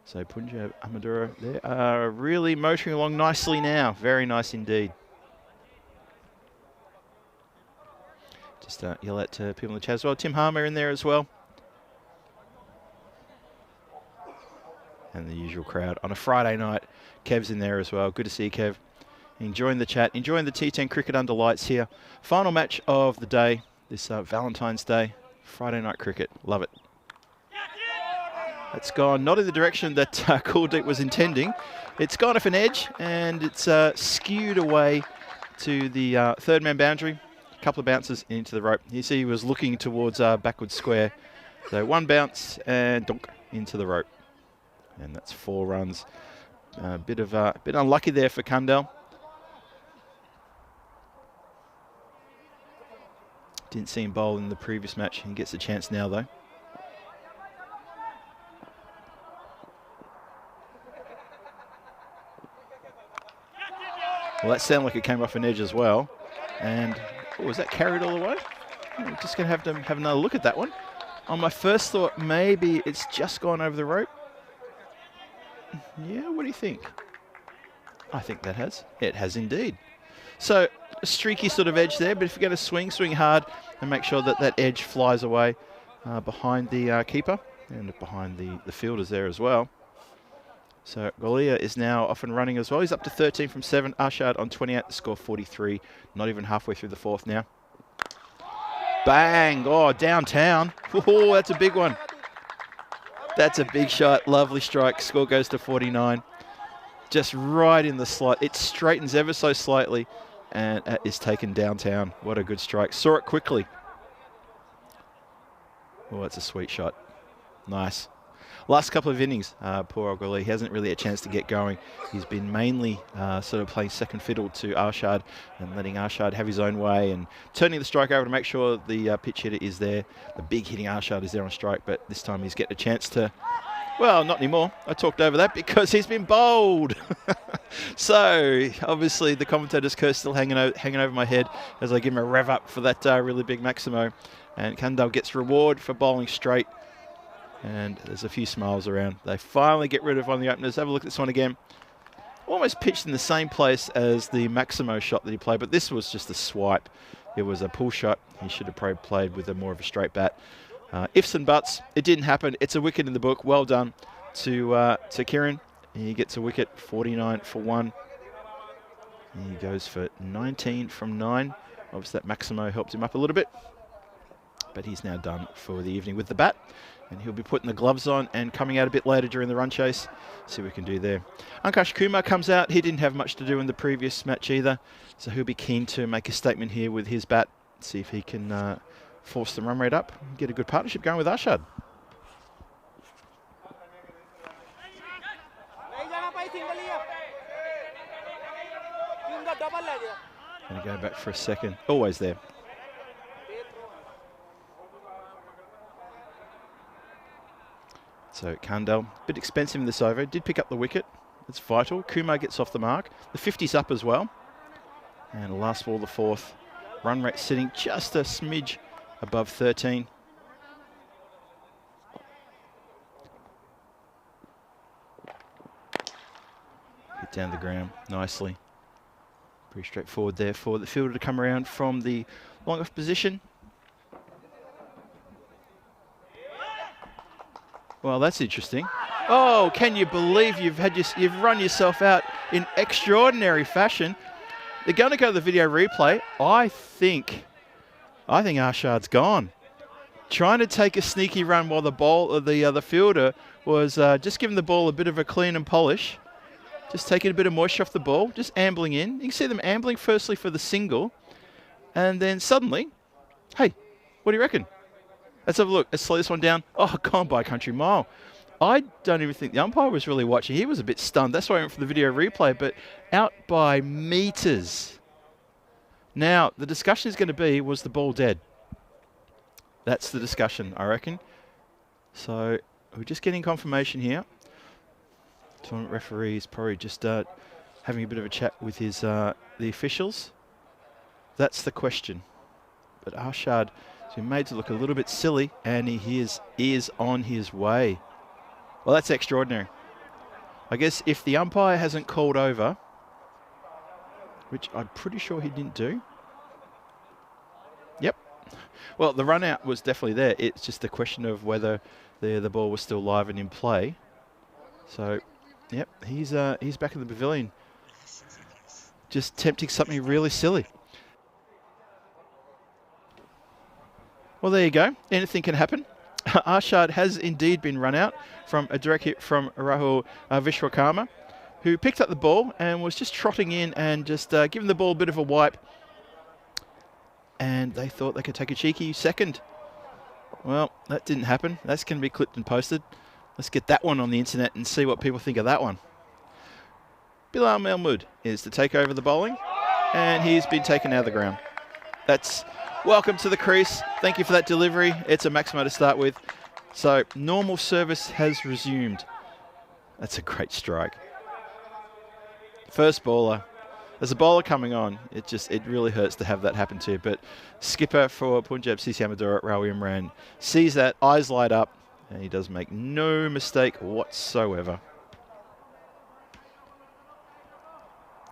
A: So Punjab Amadora, they are really motoring along nicely now. Very nice indeed. Just yell out to people in the chat as well. Tim Harmer in there as well. And the usual crowd on a Friday night. Kev's in there as well. Good to see you, Kev. Enjoying the chat. Enjoying the T10 cricket under lights here. Final match of the day. This Valentine's Day. Friday night cricket. Love it. It's gone not in the direction that Kuldeep was intending. It's gone off an edge and it's skewed away to the third man boundary. A couple of bounces into the rope. You see he was looking towards backward square. So 1 bounce and donk into the rope. And that's 4 runs. A bit unlucky there for Kundal. Didn't see him bowl in the previous match. He gets a chance now though. Well, that sounded like it came off an edge as well. And was that carried all the way? I'm just going to have to have another look at that one. On my first thought, maybe it's just gone over the rope. Yeah, what do you think? I think that has. It has indeed. So a streaky sort of edge there, but if you're going to swing, swing hard and make sure that that edge flies away behind the keeper and behind the fielders there as well. So Gorkha is now off and running as well. He's up to 13 from 7. Arshad on 28, the score 43. Not even halfway through the 4th now. Bang! Oh, downtown. Oh, that's a big one. That's a big shot. Lovely strike. Score goes to 49. Just right in the slot. It straightens ever so slightly and is taken downtown. What a good strike. Saw it quickly. Oh, that's a sweet shot. Nice. Last couple of innings, poor Gorkha, he hasn't really had a chance to get going. He's been mainly sort of playing second fiddle to Arshad and letting Arshad have his own way and turning the strike over to make sure the pitch hitter is there. The big hitting Arshad is there on strike, but this time he's getting a chance to, well, not anymore. I talked over that because he's been bowled. So, obviously, the commentator's curse still hanging over my head as I give him a rev up for that really big Maximo. And Kundal gets reward for bowling straight. And there's a few smiles around. They finally get rid of one of the openers. Have a look at this one again. Almost pitched in the same place as the Maximo shot that he played, but this was just a swipe. It was a pull shot. He should have probably played with a more of a straight bat. Ifs and buts. It didn't happen. It's a wicket in the book. Well done to Kieran. He gets a wicket, 49 for 1. He goes for 19 from 9. Obviously that Maximo helped him up a little bit. But he's now done for the evening with the bat. And he'll be putting the gloves on and coming out a bit later during the run chase. See what we can do there. Ankash Kumar comes out. He didn't have much to do in the previous match either. So he'll be keen to make a statement here with his bat. See if he can force the run rate up. Get a good partnership going with Arshad. Going to go back for a second. Always there. So Kundal, a bit expensive in this over. Did pick up the wicket. It's vital. Kumar gets off the mark. The 50's up as well. And last ball, the 4th. Run rate sitting just a smidge above 13. Hit down the ground nicely. Pretty straightforward there for the fielder to come around from the long off position. Well, that's interesting. Oh, can you believe you've run yourself out in extraordinary fashion? They're going to go to the video replay. I think Arshad's gone. Trying to take a sneaky run while the fielder was just giving the ball a bit of a clean and polish. Just taking a bit of moisture off the ball, just ambling in. You can see them ambling firstly for the single. And then suddenly, hey, what do you reckon? Let's have a look. Let's slow this one down. Oh, gone by a country mile. I don't even think the umpire was really watching. He was a bit stunned. That's why I went for the video replay, but out by meters. Now, the discussion is going to be, was the ball dead? That's the discussion, I reckon. So, we're just getting confirmation here. Tournament referee is probably just having a bit of a chat with his the officials. That's the question. But Arshad has been made to look a little bit silly, and he is on his way. Well, that's extraordinary. I guess if the umpire hasn't called over, which I'm pretty sure he didn't do. Yep. Well, the run out was definitely there. It's just a question of whether the ball was still live and in play. So, yep, he's back in the pavilion. Just tempting something really silly. Well, there you go. Anything can happen. Arshad has indeed been run out from a direct hit from Rahul Vishwakarma, who picked up the ball and was just trotting in and just giving the ball a bit of a wipe. And they thought they could take a cheeky second. Well, that didn't happen. That's going to be clipped and posted. Let's get that one on the internet and see what people think of that one. Bilal Mahmood is to take over the bowling, and he's been taken out of the ground. That's welcome to the crease. Thank you for that delivery. It's a maximo to start with. So normal service has resumed. That's a great strike. First bowler. There's a bowler coming on. It really hurts to have that happen to you. But skipper for Punjab CC Amadora, Rahul Imran, sees that, eyes light up, and he does make no mistake whatsoever.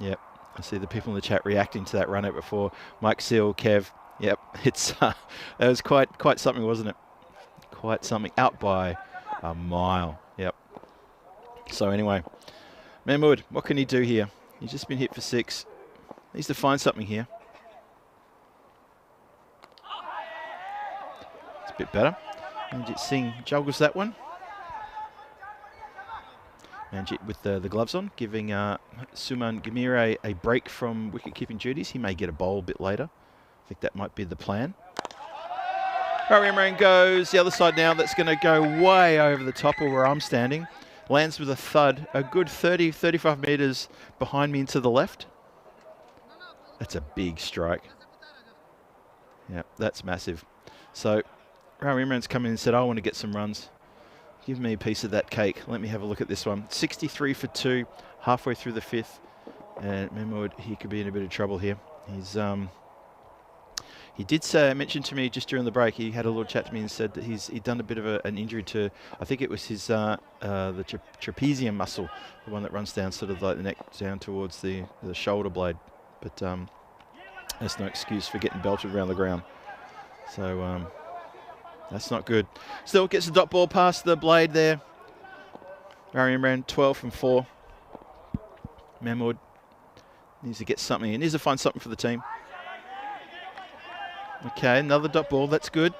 A: Yep, I see the people in the chat reacting to that run out before. Mike Seal, Kev. Yep, that was quite something, wasn't it? Quite something, out by a mile. Yep. So anyway, Mahmood, what can he do here? He's just been hit for 6. Needs to find something here. It's a bit better. Manjit Singh juggles that one. Manjit with the gloves on, giving Suman Gamire a break from wicket-keeping duties. He may get a bowl a bit later. I think that might be the plan. Rahul Imran goes the other side now. That's going to go way over the top of where I'm standing. Lands with a thud, a good 30, 35 metres behind me and to the left. That's a big strike. Yeah, that's massive. So Rahul Imran's come in and said, I want to get some runs. Give me a piece of that cake. Let me have a look at this one. 63 for 2, halfway through the 5th. And Mahmood, he could be in a bit of trouble here. He did mention to me just during the break, he had a little chat to me and said that he'd done a bit of an injury to, I think it was his the trapezium muscle, the one that runs down sort of like the neck down towards the shoulder blade. But that's no excuse for getting belted around the ground. So that's not good. Still gets the dot ball past the blade there. Rahul Imran 12 from 4. Mahmood needs to get something. He needs to find something for the team. Okay, another dot ball. That's good.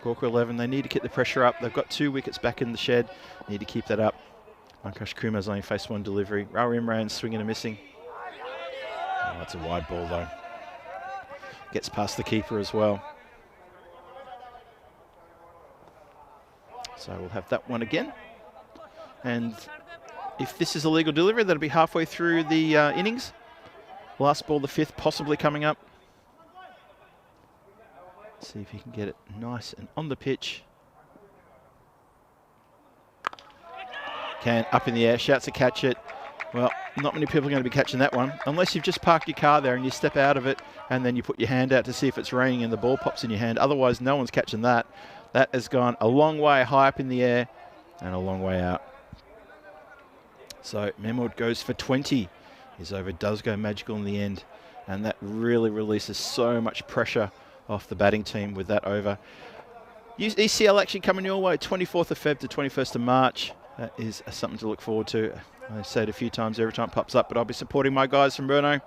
A: Gorkha 11. They need to keep the pressure up. They've got 2 wickets back in the shed. Need to keep that up. Ankush Kumar's only faced 1 delivery. Rahul Imran swinging and missing. Oh, that's a wide ball though. Gets past the keeper as well. So we'll have that one again. And if this is a legal delivery, that'll be halfway through the innings. Last ball, the 5th, possibly coming up. See if he can get it nice and on the pitch. Can, up in the air, shouts to catch it. Well, not many people are going to be catching that one, unless you've just parked your car there and you step out of it and then you put your hand out to see if it's raining and the ball pops in your hand. Otherwise, no one's catching that. That has gone a long way high up in the air and a long way out. So Mahmood goes for 20. His over does go magical in the end, and that really releases so much pressure off the batting team with that over. ECL action coming your way, 24th of Feb to 21st of March. That is something to look forward to. I say it a few times every time it pops up, but I'll be supporting my guys from Brno.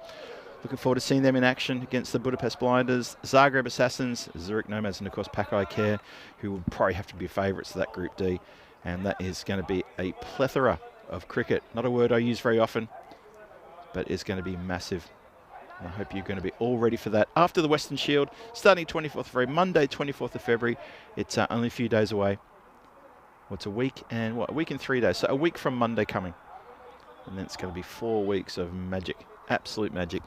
A: Looking forward to seeing them in action against the Budapest Blinders, Zagreb Assassins, Zurich Nomads, and of course Pakai Care, who will probably have to be favourites of that Group D. And that is going to be a plethora of cricket. Not a word I use very often, but it's going to be massive. I hope you're going to be all ready for that. After the Western Shield, starting 24th of February, Monday 24th of February. It's only a few days away. Well, it's a week and a week and 3 days. So a week from Monday coming. And then it's going to be 4 weeks of magic, absolute magic.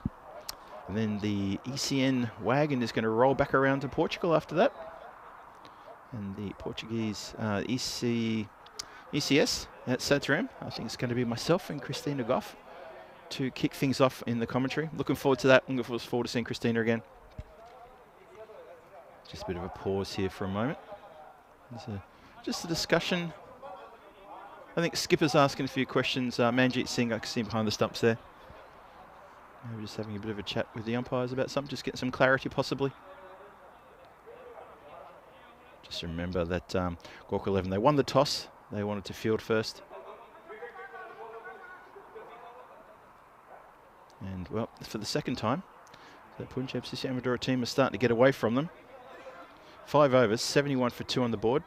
A: And then the ECN wagon is going to roll back around to Portugal after that. And the Portuguese ECS at Satram. I think it's going to be myself and Christina Goff to kick things off in the commentary. Looking forward to that. I'm looking forward to seeing Christina again. Just a bit of a pause here for a moment. Just a discussion. I think Skipper's asking a few questions. Manjeet Singh, I can see him behind the stumps there. Maybe just having a bit of a chat with the umpires about something, just getting some clarity possibly. Just remember that Gorkha 11, they won the toss. They wanted to field first. And, well, for the second time, the Punjab CC Amadora team is starting to get away from them. 5 overs, 71 for 2 on the board.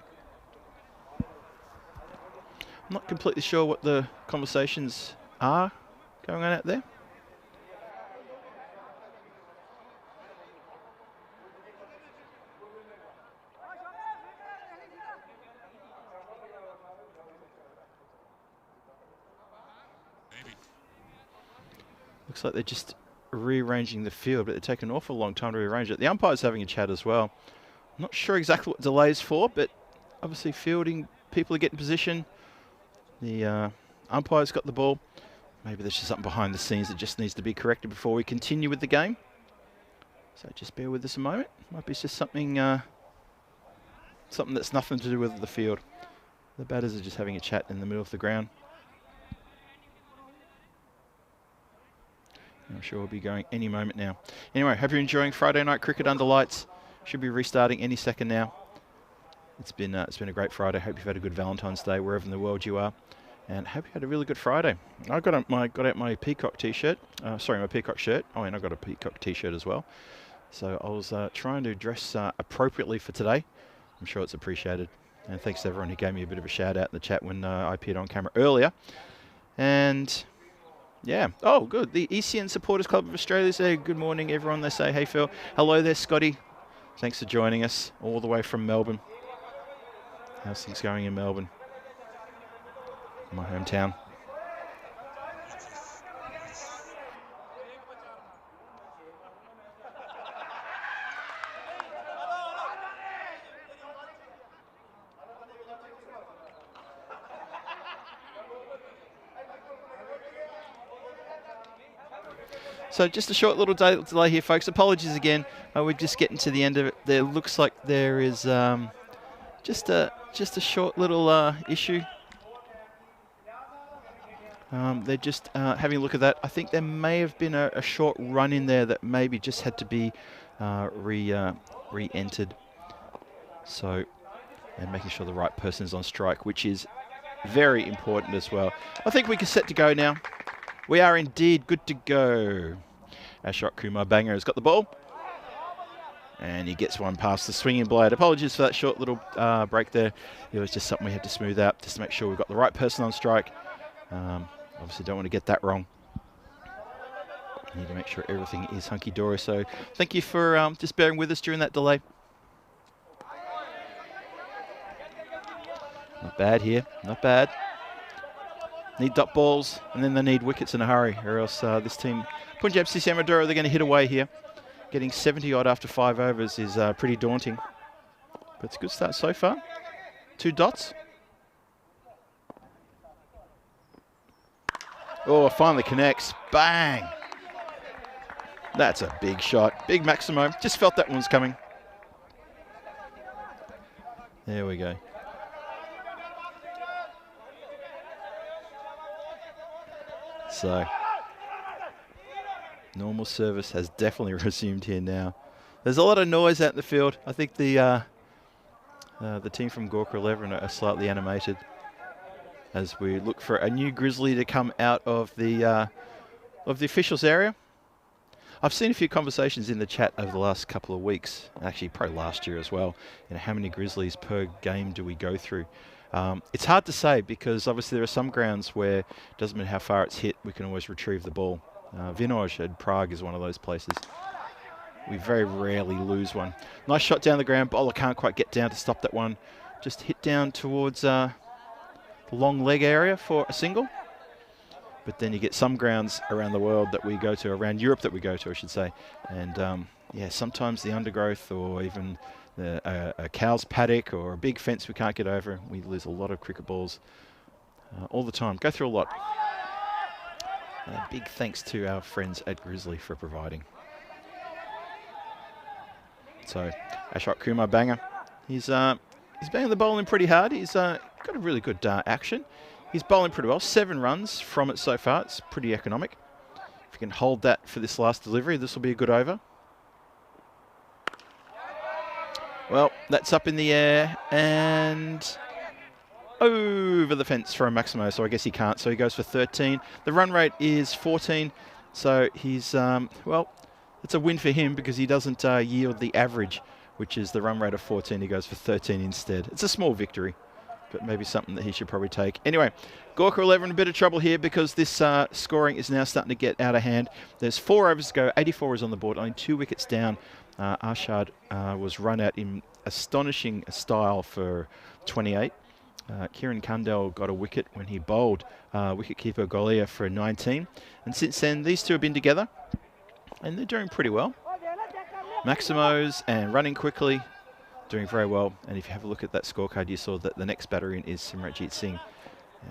A: I'm not completely sure what the conversations are going on out there. Looks like they're just rearranging the field, but they take an awful long time to rearrange it. The umpire's having a chat as well. I'm not sure exactly what delay is for, but obviously fielding, people are getting position. The umpire's got the ball. Maybe there's just something behind the scenes that just needs to be corrected before we continue with the game. So just bear with us a moment. Might be just something that's nothing to do with the field. The batters are just having a chat in the middle of the ground. I'm sure we'll be going any moment now. Anyway, hope you're enjoying Friday night cricket under lights. Should be restarting any second now. It's been a great Friday. Hope you've had a good Valentine's Day wherever in the world you are, and hope you had a really good Friday. I got out my peacock t-shirt. My peacock shirt. Oh, and I got a peacock t-shirt as well. So I was trying to dress appropriately for today. I'm sure it's appreciated. And thanks to everyone who gave me a bit of a shout out in the chat when I appeared on camera earlier. And yeah. Oh, good. The ECN Supporters Club of Australia say good morning, everyone. They say, hey, Phil. Hello there, Scotty. Thanks for joining us all the way from Melbourne. How's things going in Melbourne? My hometown. So just a short little delay here, folks. Apologies again. We're just getting to the end of it. There looks like there is just a short little issue. They're just having a look at that. I think there may have been a short run in there that maybe just had to be re-entered. So, and making sure the right person is on strike, which is very important as well. I think we're set to go now. We are indeed good to go. Ashok Kumar Banger has got the ball. And he gets one past the swinging blade. Apologies for that short little break there. It was just something we had to smooth out just to make sure we've got the right person on strike. Obviously don't want to get that wrong. Need to make sure everything is hunky-dory. So thank you for just bearing with us during that delay. Not bad here, not bad. Need dot balls, and then they need wickets in a hurry, or else this team, Punjab CC Amadora, they're going to hit away here. Getting 70 odd after 5 overs is pretty daunting. But it's a good start so far. 2 dots. Oh, finally connects. Bang! That's a big shot. Big Maximo. Just felt that one was coming. There we go. So, normal service has definitely resumed here now. There's a lot of noise out in the field. I think the team from Gorkha 11 are slightly animated as we look for a new grizzly to come out of the officials area. I've seen a few conversations in the chat over the last couple of weeks, actually probably last year as well, how many grizzlies per game do we go through? It's hard to say because obviously there are some grounds where it doesn't matter how far it's hit, we can always retrieve the ball. Vinoj at Prague is one of those places. We very rarely lose one. Nice shot down the ground. Bowler can't quite get down to stop that one. Just hit down towards the long leg area for a single. But then you get some grounds around the world that we go to, around Europe that we go to, I should say. And yeah, sometimes the undergrowth or even a cow's paddock or a big fence we can't get over, we lose a lot of cricket balls all the time. Go through a lot. And a big thanks to our friends at Grizzly for providing. So Ashok Kumar banger. He's banging the bowling pretty hard. He's got a really good action. He's bowling pretty well. 7 runs from it so far. It's pretty economic. If you can hold that for this last delivery, this will be a good over. Well, that's up in the air and over the fence for a Maximo, so I guess he can't. So he goes for 13. The run rate is 14, so he's, well, it's a win for him because he doesn't yield the average, which is the run rate of 14. He goes for 13 instead. It's a small victory, but maybe something that he should probably take. Anyway, Gorkha 11 in a bit of trouble here because this scoring is now starting to get out of hand. There's 4 overs to go. 84 is on the board, only 2 wickets down. Arshad was run out in astonishing style for 28. Kieran Kundell got a wicket when he bowled wicketkeeper Golia for 19. And since then, these two have been together, and they're doing pretty well. Maximos and running quickly, doing very well. And if you have a look at that scorecard, you saw that the next batter in is Simranjit Singh.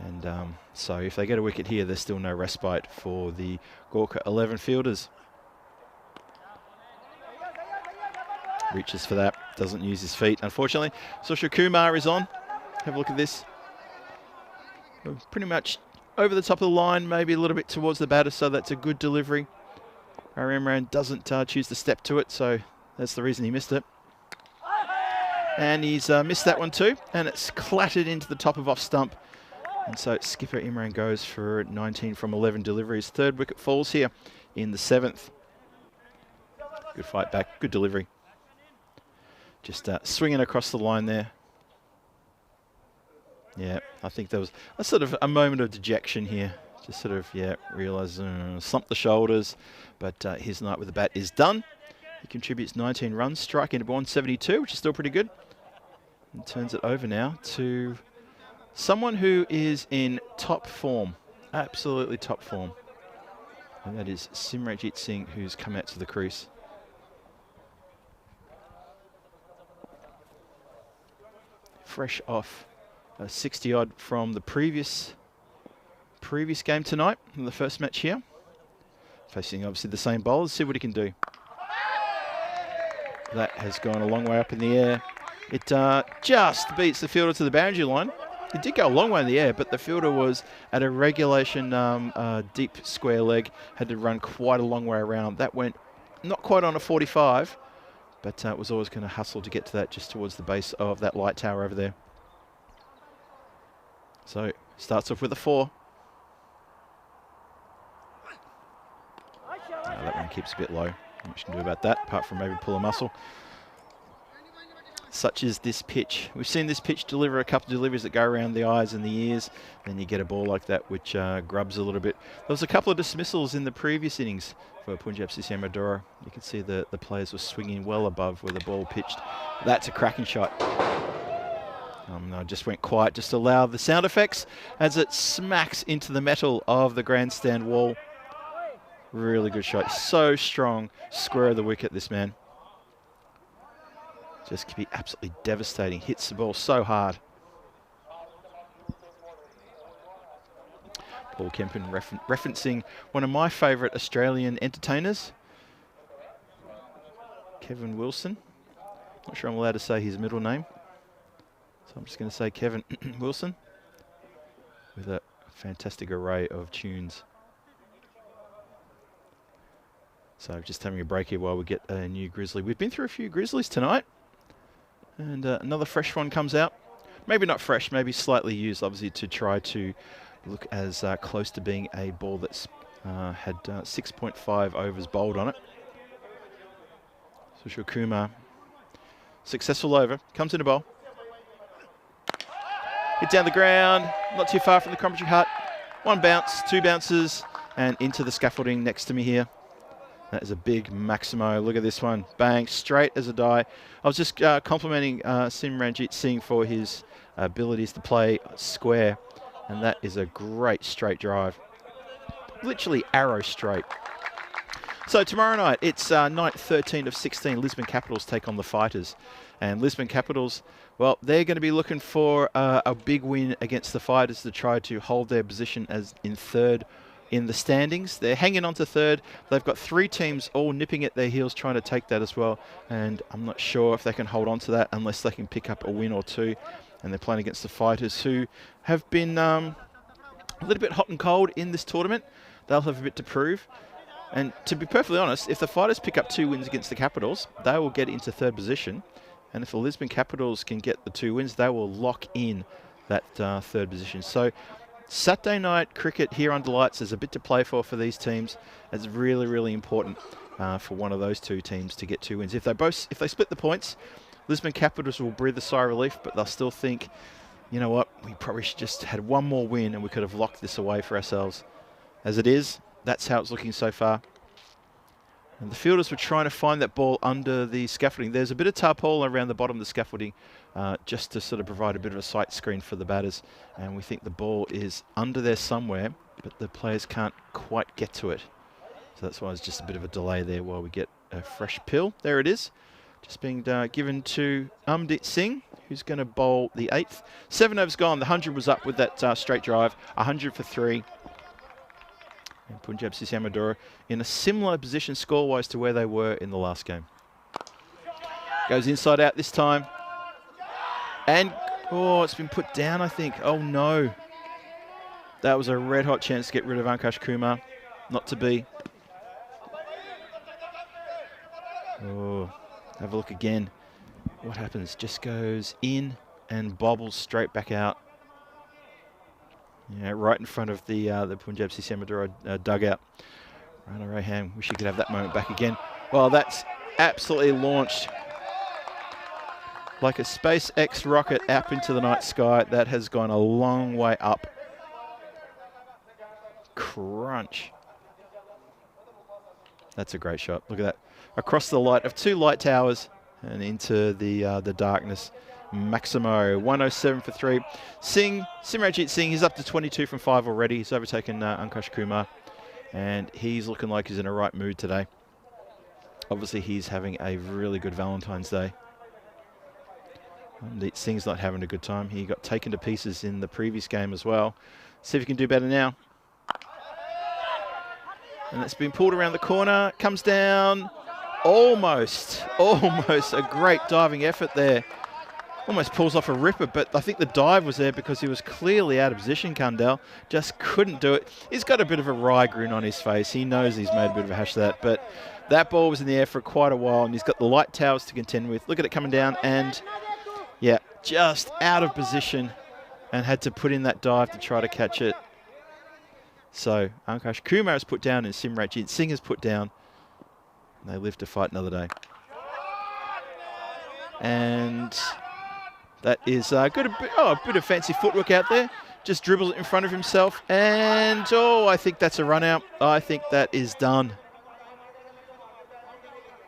A: And so if they get a wicket here, there's still no respite for the Gorkha 11 fielders. Reaches for that, doesn't use his feet, unfortunately. Sushil Kumar is on. Have a look at this. Pretty much over the top of the line, maybe a little bit towards the batter, so that's a good delivery. Imran doesn't choose to step to it, so that's the reason he missed it. And he's missed that one too, and it's clattered into the top of off stump. And so skipper Imran goes for 19 from 11 deliveries. 3rd wicket falls here in the 7th. Good fight back, good delivery. Just swinging across the line there. Yeah, I think there was a sort of a moment of dejection here. Just sort of, yeah, realise, slump the shoulders. But his night with the bat is done. He contributes 19 runs, striking to 172, which is still pretty good. And turns it over now to someone who is in top form, absolutely top form. And that is Simranjit Singh, who's come out to the crease. Fresh off a 60-odd from the previous game tonight, in the first match here. Facing obviously the same bowlers, see what he can do. That has gone a long way up in the air. It just beats the fielder to the boundary line. It did go a long way in the air, but the fielder was at a regulation deep square leg, had to run quite a long way around. That went not quite on a 45, but was always going to hustle to get to that just towards the base of that light tower over there. So starts off with a 4. That one keeps a bit low. Not much you can do about that, apart from maybe pull a muscle. Such as this pitch. We've seen this pitch deliver a couple of deliveries that go around the eyes and the ears. Then you get a ball like that, which grubs a little bit. There was a couple of dismissals in the previous innings for Punjab CC Amadora. You can see the players were swinging well above where the ball pitched. That's a cracking shot. No, just went quiet, just allow the sound effects as it smacks into the metal of the grandstand wall. Really good shot. So strong. Square of the wicket, this man. Just can be absolutely devastating. Hits the ball so hard. Paul Kempen referencing one of my favourite Australian entertainers, Kevin Wilson. Not sure I'm allowed to say his middle name, so I'm just going to say Kevin Wilson, with a fantastic array of tunes. So just having a break here while we get a new Grizzly. We've been through a few Grizzlies tonight. And another fresh one comes out. Maybe not fresh, maybe slightly used, obviously, to try to look as close to being a ball that's had 6.5 overs bowled on it. Sushil Kumar, successful over, comes in a bowl. Hit down the ground, not too far from the commentary hut. 1 bounce, 2 bounces, and into the scaffolding next to me here. That is a big Maximo. Look at this one. Bang, straight as a die. I was just complimenting Simranjit Singh for his abilities to play square. And that is a great straight drive. Literally arrow straight. So tomorrow night, it's night 13 of 16. Lisbon Capitals take on the Fighters. And Lisbon Capitals, well, they're going to be looking for a big win against the Fighters to try to hold their position as in third in the standings. They're hanging on to third. They've got 3 teams all nipping at their heels trying to take that as well. And I'm not sure if they can hold on to that unless they can pick up a win or 2. And they're playing against the Fighters, who have been a little bit hot and cold in this tournament. They'll have a bit to prove. And to be perfectly honest, if the Fighters pick up 2 wins against the Capitals, they will get into third position. And if the Lisbon Capitals can get the 2 wins, they will lock in that third position. So Saturday night cricket here under lights, there's a bit to play for these teams. It's really, really important for one of those 2 teams to get 2 wins. If they split the points, Lisbon Capitals will breathe a sigh of relief, but they'll still think, you know what, we probably should just had one more win and we could have locked this away for ourselves. As it is, that's how it's looking so far. And the fielders were trying to find that ball under the scaffolding. There's a bit of tarpaulin around the bottom of the scaffolding just to sort of provide a bit of a sight screen for the batters. And we think the ball is under there somewhere, but the players can't quite get to it. So that's why there's just a bit of a delay there while we get a fresh pill. There it is. Just being given to Amrit Singh, who's going to bowl the 8th. 7 overs gone. The 100 was up with that straight drive. 100 for 3. And Punjab CC Amadora in a similar position score-wise to where they were in the last game. Goes inside out this time. And, oh, it's been put down, I think. Oh, no. That was a red-hot chance to get rid of Ankush Kumar. Not to be. Oh. Have a look again. What happens? Just goes in and bobbles straight back out. Yeah, right in front of the Punjab CC Amadora dugout. Rana Rayhan, wish you could have that moment back again. Well, that's absolutely launched like a SpaceX rocket up into the night sky. That has gone a long way up. Crunch. That's a great shot. Look at that. Across the light of 2 light towers and into the darkness. Maximo, 107 for 3. Simranjit Singh, he's up to 22 from 5 already. He's overtaken Ankush Kumar. And he's looking like he's in a right mood today. Obviously, he's having a really good Valentine's Day. Singh's not having a good time. He got taken to pieces in the previous game as well. See if he can do better now. And it's been pulled around the corner. Comes down. Almost a great diving effort there. Almost pulls off a ripper, but I think the dive was there because he was clearly out of position, Kundal. Just couldn't do it. He's got a bit of a wry grin on his face. He knows he's made a bit of a hash of that, but that ball was in the air for quite a while, and he's got the light towers to contend with. Look at it coming down, and yeah, just out of position, and had to put in that dive to try to catch it. So Ankush Kumar has put down, and Simranjit Singh has put down. They live to fight another day. And that is got a bit of fancy footwork out there. Just dribbles it in front of himself. And, oh, I think that's a run out. I think that is done.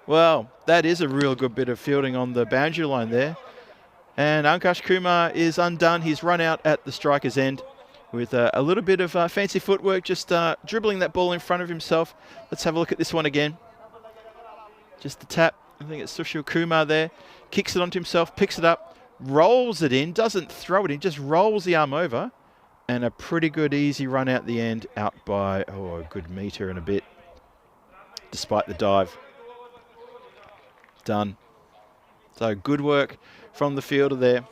A: Well, that is a real good bit of fielding on the boundary line there. And Ankush Kumar is undone. He's run out at the striker's end with a little bit of fancy footwork, just dribbling that ball in front of himself. Let's have a look at this one again. Just the tap. I think it's Sushil Kumar there. Kicks it onto himself, picks it up, rolls it in, doesn't throw it in, just rolls the arm over. And a pretty good easy run out the end, out by, oh, a good metre and a bit, despite the dive. Done. So good work from the fielder there.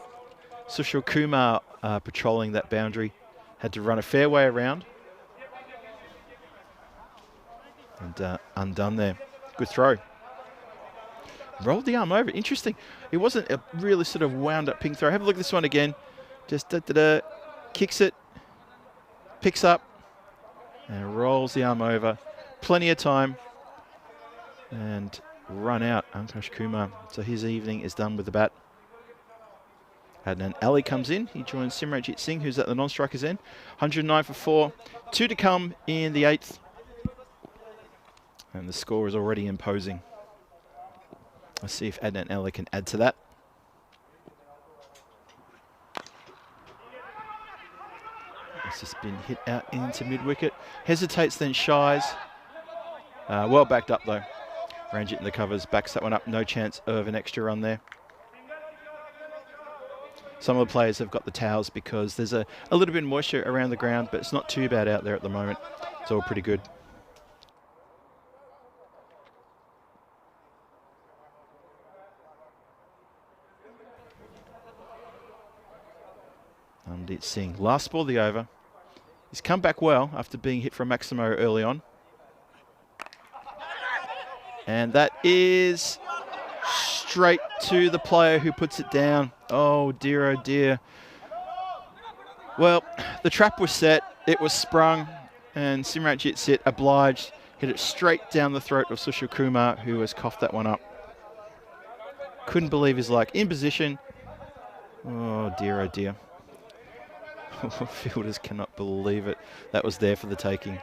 A: Sushil Kumar patrolling that boundary. Had to run a fair way around. And undone there. Good throw. Rolled the arm over. Interesting. It wasn't a really sort of wound up ping throw. Have a look at this one again. Just kicks it, picks up, and rolls the arm over. Plenty of time. And run out, Ankush Kumar. So his evening is done with the bat. Adnan Ali comes in. He joins Simranjit Singh, who's at the non-striker's end. 109 for 4. 2 to come in the 8th. And the score is already imposing. Let's see if Adnan Ali can add to that. It's just been hit out into mid-wicket. Hesitates, then shies. Well backed up though. Ranjit in the covers, backs that one up. No chance of an extra run there. Some of the players have got the towels because there's a little bit of moisture around the ground, but it's not too bad out there at the moment. It's all pretty good. Amrit Singh, last ball of the over. He's come back well after being hit from Maximo early on. And that is straight to the player who puts it down. Oh dear, oh dear. Well, the trap was set, it was sprung, and Simranjit Sit obliged, hit it straight down the throat of Sushil Kumar, who has coughed that one up. Couldn't believe his luck. In position. Oh dear, oh dear. Fielders cannot believe it. That was there for the taking.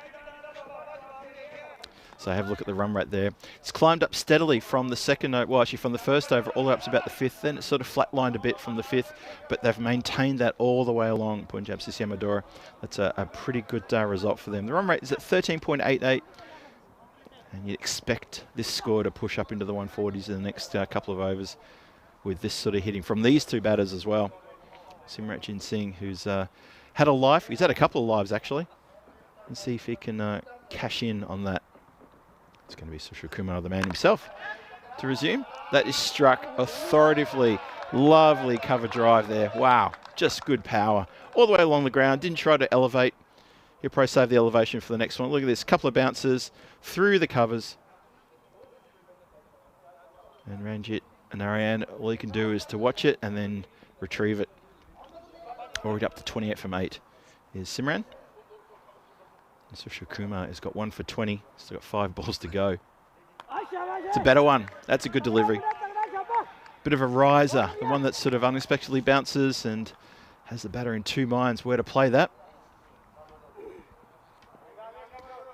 A: So have a look at the run rate there. It's climbed up steadily from the second over, well actually from the first over all the way up to about the fifth. Then it's sort of flatlined a bit from the fifth, but they've maintained that all the way along Punjab CC Amadora. That's a pretty good result for them. The run rate is at 13.88, and you'd expect this score to push up into the 140s in the next couple of overs with this sort of hitting from these two batters as well. Simranjit Singh, who's had a life, he's had a couple of lives actually. Let's see if he can cash in on that. It's going to be Sushil Kumar, the man himself, to resume. That is struck authoritatively. Lovely cover drive there. Wow, just good power. All the way along the ground. Didn't try to elevate. He'll probably save the elevation for the next one. Look at this. Couple of bounces through the covers. And Ranjit and Ariane, all you can do is to watch it and then retrieve it. Already up to 28 from 8 is Simran. And Sushil Kumar has got 1 for 20. Still got 5 balls to go. It's a better one. That's a good delivery. Bit of a riser. The one that sort of unexpectedly bounces and has the batter in two minds where to play that.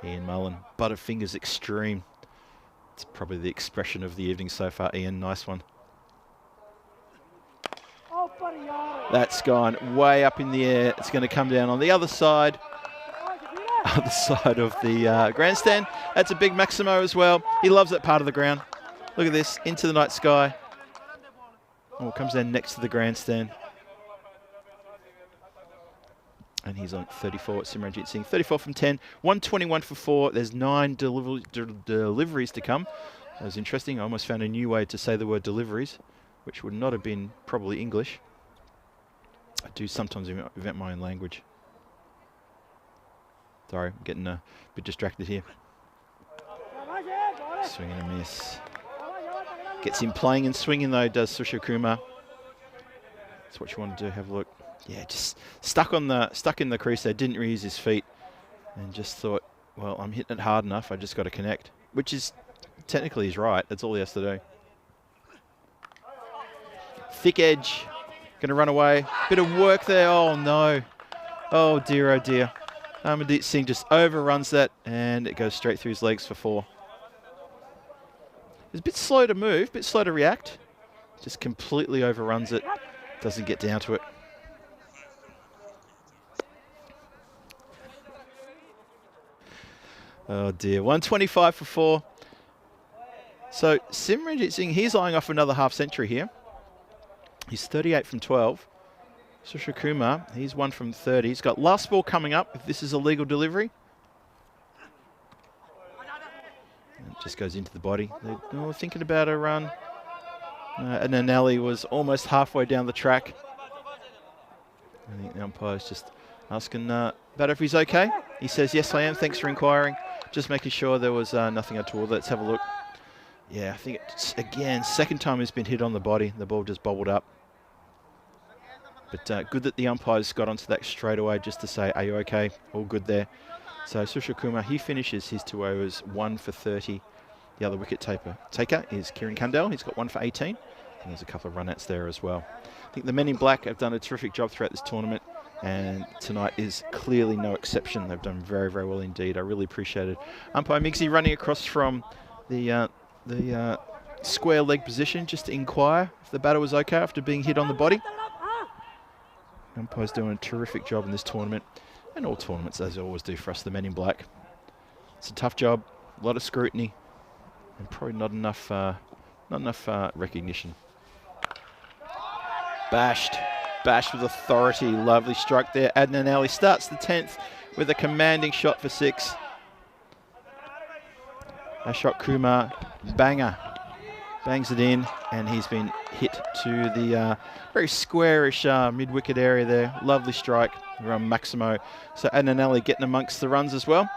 A: Ian Mullen, Butterfingers extreme. It's probably the expression of the evening so far. Ian, nice one. That's gone way up in the air. It's going to come down on the other side. Other side of the grandstand. That's a big Maximo as well. He loves that part of the ground. Look at this, into the night sky. Oh, it comes down next to the grandstand. And he's on 34, Simranjit Singh. 34 from 10, 121 for 4. There's 9 deliveries to come. That was interesting. I almost found a new way to say the word deliveries, which would not have been probably English. I do sometimes invent my own language. Sorry, I'm getting a bit distracted here. Swing and a miss. Gets him playing and swinging though, does Sushil Kumar. That's what you want to do, have a look. Yeah, just stuck in the crease there, didn't reuse his feet. And just thought, well, I'm hitting it hard enough, I just got to connect. Which is, technically he's right, that's all he has to do. Thick edge, gonna run away. Bit of work there, oh no. Oh dear, oh dear. Amrit Singh just overruns that and it goes straight through his legs for 4. It's a bit slow to move, a bit slow to react. Just completely overruns it, doesn't get down to it. Oh dear, 125 for 4. So Simranjit Singh, he's eyeing off another half century here. He's 38 from 12. Sushil Kumar, he's 1 from 30. He's got last ball coming up if this is a legal delivery. And it just goes into the body. They're thinking about a run. And then Nelly was almost halfway down the track. I think the umpire's just asking batter if he's okay. He says, yes, I am. Thanks for inquiring. Just making sure there was nothing untoward. Let's have a look. Yeah, I think it's, again, second time he's been hit on the body. The ball just bobbled up. But good that the umpires got onto that straight away just to say, are you okay? All good there. So Sushil Kumar, he finishes his 2 overs, 1 for 30. The other wicket taker is Kieran Kundell. He's got 1 for 18. And there's a couple of run-outs there as well. I think the men in black have done a terrific job throughout this tournament. And tonight is clearly no exception. They've done very, very well indeed. I really appreciate it. Umpire Migsy running across from the square leg position just to inquire if the batter was okay after being hit on the body. Umpire's doing a terrific job in this tournament, and all tournaments as they always do for us, the men in black. It's a tough job. a lot of scrutiny, and probably not enough recognition. Bashed with authority. Lovely strike there. Adnan Ali starts the 10th with a commanding shot for 6. Ashok Kumar, banger. Bangs it in, and he's been hit to the very squarish mid-wicket area there. Lovely strike from Maximo. So Adnan Ali getting amongst the runs as well.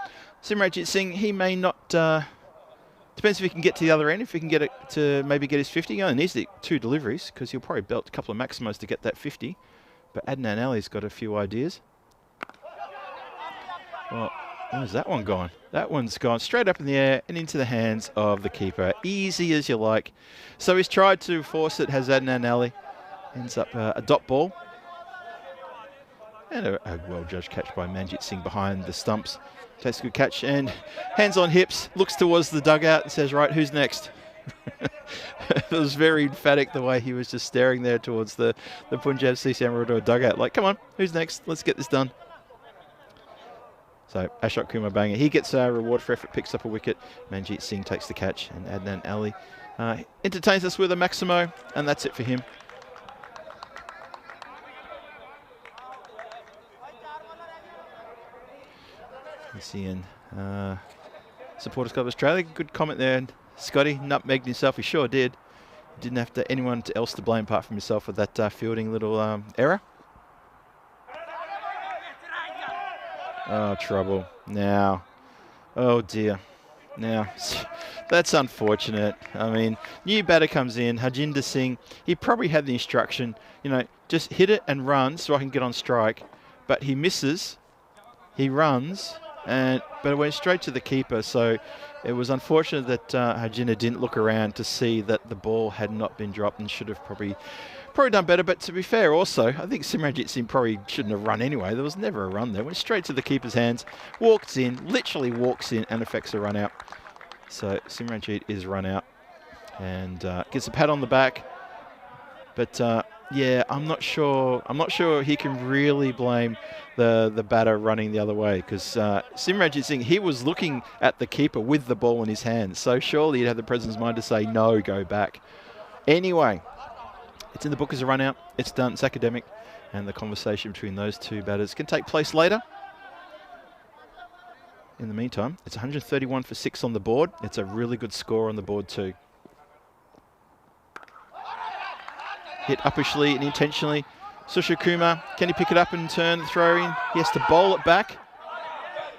A: Simranjit Singh, he may not... depends if he can get to the other end, if he can get it to maybe get his 50. He only needs 2 deliveries, because he'll probably belt a couple of Maximos to get that 50. But Adnan Ali's got a few ideas. Well, where's that one gone? That one's gone straight up in the air and into the hands of the keeper. Easy as you like. So he's tried to force it, has Adnan Ali. Ends up a dot ball. And a well-judged catch by Manjit Singh behind the stumps. Takes a good catch and hands on hips, looks towards the dugout and says, right, who's next? It was very emphatic the way he was just staring there towards the Punjab CC Amadora dugout. Like, come on, who's next? Let's get this done. So Ashok Kumar banger. He gets a reward for effort, picks up a wicket. Manjit Singh takes the catch, and Adnan Ali entertains us with a Maximo, and that's it for him. ECSN Supporters Club Australia. Good comment there, Scotty. Nutmegged himself. He sure did. Didn't have anyone else to blame apart from himself with that fielding little error. Oh, trouble. Now. Oh, dear. Now, that's unfortunate. I mean, new batter comes in, Harjinder Singh. He probably had the instruction, you know, just hit it and run so I can get on strike. But he misses. He runs. But it went straight to the keeper. So it was unfortunate that Harjinder didn't look around to see that the ball had not been dropped and should have probably done better. But to be fair also, I think Simranjit Singh probably shouldn't have run anyway. There was never a run there. Went straight to the keeper's hands, walks in, literally walks in and affects a run out. So Simranjit is run out and gets a pat on the back. But yeah, I'm not sure he can really blame the batter running the other way, because Simranjit Singh, he was looking at the keeper with the ball in his hands. So surely he'd have the presence of mind to say, no, go back. Anyway, it's in the book as a run out. It's done. It's academic. And the conversation between those two batters can take place later. In the meantime, it's 131 for 6 on the board. It's a really good score on the board too. Hit uppishly and intentionally. Sushil Kumar, can he pick it up and turn the throw in? He has to bowl it back.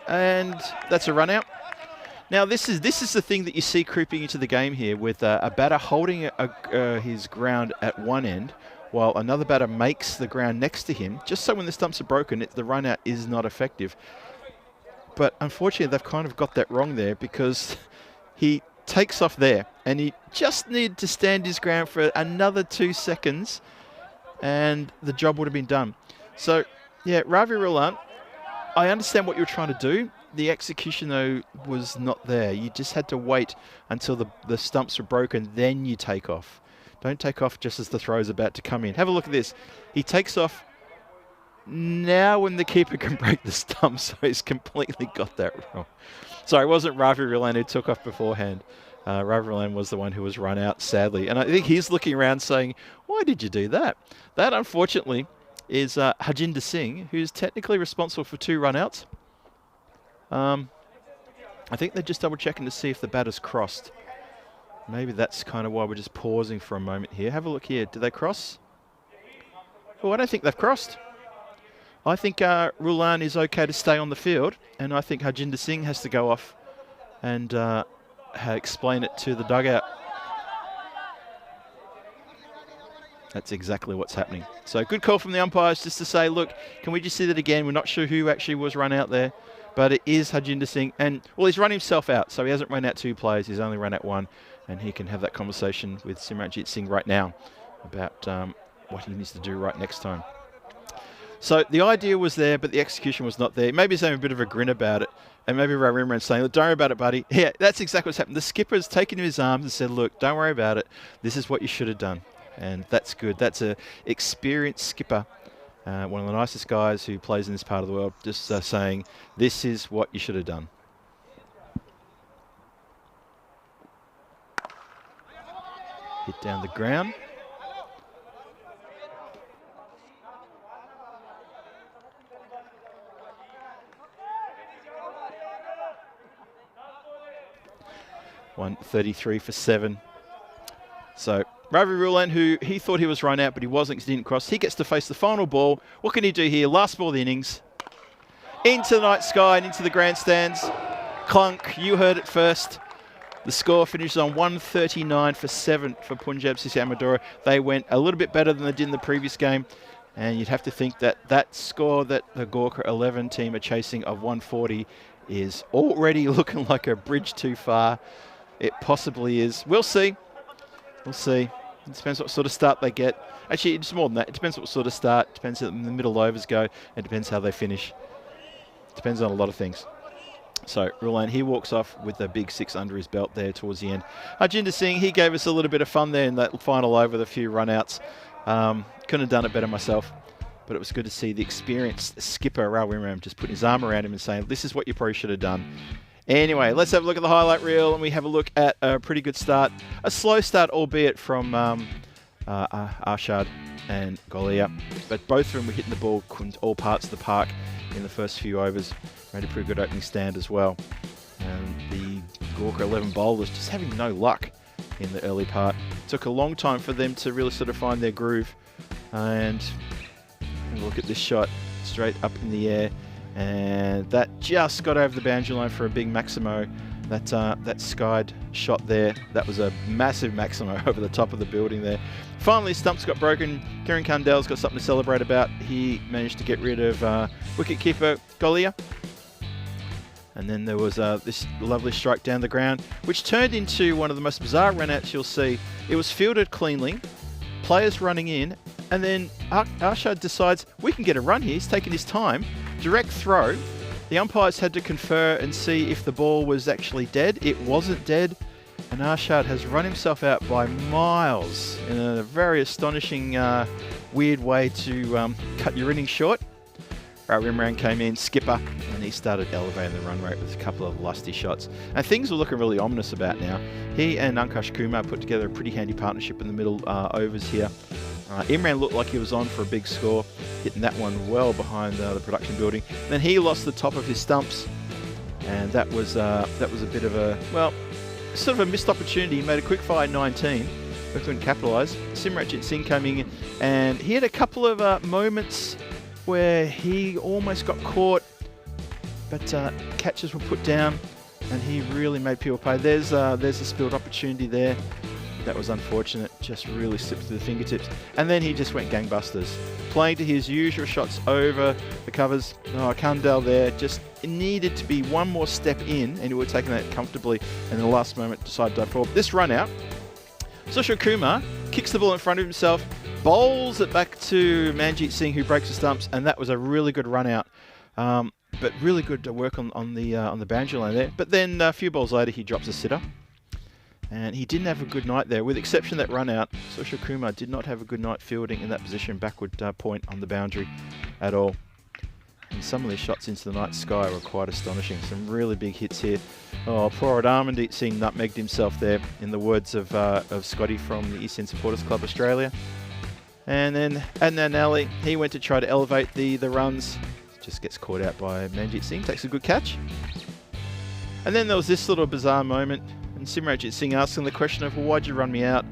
A: And that's a run out. Now this is the thing that you see creeping into the game here, with a batter holding his ground at one end while another batter makes the ground next to him, just so when the stumps are broken, the run out is not effective. But unfortunately, they've kind of got that wrong there, because he takes off there and he just needed to stand his ground for another 2 seconds and the job would have been done. So, yeah, Ravi Rulan, I understand what you're trying to do. The execution, though, was not there. You just had to wait until the stumps were broken, then you take off. Don't take off just as the throw's about to come in. Have a look at this. He takes off now when the keeper can break the stump, so he's completely got that wrong. Sorry, it wasn't Ravi Rulan who took off beforehand. Ravi Rulan was the one who was run out, sadly. And I think he's looking around saying, why did you do that? That, unfortunately, is Harjinder Singh, who's technically responsible for 2 run-outs. I think they're just double-checking to see if the batter's crossed. Maybe that's kind of why we're just pausing for a moment here. Have a look here. Do they cross? Oh, I don't think they've crossed. I think Rulan is okay to stay on the field, and I think Harjinder Singh has to go off and explain it to the dugout. That's exactly what's happening. So good call from the umpires just to say, look, can we just see that again? We're not sure who actually was run out there, but it is Harjinder Singh. And, well, he's run himself out, so he hasn't run out 2 players. He's only run out 1, and he can have that conversation with Simranjit Singh right now about what he needs to do right next time. So the idea was there, but the execution was not there. Maybe he's having a bit of a grin about it. And maybe Rarimran's saying, look, don't worry about it, buddy. Yeah, that's exactly what's happened. The skipper's taken his arms and said, look, don't worry about it. This is what you should have done. And that's good. That's an experienced skipper, one of the nicest guys who plays in this part of the world, just saying, this is what you should have done. hit down the ground. .133 for 7. So Ravi Rulan, who he thought he was run out, but he wasn't because he didn't cross. He gets to face the final ball. What can he do here? Last ball of the innings. Into the night sky and into the grandstands. Clunk, you heard it first. The score finishes on 139 for 7 for Punjab CC Amadora. They went a little bit better than they did in the previous game. And you'd have to think that that score that the Gorkha 11 team are chasing of 140 is already looking like a bridge too far. It possibly is. We'll see. We'll see. It depends what sort of start they get. Actually, it's more than that. It depends what sort of start. It depends how the middle overs go. It depends how they finish. It depends on a lot of things. So, Rulan, he walks off with a big 6 under his belt there towards the end. Harjinder Singh, he gave us a little bit of fun there in that final over, the few run-outs. Couldn't have done it better myself. But it was good to see the experienced skipper, Rawimram, just putting his arm around him and saying, this is what you probably should have done. Anyway, let's have a look at the highlight reel, and we have a look at a pretty good start. A slow start, albeit from Arshad and Golia. But both of them were hitting the ball all parts of the park in the first few overs. Made a pretty good opening stand as well. And the Gorkha 11 bowlers just having no luck in the early part. Took a long time for them to really sort of find their groove. And look at this shot, straight up in the air. And that just got over the boundary line for a big Maximo. That skied shot there, that was a massive Maximo over the top of the building there. Finally, stumps got broken. Kieran Kandell's got something to celebrate about. He managed to get rid of wicketkeeper Golia. And then there was this lovely strike down the ground, which turned into one of the most bizarre run-outs you'll see. It was fielded cleanly, players running in, and then Arshad decides, we can get a run here. He's taking his time. Direct throw. The umpires had to confer and see if the ball was actually dead. It wasn't dead. And Arshad has run himself out by miles in a very astonishing, weird way to cut your innings short. Rimran came in, skipper, and he started elevating the run rate with a couple of lusty shots. And things were looking really ominous about now. He and Ankush Kumar put together a pretty handy partnership in the middle overs here. Imran looked like he was on for a big score, hitting that one well behind the production building. And then he lost the top of his stumps, and that was a bit of a, well, sort of a missed opportunity. He made a quick fire 19, but couldn't capitalise. Simranjit Singh coming in, and he had a couple of moments where he almost got caught, but catches were put down, and he really made people pay. There's a spilled opportunity there. That was unfortunate, just really slipped through the fingertips. And then he just went gangbusters, playing to his usual shots over the covers. Oh, Kandell there, just needed to be one more step in, and he would have taken that comfortably, and in the last moment decided to dive forward. This run out, Sushil Kumar kicks the ball in front of himself, bowls it back to Manjit Singh, who breaks the stumps, and that was a really good run out. But really good to work on the boundary line there. But then a few balls later, he drops a sitter. And he didn't have a good night there. With the exception of that run out, Sushil Kumar did not have a good night fielding in that position, backward point on the boundary at all. And some of these shots into the night sky were quite astonishing. Some really big hits here. Oh, poor old Armandeep Singh nutmegged himself there, in the words of Scotty from the ECSN Supporters Club Australia. And then Adnan Ali, he went to try to elevate the runs. Just gets caught out by Manjit Singh, takes a good catch. And then there was this little bizarre moment, and Simranjit Singh asking the question of, well, why'd you run me out?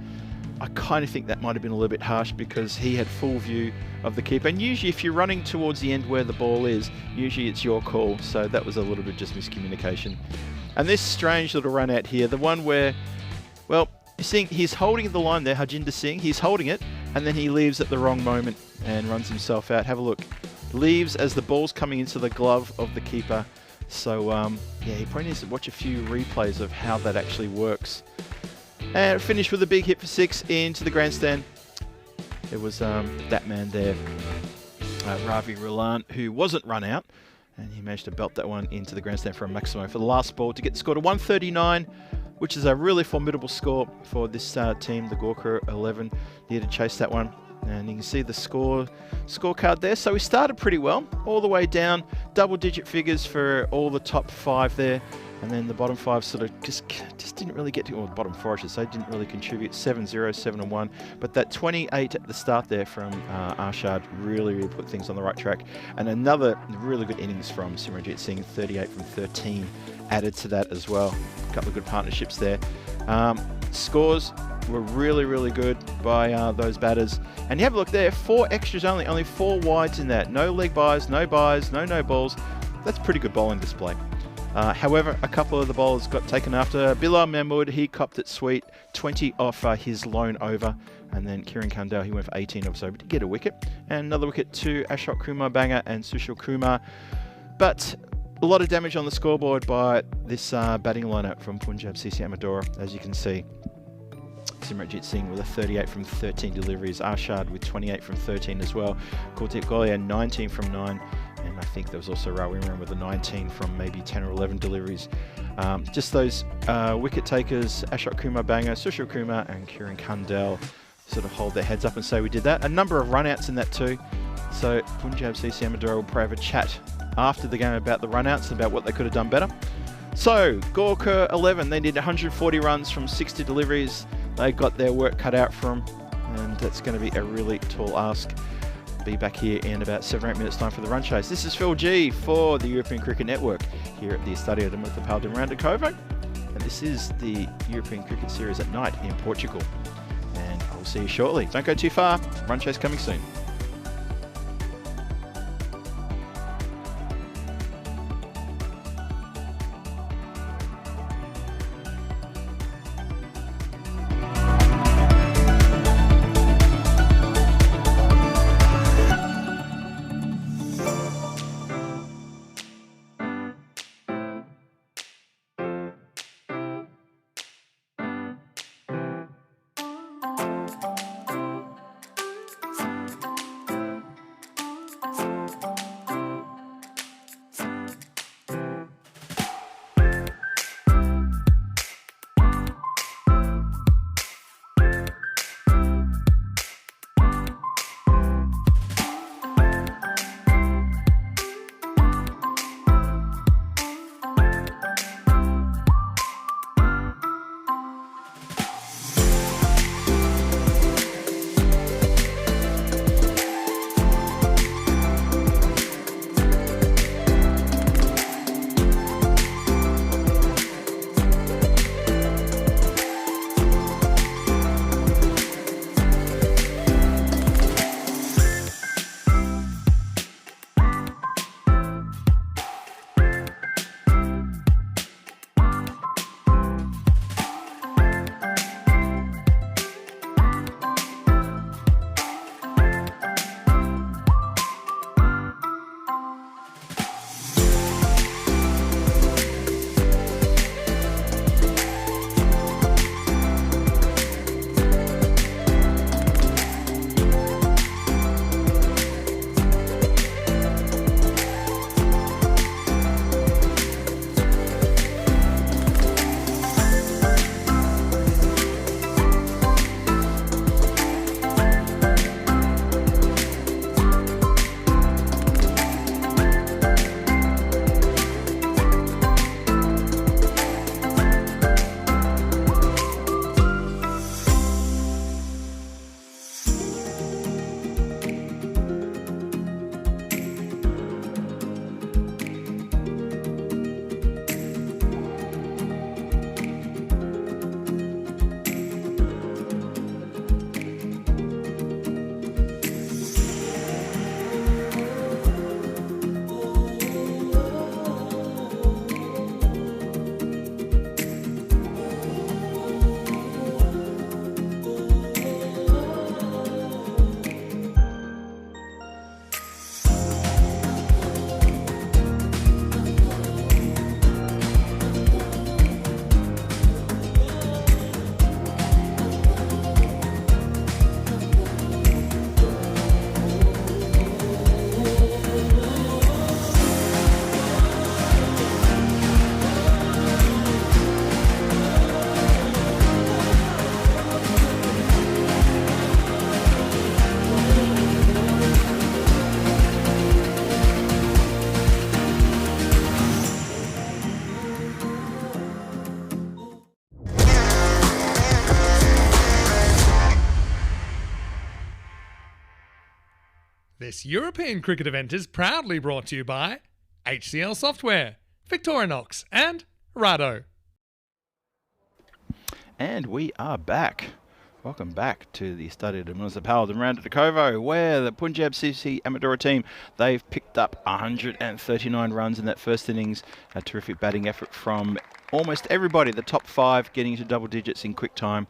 A: I kind of think that might have been a little bit harsh because he had full view of the keeper. And usually if you're running towards the end where the ball is, usually it's your call. So that was a little bit just miscommunication. And this strange little run out here, the one where, well, he's holding the line there, Harjinder Singh, he's holding it, and then he leaves at the wrong moment and runs himself out. Have a look. Leaves as the ball's coming into the glove of the keeper. So, yeah, he probably needs to watch a few replays of how that actually works. And finished with a big hit for 6 into the grandstand. It was that man there, Ravi Rulan, who wasn't run out. And he managed to belt that one into the grandstand for a maximum for the last ball to get the score to 139, which is a really formidable score for this team, the Gorkha 11. Needed to chase that one. And you can see the scorecard there. So we started pretty well, all the way down, double-digit figures for all the top 5 there. And then the bottom 5 sort of just didn't really get to, or the bottom 4 I should say, didn't really contribute. 7-0, 7-1. But that 28 at the start there from Arshad really put things on the right track. And another really good innings from Simranjit Singh, 38 from 13, added to that as well. A couple of good partnerships there. Scores were really good by those batters. And you have a look there, 4 extras only 4 wides in that. No leg byes, no balls. That's pretty good bowling display. However, a couple of the bowlers got taken after. Bilal Mahmood, he copped it sweet, 20 off his lone over. And then Kieran Kandel, he went for 18 off, so he did get a wicket. And another wicket to Ashok Kumar Banger and Sushil Kumar. But a lot of damage on the scoreboard by this batting lineup from Punjab CC Amadora, as you can see. Simranjit Singh with a 38 from 13 deliveries. Arshad with 28 from 13 as well. Kuldeep Golia 19 from 9. And I think there was also Rawi Imran with a 19 from maybe 10 or 11 deliveries. Just those wicket takers, Ashok Kumar Banger, Sushil Kumar and Kieran Kandel sort of hold their heads up and say we did that. A number of run-outs in that too. So Punjab CC Amadora will probably have a chat after the game about the run-outs, about what they could have done better. So Gorkha 11, they did 140 runs from 60 deliveries. They got their work cut out for them, and that's going to be a really tall ask. Be back here in about 7 or 8 minutes time for the run chase. This is Phil G for the European Cricket Network here at the Estadio de Municipal de Miranda-Covo. And this is the European Cricket Series at night in Portugal. And I will see you shortly. Don't go too far. Run chase coming soon.
B: This European cricket event is proudly brought to you by HCL Software, Victorinox and Rado.
A: And we are back. Welcome back to the Estadio de Municipal de Miranda de Covo, where the Punjab CC Amadora team, they've picked up 139 runs in that first innings. A terrific batting effort from almost everybody. The top 5 getting into double digits in quick time.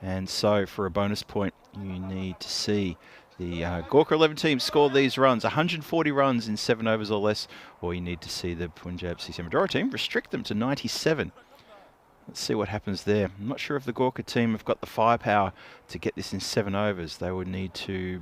A: And so for a bonus point, you need to see the Gorkha 11 team score these runs, 140 runs in 7 overs or less, or you need to see the Punjab CC Amadora team restrict them to 97. Let's see what happens there. I'm not sure if the Gorkha team have got the firepower to get this in 7 overs. They would need to,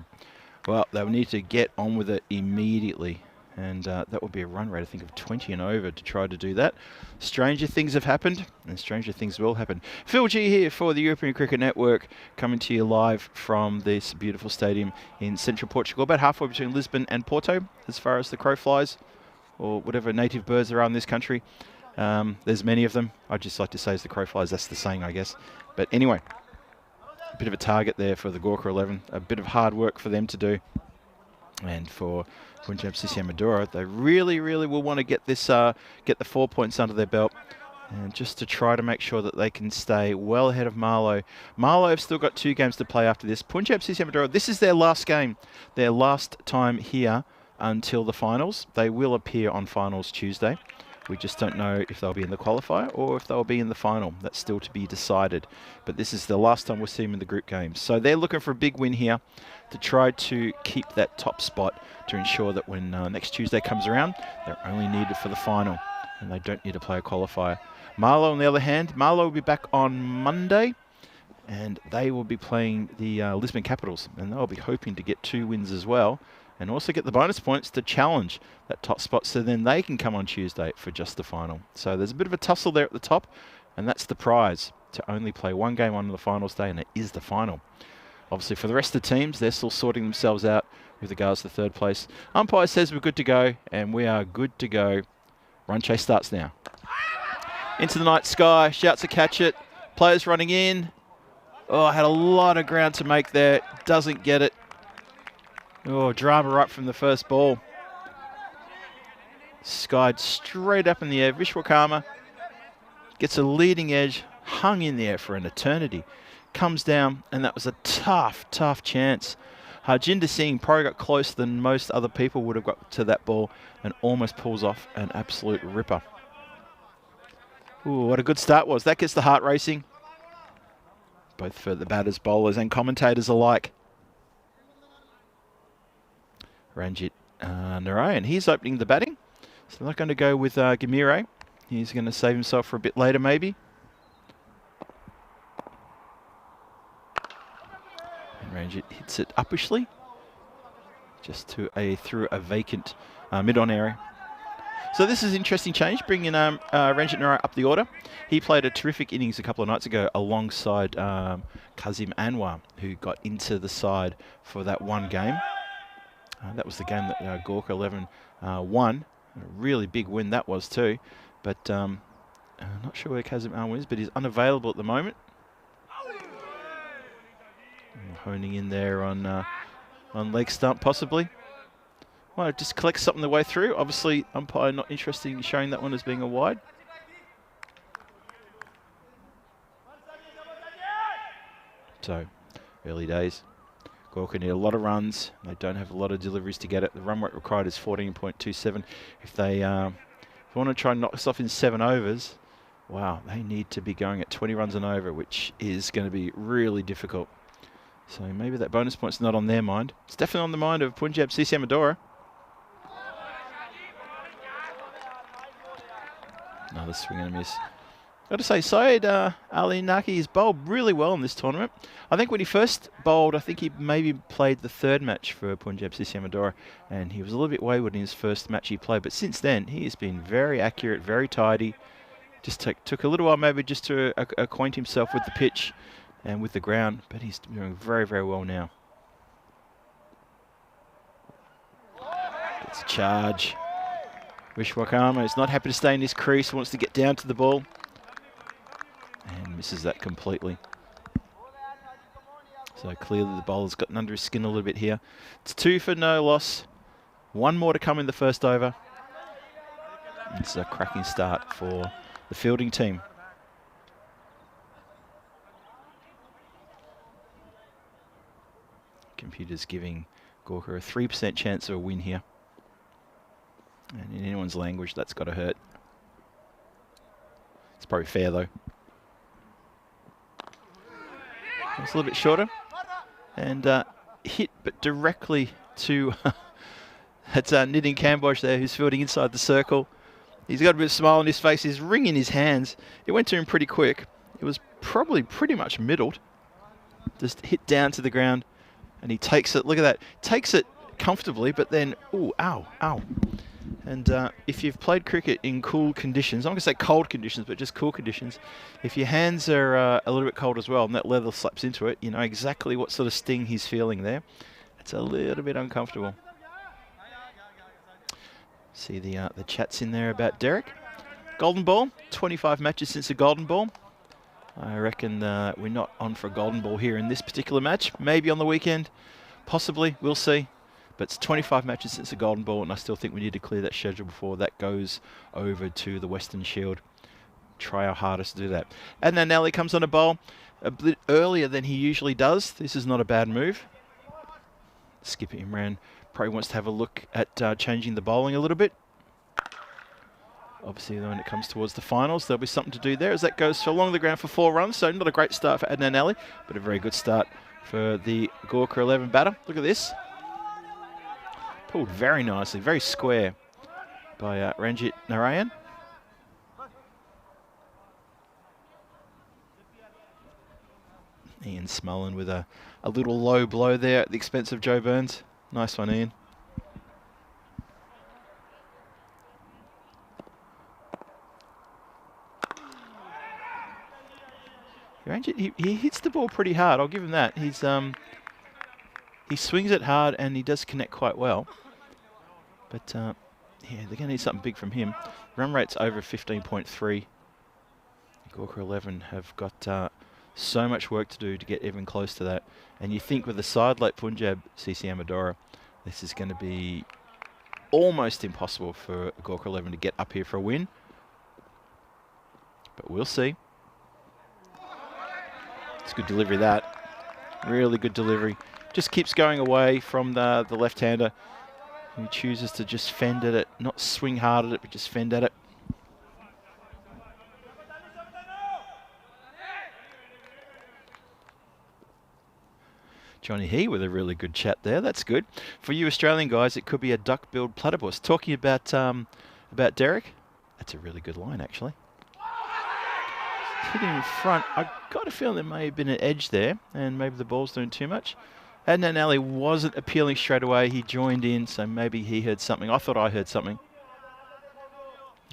A: well, they would need to get on with it immediately. And that would be a run rate, I think, of 20 and over to try to do that. Stranger things have happened, and stranger things will happen. Phil G here for the European Cricket Network, coming to you live from this beautiful stadium in central Portugal, about halfway between Lisbon and Porto, as far as the crow flies, or whatever native birds there are in this country. There's many of them. I just like to say as the crow flies, that's the saying, I guess. But anyway, a bit of a target there for the Gorkha 11, a bit of hard work for them to do. And for Punjab CC Amadora, they really, really will want to get this, get the 4 points under their belt, and just to try to make sure that they can stay well ahead of Marlow. Marlow have still got 2 games to play after this. Punjab CC Amadora, this is their last game, their last time here until the finals. They will appear on finals Tuesday. We just don't know if they'll be in the qualifier or if they'll be in the final. That's still to be decided. But this is the last time we'll see them in the group games. So they're looking for a big win here to try to keep that top spot, to ensure that when next Tuesday comes around, they're only needed for the final and they don't need to play a qualifier. Marlow, on the other hand, Marlow will be back on Monday and they will be playing the Lisbon Capitals, and they'll be hoping to get 2 wins as well, and also get the bonus points to challenge that top spot, so then they can come on Tuesday for just the final. So there's a bit of a tussle there at the top, and that's the prize, to only play 1 game on the finals day, and it is the final. Obviously for the rest of the teams, they're still sorting themselves out with regards to 3rd place. Umpire says we're good to go, and we are good to go. Run chase starts now. Into the night sky, shouts to catch it. Players running in. Oh, had a lot of ground to make there. Doesn't get it. Oh, drama right from the first ball. Skied straight up in the air. Vishwakarma gets a leading edge, hung in the air for an eternity. Comes down, and that was a tough, tough chance. Harjinder Singh probably got closer than most other people would have got to that ball, and almost pulls off an absolute ripper. Ooh, what a good start was. That gets the heart racing, both for the batters, bowlers, and commentators alike. Ranjit Narayan, he's opening the batting. So they're not going to go with Gamire. He's going to save himself for a bit later, maybe. And Ranjit hits it uppishly, just to through a vacant mid-on area. So this is an interesting change, bringing Ranjit Narayan up the order. He played a terrific innings a couple of nights ago alongside Kazim Anwar, who got into the side for that 1 game. That was the game that Gorkha 11 won. A really big win that was too. But I'm not sure where Kazim Anwar is, but he's unavailable at the moment. Honing in there on leg stump possibly. Well, just collect something the way through. Obviously, umpire not interested in showing that one as being a wide. So, early days. Gorkha need a lot of runs. They don't have a lot of deliveries to get it. The run rate required is 14.27. If they want to try and knock this off in 7 overs, wow, they need to be going at 20 runs and over, which is going to be really difficult. So maybe that bonus point's not on their mind. It's definitely on the mind of Punjab CC Amadora. Another swing and a miss. Got to say, Syed Ali Naki has bowled really well in this tournament. I think when he first bowled, I think he maybe played the 3rd match for Punjab CC Amadora, and he was a little bit wayward in his first match he played. But since then, he has been very accurate, very tidy. Just took a little while maybe just to acquaint himself with the pitch and with the ground, but he's doing very, very well now. Gets a charge. Vishwakarma is not happy to stay in his crease, wants to get down to the ball. And misses that completely. So clearly the bowler's gotten under his skin a little bit here. It's 2 for no loss. 1 more to come in the first over. It's a cracking start for the fielding team. Computer's giving Gorkha a 3% chance of a win here. And in anyone's language, that's got to hurt. It's probably fair, though. It's a little bit shorter. And hit, but directly to... that's Nitin Kambosh there, who's fielding inside the circle. He's got a bit of smile on his face. He's wringing his hands. It went to him pretty quick. It was probably pretty much middled. Just hit down to the ground. And he takes it. Look at that. Takes it comfortably, but then, ooh, ow, ow. And if you've played cricket in cool conditions, I'm going to say cold conditions, but just cool conditions, if your hands are a little bit cold as well and that leather slaps into it, you know exactly what sort of sting he's feeling there. It's a little bit uncomfortable. See the chats in there about Derek. Golden ball, 25 matches since the golden ball. I reckon we're not on for a golden ball here in this particular match. Maybe on the weekend, possibly, we'll see. But it's 25 matches since the golden ball, and I still think we need to clear that schedule before that goes over to the Western Shield. Try our hardest to do that. And now Nelly comes on a bowl a bit earlier than he usually does. This is not a bad move. Skipper Imran probably wants to have a look at changing the bowling a little bit. Obviously, when it comes towards the finals, there'll be something to do there as that goes along the ground for 4 runs. So not a great start for Adnan Ali, but a very good start for the Gorkha 11 batter. Look at this. Pulled very nicely, very square by Ranjit Narayan. Ian Smullen with a little low blow there at the expense of Joe Burns. Nice one, Ian. Ranjit, he hits the ball pretty hard. I'll give him that. He swings it hard and he does connect quite well. But yeah, they're going to need something big from him. Run rate's over 15.3. Gorkha 11 have got so much work to do to get even close to that. And you think with a side like Punjab CC Amadora, this is going to be almost impossible for Gorkha 11 to get up here for a win. But we'll see. It's good delivery, that. Really good delivery. Just keeps going away from the left-hander, who chooses to just fend at it, not swing hard at it, but just fend at it. Johnny He with a really good chat there. That's good. For you Australian guys, it could be a duck-billed platypus. Talking about Derek, that's a really good line, actually. Hit him in front. I got a feeling there may have been an edge there, and maybe the ball's doing too much. Adnan Ali wasn't appealing straight away. He joined in, so maybe he heard something. I thought I heard something.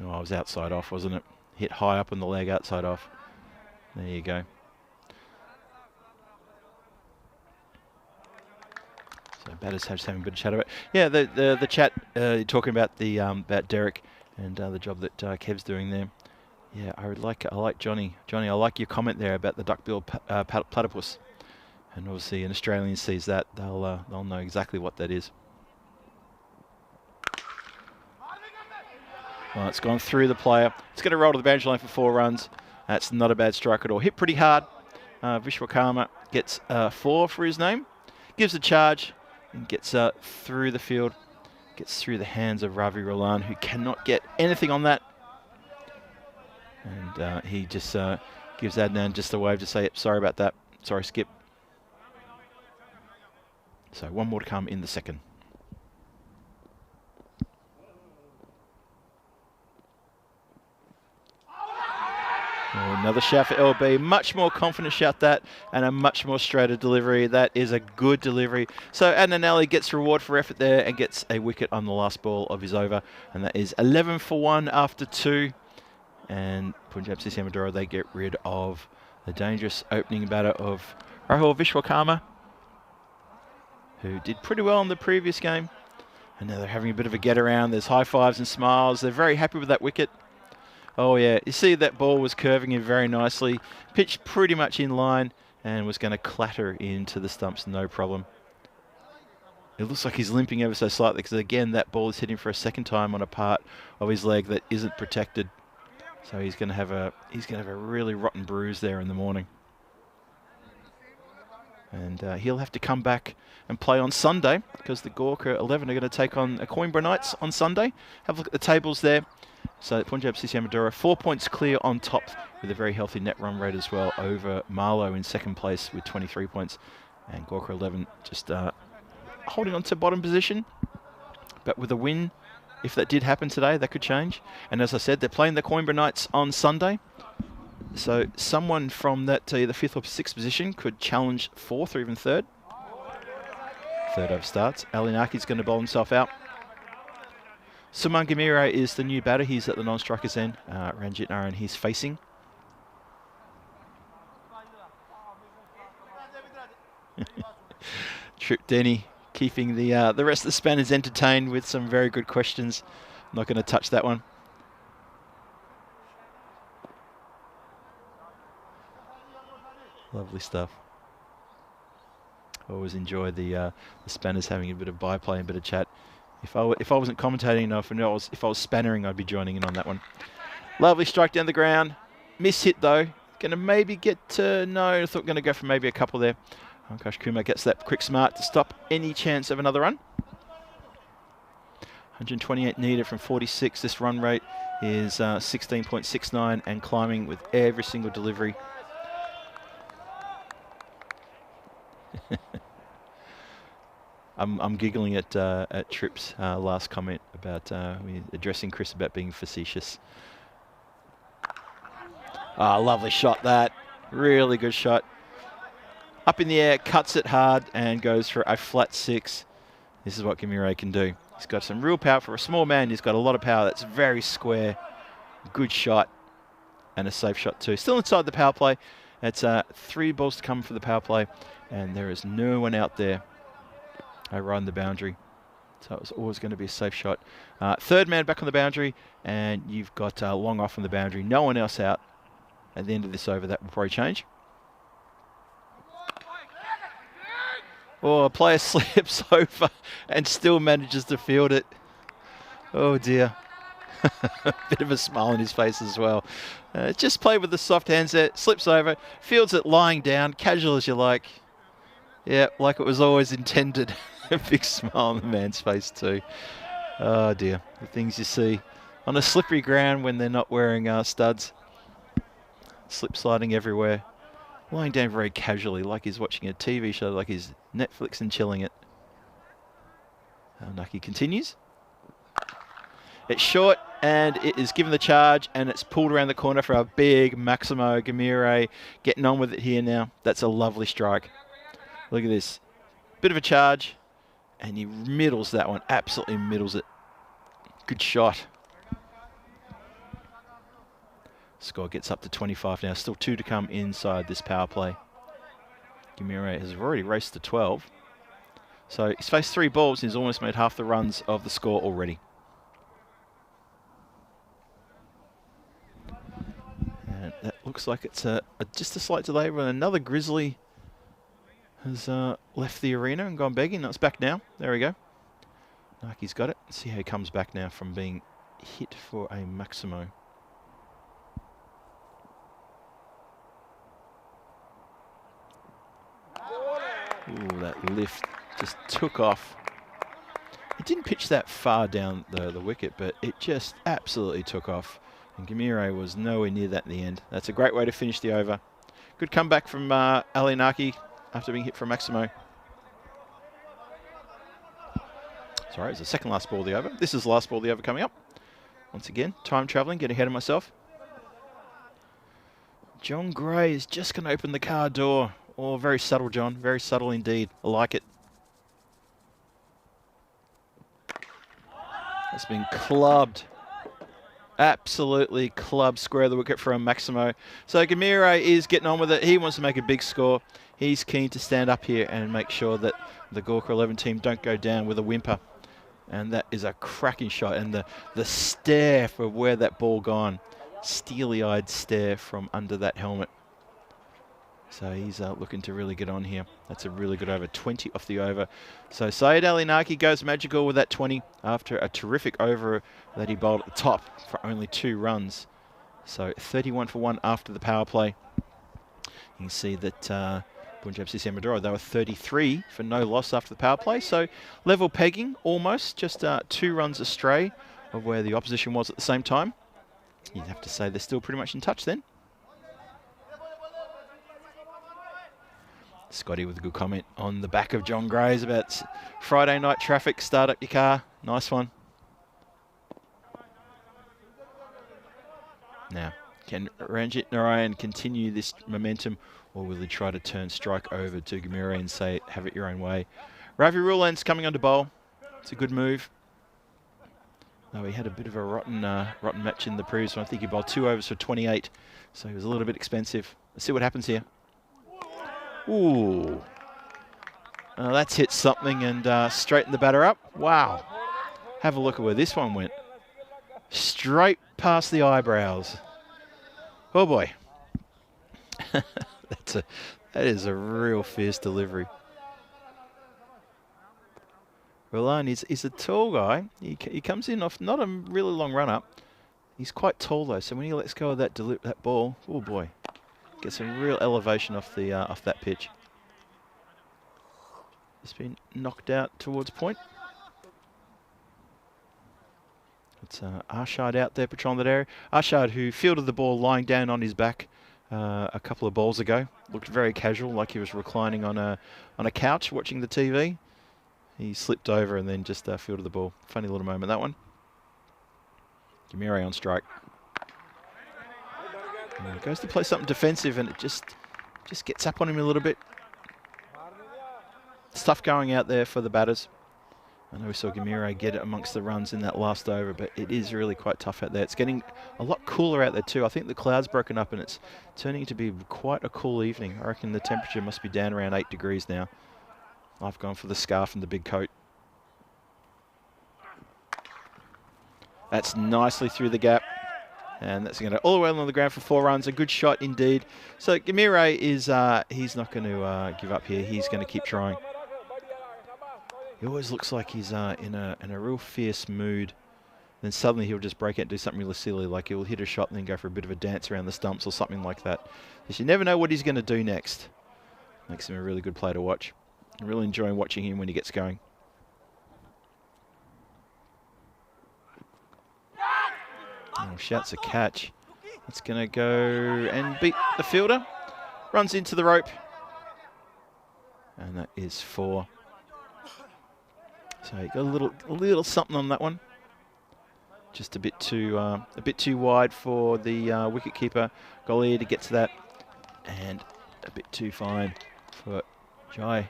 A: Oh, I was outside off, wasn't it? Hit high up on the leg, outside off. There you go. So batters having a bit of chat about it. Yeah, the chat talking about about Derek and the job that Kev's doing there. Yeah, I like Johnny. Johnny, I like your comment there about the duck-billed platypus. And obviously, an Australian sees that, they'll know exactly what that is. Well, it's gone through the player. It's going to roll to the boundary line for 4 runs. That's not a bad strike at all. Hit pretty hard. Vishwakarma gets 4 for his name. Gives a charge and gets through the field. Gets through the hands of Ravi Rolan, who cannot get anything on that. And he just gives Adnan just a wave to say, sorry about that. Sorry, Skip. So 1 more to come in the second. Another shout for LB. Much more confident shout that, and a much more straighter delivery. That is a good delivery. So Adnan Ali gets reward for effort there and gets a wicket on the last ball of his over. And that is 11 for 1 after 2. And Punjab CC Amadora, they get rid of the dangerous opening batter of Rahul Vishwakarma, who did pretty well in the previous game. And now they're having a bit of a get around. There's high fives and smiles. They're very happy with that wicket. Oh yeah, you see that ball was curving in very nicely. Pitched pretty much in line. and was going to clatter into the stumps, no problem. It looks like he's limping ever so slightly because, again, that ball is hitting for a second time on a part of his leg that isn't protected. So he's going to have a really rotten bruise there in the morning. And he'll have to come back and play on Sunday because the Gorkha 11 are going to take on Coimbra Knights on Sunday. Have a look at the tables there. So Punjab CC Amadora 4 points clear on top with a very healthy net run rate as well over Marlow in second place with 23 points. And Gorkha 11 just holding on to bottom position. But with a win, if that did happen today, that could change. And as I said, they're playing the Coimbra Knights on Sunday. So someone from that either 5th or 6th position could challenge 4th or even 3rd. 3rd over starts. Alinaki's going to bowl himself out. Suman Gamire is the new batter. He's at the non-striker's end. Ranjit Naran, he's facing. Trip Denny keeping the rest of the spanners entertained with some very good questions. Not going to touch that one. Lovely stuff. Always enjoy the spanners having a bit of byplay and a bit of chat. If I wasn't commentating enough, and if I was spannering, I'd be joining in on that one. Lovely strike down the ground. Miss hit though. Going to maybe get to no. I thought going to go for maybe a couple there. Akash Kumar gets that quick smart to stop any chance of another run. 128 needed from 46. This run rate is 16.69 and climbing with every single delivery. I'm giggling at Tripp's last comment about addressing Chris about being facetious. Lovely shot that. Really good shot. Up in the air, cuts it hard and goes for a flat 6. This is what Gamire can do. He's got some real power. For a small man, he's got a lot of power. That's very square. Good shot. And a safe shot too. Still inside the power play. It's 3 balls to come for the power play. And there is no one out there around the boundary. So it was always going to be a safe shot. 3rd man back on the boundary. And you've got long off on the boundary. No one else out. At the end of this over, that will probably change. Oh, a player slips over and still manages to field it. Oh dear. Bit of a smile on his face as well. Just play with the soft hands there. Slips over, fields it lying down, casual as you like. Yeah, like it was always intended. A big smile on the man's face too. Oh dear. The things you see on a slippery ground when they're not wearing studs. Slip sliding everywhere. Lying down very casually, like he's watching a TV show, like he's Netflix and chilling it. Naki continues. It's short, and it is given the charge, and it's pulled around the corner for a big Maximo. Gamire getting on with it here now. That's a lovely strike. Look at this. Bit of a charge, and he middles that one. Absolutely middles it. Good shot. Score gets up to 25 now. Still 2 to come inside this power play. Gamire has already raced to 12. So he's faced 3 balls and he's almost made half the runs of the score already. And that looks like it's just a slight delay when another Grizzly has left the arena and gone begging. That's back now. There we go. Naki's got it. Let's see how he comes back now from being hit for a Maximo. Ooh, that lift just took off. It didn't pitch that far down the wicket, but it just absolutely took off. And Gamire was nowhere near that in the end. That's a great way to finish the over. Good comeback from Ali Naki after being hit for Maximo. Sorry, it's the second last ball of the over. This is the last ball of the over coming up. Once again, time travelling, get ahead of myself. John Gray is just going to open the car door. Oh, very subtle, John. Very subtle indeed. I like it. It's been clubbed. Absolutely clubbed square the wicket for a Maximo. So Gamire is getting on with it. He wants to make a big score. He's keen to stand up here and make sure that the Gorkha 11 team don't go down with a whimper. And that is a cracking shot. And the stare for where that ball gone. Steely-eyed stare from under that helmet. So he's looking to really get on here. That's a really good over, 20 off the over. So Syed Ali Naki goes magical with that 20 after a terrific over that he bowled at the top for only 2 runs. So 31 for 1 after the power play. You can see that Punjab CC Amadora, they were 33 for no loss after the power play. So level pegging almost, just 2 runs astray of where the opposition was at the same time. You'd have to say they're still pretty much in touch then. Scotty with a good comment on the back of John Gray's about Friday night traffic, start up your car. Nice one. Now, can Ranjit Narayan continue this momentum, or will he try to turn strike over to Gamira and say, have it your own way? Ravi Ruland's coming on to bowl. It's a good move. No, he had a bit of a rotten match in the previous one. I think he bowled 2 overs for 28, so he was a little bit expensive. Let's see what happens here. Ooh. That's hit something and straightened the batter up. Wow. Have a look at where this one went. Straight past the eyebrows. Oh boy. That is a real fierce delivery. Roland is a tall guy. He comes in off not a really long run up. He's quite tall though, so when he lets go of that ball, oh boy, get some real elevation off the off that pitch. It's been knocked out towards point. It's Arshad out there patrolling that area. Arshad, who fielded the ball lying down on his back a couple of balls ago, looked very casual, like he was reclining on a couch watching the TV. He slipped over and then just fielded the ball. Funny little moment, that one. Gamira on strike. And he goes to play something defensive and it just gets up on him a little bit. It's tough going out there for the batters. I know we saw Gamira get it amongst the runs in that last over, but it is really quite tough out there. It's getting a lot cooler out there too. I think the cloud's broken up and it's turning to be quite a cool evening. I reckon the temperature must be down around 8 degrees now. I've gone for the scarf and the big coat. That's nicely through the gap. And that's going to all the way along the ground for 4 runs. A good shot indeed. So Gamira is, he's not going to give up here. He's going to keep trying. He always looks like he's in a real fierce mood. Then suddenly he'll just break out and do something really silly, like he'll hit a shot and then go for a bit of a dance around the stumps or something like that. Because you never know what he's going to do next. Makes him a really good player to watch. I'm really enjoying watching him when he gets going. Oh, shouts a catch. It's going to go and beat the fielder. Runs into the rope. And that is 4. So you got a little something on that one. Just a bit too wide for the wicketkeeper Goliath to get to that, and a bit too fine for Jai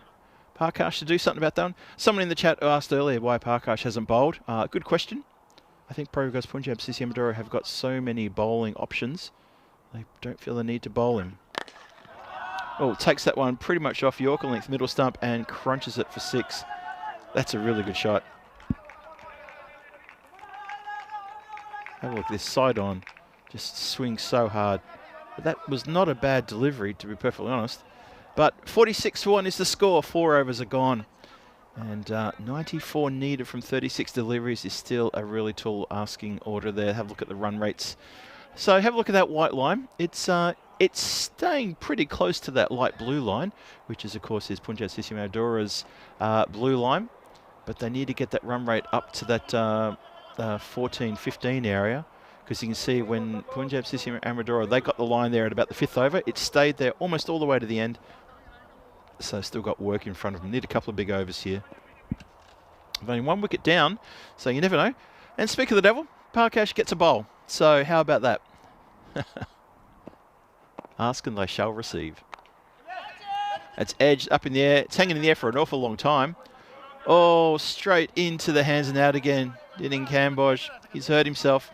A: Parkash to do something about that one. Someone in the chat asked earlier why Parkash hasn't bowled. Good question. I think probably because Punjab CC Amadora have got so many bowling options, they don't feel the need to bowl him. Oh, takes that one pretty much off Yorker length middle stump and crunches it for 6. That's a really good shot. Have a look at this side on. Just swings so hard. But that was not a bad delivery, to be perfectly honest. But 46 for 1 is the score. 4 overs are gone. And 94 needed from 36 deliveries is still a really tall asking order there. Have a look at the run rates. So have a look at that white line. It's staying pretty close to that light blue line, which is, of course, is Punjab CC Amadora's blue line. But they need to get that run rate up to that 14, 15 area, because you can see when Punjab CC Amadora, they got the line there at about the 5th over. It stayed there almost all the way to the end. So still got work in front of them. Need a couple of big overs here. But only 1 wicket down, so you never know. And speak of the devil, Parkash gets a bowl. So how about that? Ask and they shall receive. It's edged up in the air. It's hanging in the air for an awful long time. Oh, straight into the hands and out again. Dinning Kamboj. He's hurt himself.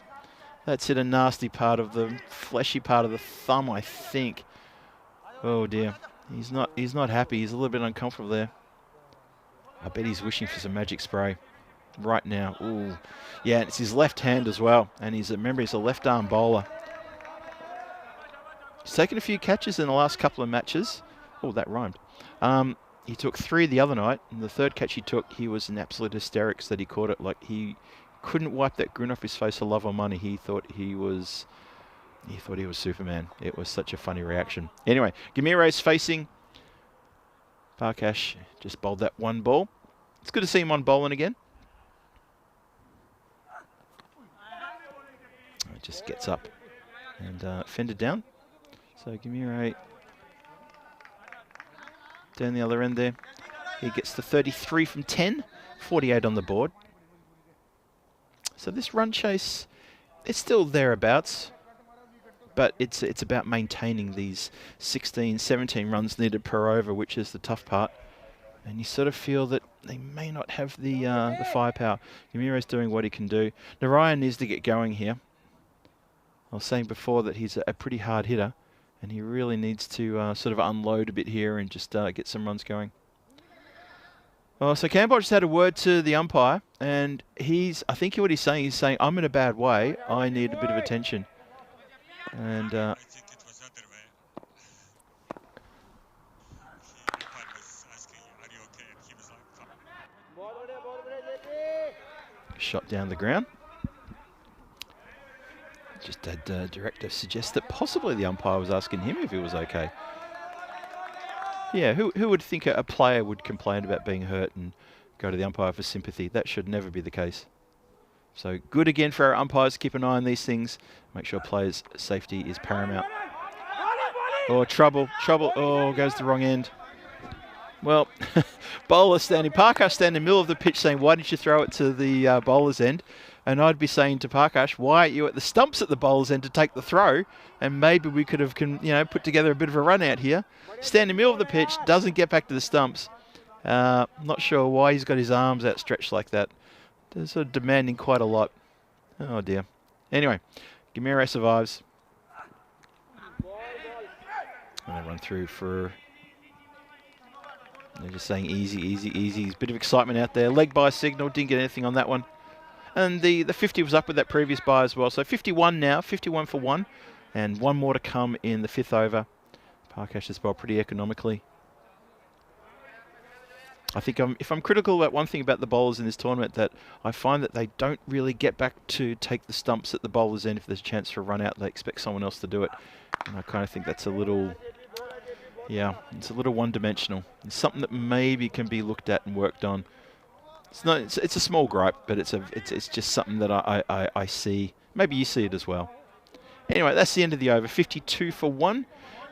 A: That's hit a nasty part of the fleshy part of the thumb, I think. Oh dear. He's not happy. He's a little bit uncomfortable there. I bet he's wishing for some magic spray right now. Ooh. Yeah, it's his left hand as well. And remember, he's a left arm bowler. He's taken a few catches in the last couple of matches. Oh, that rhymed. He took 3 the other night, and the third catch he took, he was in absolute hysterics that he caught it. Like, he couldn't wipe that grin off his face for love or money. He thought he was Superman. It was such a funny reaction. Anyway, Gamire's facing. Parkash just bowled that one ball. It's good to see him on bowling again. It just gets up and fended down. So Gamire down the other end there. He gets the 33 from 10, 48 on the board. So this run chase, it's still thereabouts, but it's about maintaining these 16, 17 runs needed per over, which is the tough part. And you sort of feel that they may not have the firepower. Gamire's doing what he can do. Narayan needs to get going here. I was saying before that he's a pretty hard hitter, and he really needs to sort of unload a bit here and just get some runs going. Well, so Campbell just had a word to the umpire, and I think what he's saying, I'm in a bad way. I need a bit of attention. And
F: I think it was other way. The umpire was asking, are you okay? And he was like, come.
A: Shot down the ground. Just had director suggest that possibly the umpire was asking him if he was okay. Yeah, who would think a player would complain about being hurt and go to the umpire for sympathy? That should never be the case. So good again for our umpires. Keep an eye on these things. Make sure players' safety is paramount. Oh, trouble. Oh, goes the wrong end. Well, bowler standing, Parkash standing in the middle of the pitch saying, why didn't you throw it to the bowler's end? And I'd be saying to Parkash, why aren't you at the stumps at the bowler's end to take the throw? And maybe we could have, put together a bit of a run out here. Stand in the middle of the pitch, doesn't get back to the stumps. Not sure why he's got his arms outstretched like that. They're sort of demanding quite a lot. Oh dear. Anyway, Gamire survives. And they run through for... They're just saying easy, easy, easy. There's a bit of excitement out there. Leg by signal, didn't get anything on that one. And the 50 was up with that previous buy as well. So 51 now, 51 for 1. And 1 more to come in the 5th over. Parkash has bowled pretty economically. I think if I'm critical about one thing about the bowlers in this tournament, that I find that they don't really get back to take the stumps at the bowler's end if there's a chance for a run out. They expect someone else to do it. And I kind of think that's a little... Yeah, it's a little one-dimensional. It's something that maybe can be looked at and worked on. It's a small gripe, but it's just something that I see. Maybe you see it as well. Anyway, that's the end of the over. 52 for 1.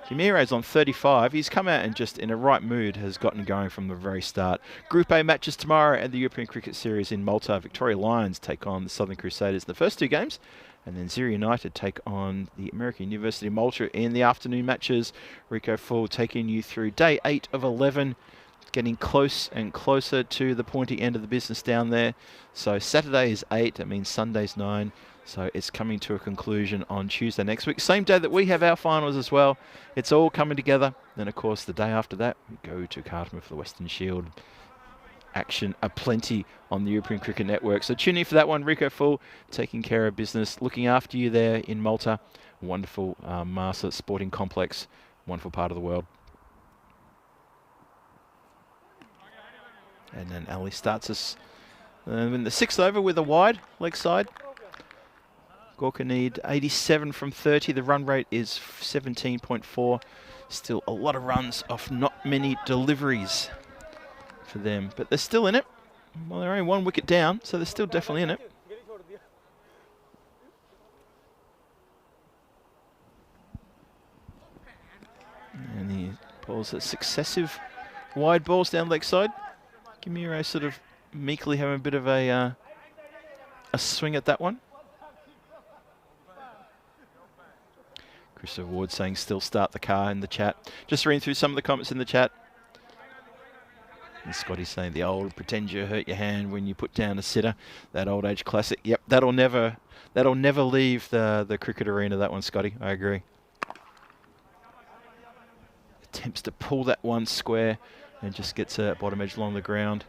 A: Gamire's on 35. He's come out and just in a right mood has gotten going from the very start. Group A matches tomorrow at the European Cricket Series in Malta. Victoria Lions take on the Southern Crusaders in the first 2 games. And then Zira United take on the American University of Malta in the afternoon matches. Rico Full taking you through day 8 of 11. Getting close and closer to the pointy end of the business down there. So Saturday is 8, that means Sunday's 9. So it's coming to a conclusion on Tuesday next week. Same day that we have our finals as well. It's all coming together. Then, of course, the day after that, we go to Cartman for the Western Shield. Action aplenty on the European Cricket Network. So tune in for that one. Rico Full taking care of business, looking after you there in Malta. Wonderful Massa sporting complex. Wonderful part of the world. And then Ali starts us in the 6th over with a wide, leg side. Gorkha need 87 from 30. The run rate is 17.4. Still a lot of runs off not many deliveries for them. But they're still in it. Well, they're only 1 wicket down, so they're still definitely in it. And he pulls at successive wide balls down leg side. Gamire sort of meekly having a bit of a swing at that one. Christopher Ward saying still start the car in the chat. Just reading through some of the comments in the chat. And Scotty's saying the old pretend you hurt your hand when you put down a sitter. That old age classic. Yep, that'll never leave the cricket arena, that one, Scotty. I agree. Attempts to pull that one square and just gets a bottom edge along the ground.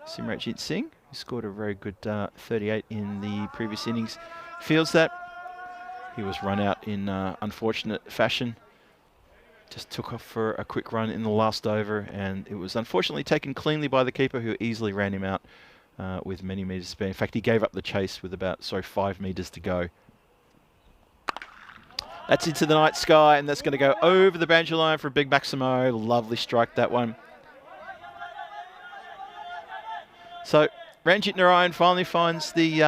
A: Simranjit Singh, who scored a very good 38 in the previous innings, fields that. He was run out in unfortunate fashion. Just took off for a quick run in the last over, and it was unfortunately taken cleanly by the keeper, who easily ran him out with many metres to spare. In fact, he gave up the chase with about 5 metres to go. That's into the night sky, and that's going to go over the boundary line for a big Maximo. Lovely strike, that one. So Ranjit Narayan finally finds the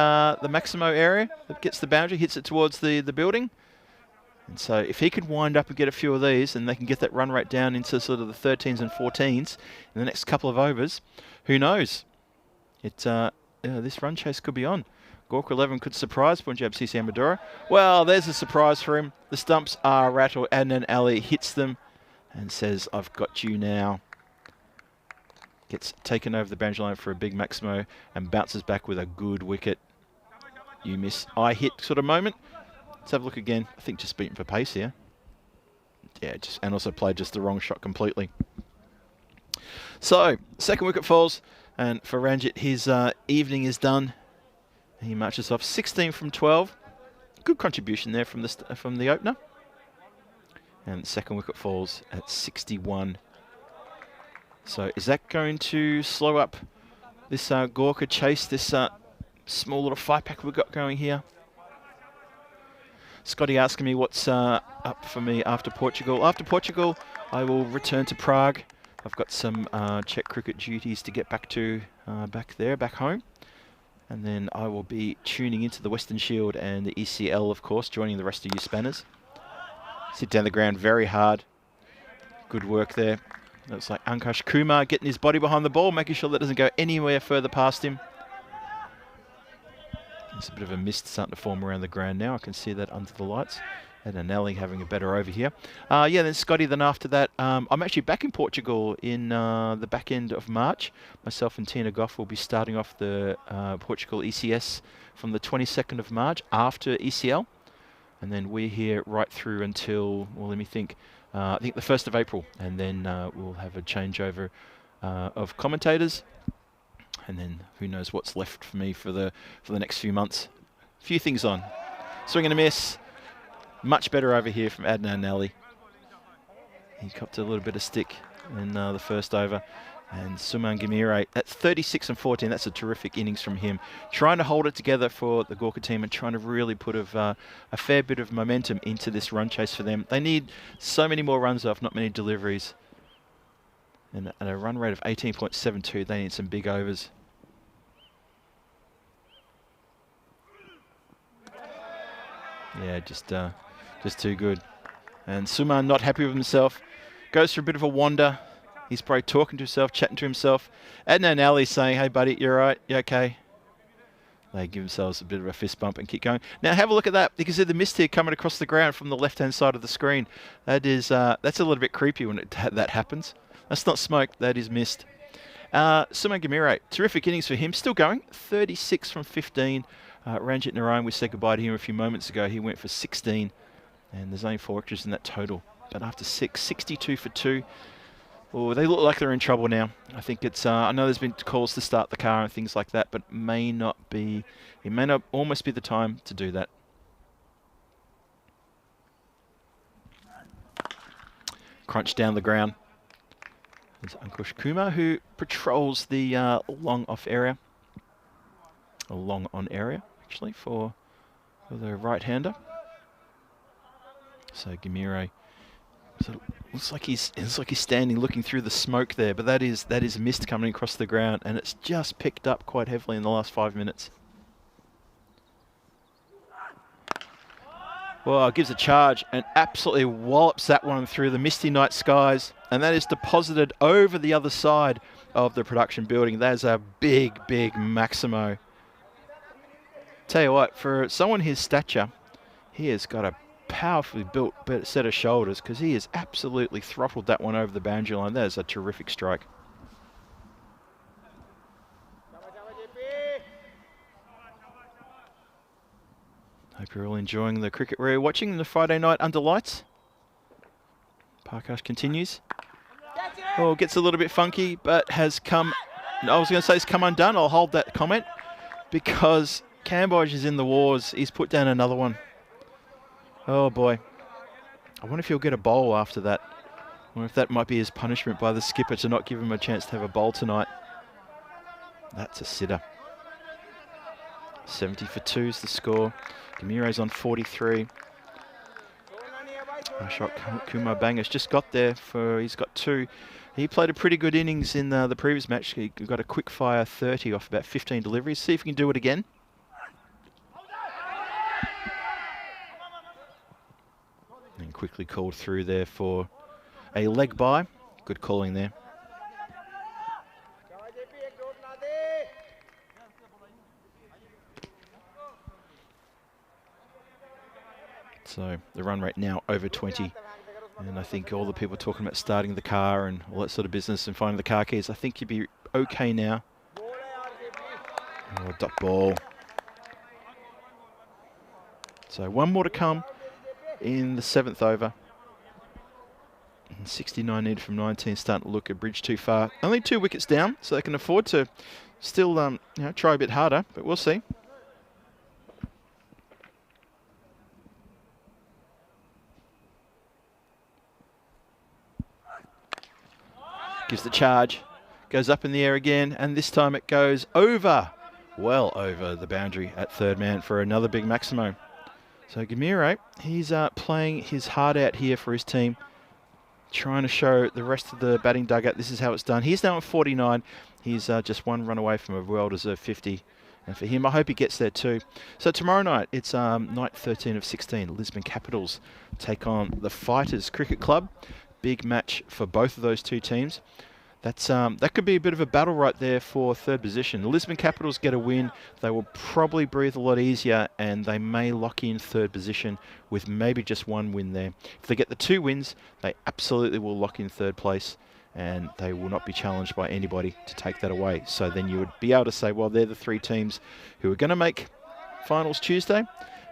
A: Maximo area, that gets the boundary, hits it towards the building. And so if he could wind up and get a few of these, and they can get that run rate down into sort of the 13s and 14s in the next couple of overs, who knows? This run chase could be on. Gorkha 11 could surprise Punjab CC Amadora. Well, there's a surprise for him. The stumps are rattled. Adnan Ali hits them and says, "I've got you now." Gets taken over the boundary line for a big Maximo and bounces back with a good wicket. You miss, I hit sort of moment. Let's have a look again. I think just beaten for pace here. Yeah, and also played just the wrong shot completely. So, second wicket falls, and for Ranjit, his evening is done. He marches off 16 from 12. Good contribution there from the opener. And the second wicket falls at 61. So is that going to slow up this Gorkha chase, this small little 5-pack we've got going here? Scotty asking me what's up for me after Portugal. After Portugal, I will return to Prague. I've got some Czech cricket duties to get back to back home. And then I will be tuning into the Western Shield and the ECL, of course, joining the rest of you spanners. Sit down the ground very hard. Good work there. Looks like Ankush Kumar getting his body behind the ball, making sure that doesn't go anywhere further past him. There's a bit of a mist starting to form around the ground now. I can see that under the lights. And Nelly having a better over here. Then Scotty, then after that, I'm actually back in Portugal in the back end of March. Myself and Tina Goff will be starting off the Portugal ECS from the 22nd of March after ECL. And then we're here right through until, well, let me think, I think the 1st of April. And then we'll have a changeover of commentators. And then who knows what's left for me for the next few months. A few things on. Swing and a miss. Much better over here from Adnan Ali. He copped a little bit of stick in the first over. And Suman Gamire at 36 and 14. That's a terrific innings from him. Trying to hold it together for the Gorkha team and trying to really put a fair bit of momentum into this run chase for them. They need so many more runs off, not many deliveries. And at a run rate of 18.72, they need some big overs. Yeah, just too good. And Suman not happy with himself. Goes for a bit of a wander. He's probably talking to himself, chatting to himself. Adnan Ali saying, "Hey, buddy, you're right. You okay?" They give themselves a bit of a fist bump and keep going. Now, have a look at that. You can see the mist here coming across the ground from the left-hand side of the screen. That's a little bit creepy when that happens. That's not smoke. That is mist. Suman Gamire, terrific innings for him. Still going. 36 from 15. Ranjit Narayan, we said goodbye to him a few moments ago. He went for 16. And there's only 4 extras in that total. But after 6, 62 for 2. Oh, they look like they're in trouble now. I think it's. I know there's been calls to start the car and things like that, but it may not almost be the time to do that. Crunch down the ground. There's Ankush Kumar, who patrols the long off area. A long on area, actually, for the right-hander. So Gamire. So it looks like he's standing looking through the smoke there, but that is mist coming across the ground, and it's just picked up quite heavily in the last 5 minutes. Well, gives a charge and absolutely wallops that one through the misty night skies, and that is deposited over the other side of the production building. That is a big, big Maximo. Tell you what, for someone his stature, he has got a powerfully built set of shoulders, because he has absolutely throttled that one over the boundary line. That is a terrific strike. Hope you're all enjoying the cricket we're watching the Friday night under lights. Parkash continues. Oh, gets a little bit funky, but has come. I was going to say it's come undone. I'll hold that comment, because Cambodge is in the wars. He's put down another one. Oh boy. I wonder if he'll get a bowl after that. I wonder if that might be his punishment by the skipper to not give him a chance to have a bowl tonight. That's a sitter. 70 for 2 is the score. Gamiro's on 43. Ashok Kumar Banga's just got there he's got 2. He played a pretty good innings in the previous match. He got a quick fire 30 off about 15 deliveries. See if he can do it again. And quickly called through there for a leg bye. Good calling there. So the run rate now over 20. And I think all the people talking about starting the car and all that sort of business and finding the car keys, I think you'd be okay now. Oh, dot ball. So one more to come in the 7th over. And 69 needed from 19, starting to look a bridge too far. Only 2 wickets down, so they can afford to still try a bit harder, but we'll see. Gives the charge, goes up in the air again, and this time it goes over, well over the boundary at third man for another big maximo. So Gamiro, he's playing his heart out here for his team, trying to show the rest of the batting dugout this is how it's done. He's now at 49. He's just 1 run away from a well-deserved 50. And for him, I hope he gets there too. So tomorrow night, it's night 13 of 16. Lisbon Capitals take on the Fighters Cricket Club. Big match for both of those 2 teams. That could be a bit of a battle right there for 3rd position. The Lisbon Capitals get a win. They will probably breathe a lot easier, and they may lock in 3rd position with maybe just 1 win there. If they get the 2 wins, they absolutely will lock in 3rd place, and they will not be challenged by anybody to take that away. So then you would be able to say, well, they're the 3 teams who are going to make finals Tuesday,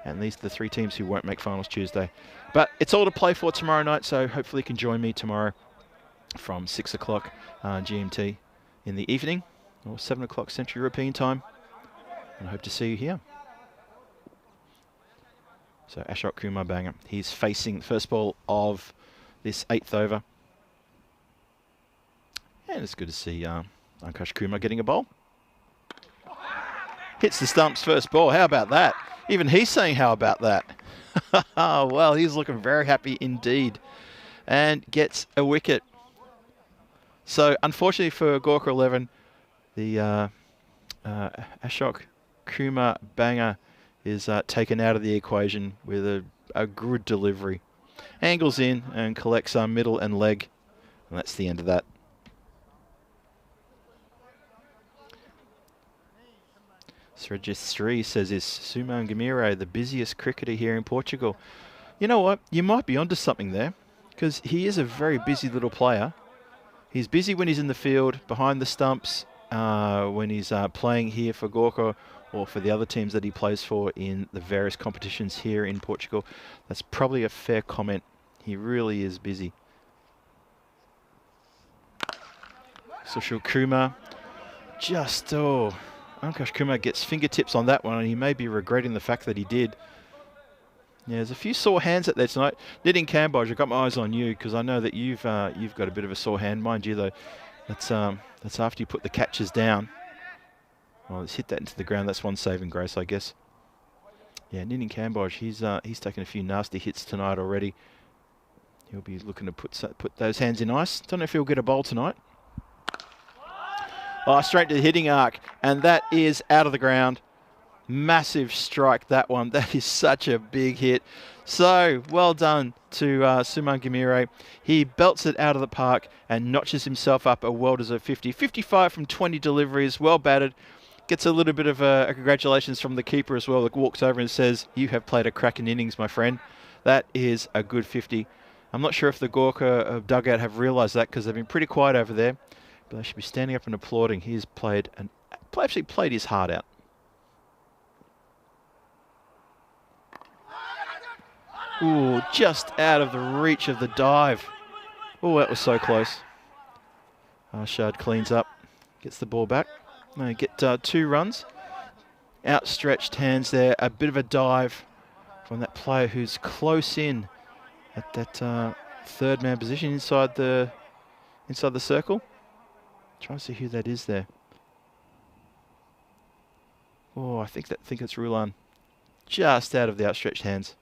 A: and these are the 3 teams who won't make finals Tuesday. But it's all to play for tomorrow night, so hopefully you can join me tomorrow from 6 o'clock GMT in the evening, or 7 o'clock Central European time. And I hope to see you here. So Ashok Kumar Banga, he's facing the first ball of this 8th over. And it's good to see Ankush Kumar getting a bowl. Hits the stumps first ball. How about that? Even he's saying how about that? Well, he's looking very happy indeed. And gets a wicket. So unfortunately for Gorkha 11, the Ashok Kumar Banga is taken out of the equation with a good delivery. Angles in and collects middle and leg. And that's the end of that. Srejistri says, is Suman Gamiro the busiest cricketer here in Portugal? You know what? You might be onto something there, because he is a very busy little player. He's busy when he's in the field, behind the stumps, when he's playing here for Gorkha or for the other teams that he plays for in the various competitions here in Portugal. That's probably a fair comment. He really is busy. Sushil Kumar, Ankush Kumar gets fingertips on that one, and he may be regretting the fact that he did. Yeah, there's a few sore hands out there tonight. Knitting Cambodge, I've got my eyes on you because I know that you've got a bit of a sore hand. Mind you, though, that's after you put the catches down. Well, let's hit that into the ground. That's one saving grace, I guess. Yeah, Knitting Cambodge, he's taken a few nasty hits tonight already. He'll be looking to put those hands in ice. Don't know if he'll get a bowl tonight. Oh, straight to the hitting arc, and that is out of the ground. Massive strike, that one. That is such a big hit. So, well done to Suman Gamiro. He belts it out of the park and notches himself up a well-deserved 50. 55 from 20 deliveries, well batted. Gets a little bit of a congratulations from the keeper as well, that walks over and says, you have played a cracking innings, my friend. That is a good 50. I'm not sure if the Gorkha dugout have realised that because they've been pretty quiet over there. But they should be standing up and applauding. He's actually played his heart out. Ooh, just out of the reach of the dive. Oh, that was so close. Arshad cleans up, gets the ball back. They get 2 runs. Outstretched hands there, a bit of a dive. from that player who's close in at that third man position inside the circle. Trying to see who that is there. Oh, I think it's Rulan. Just out of the outstretched hands.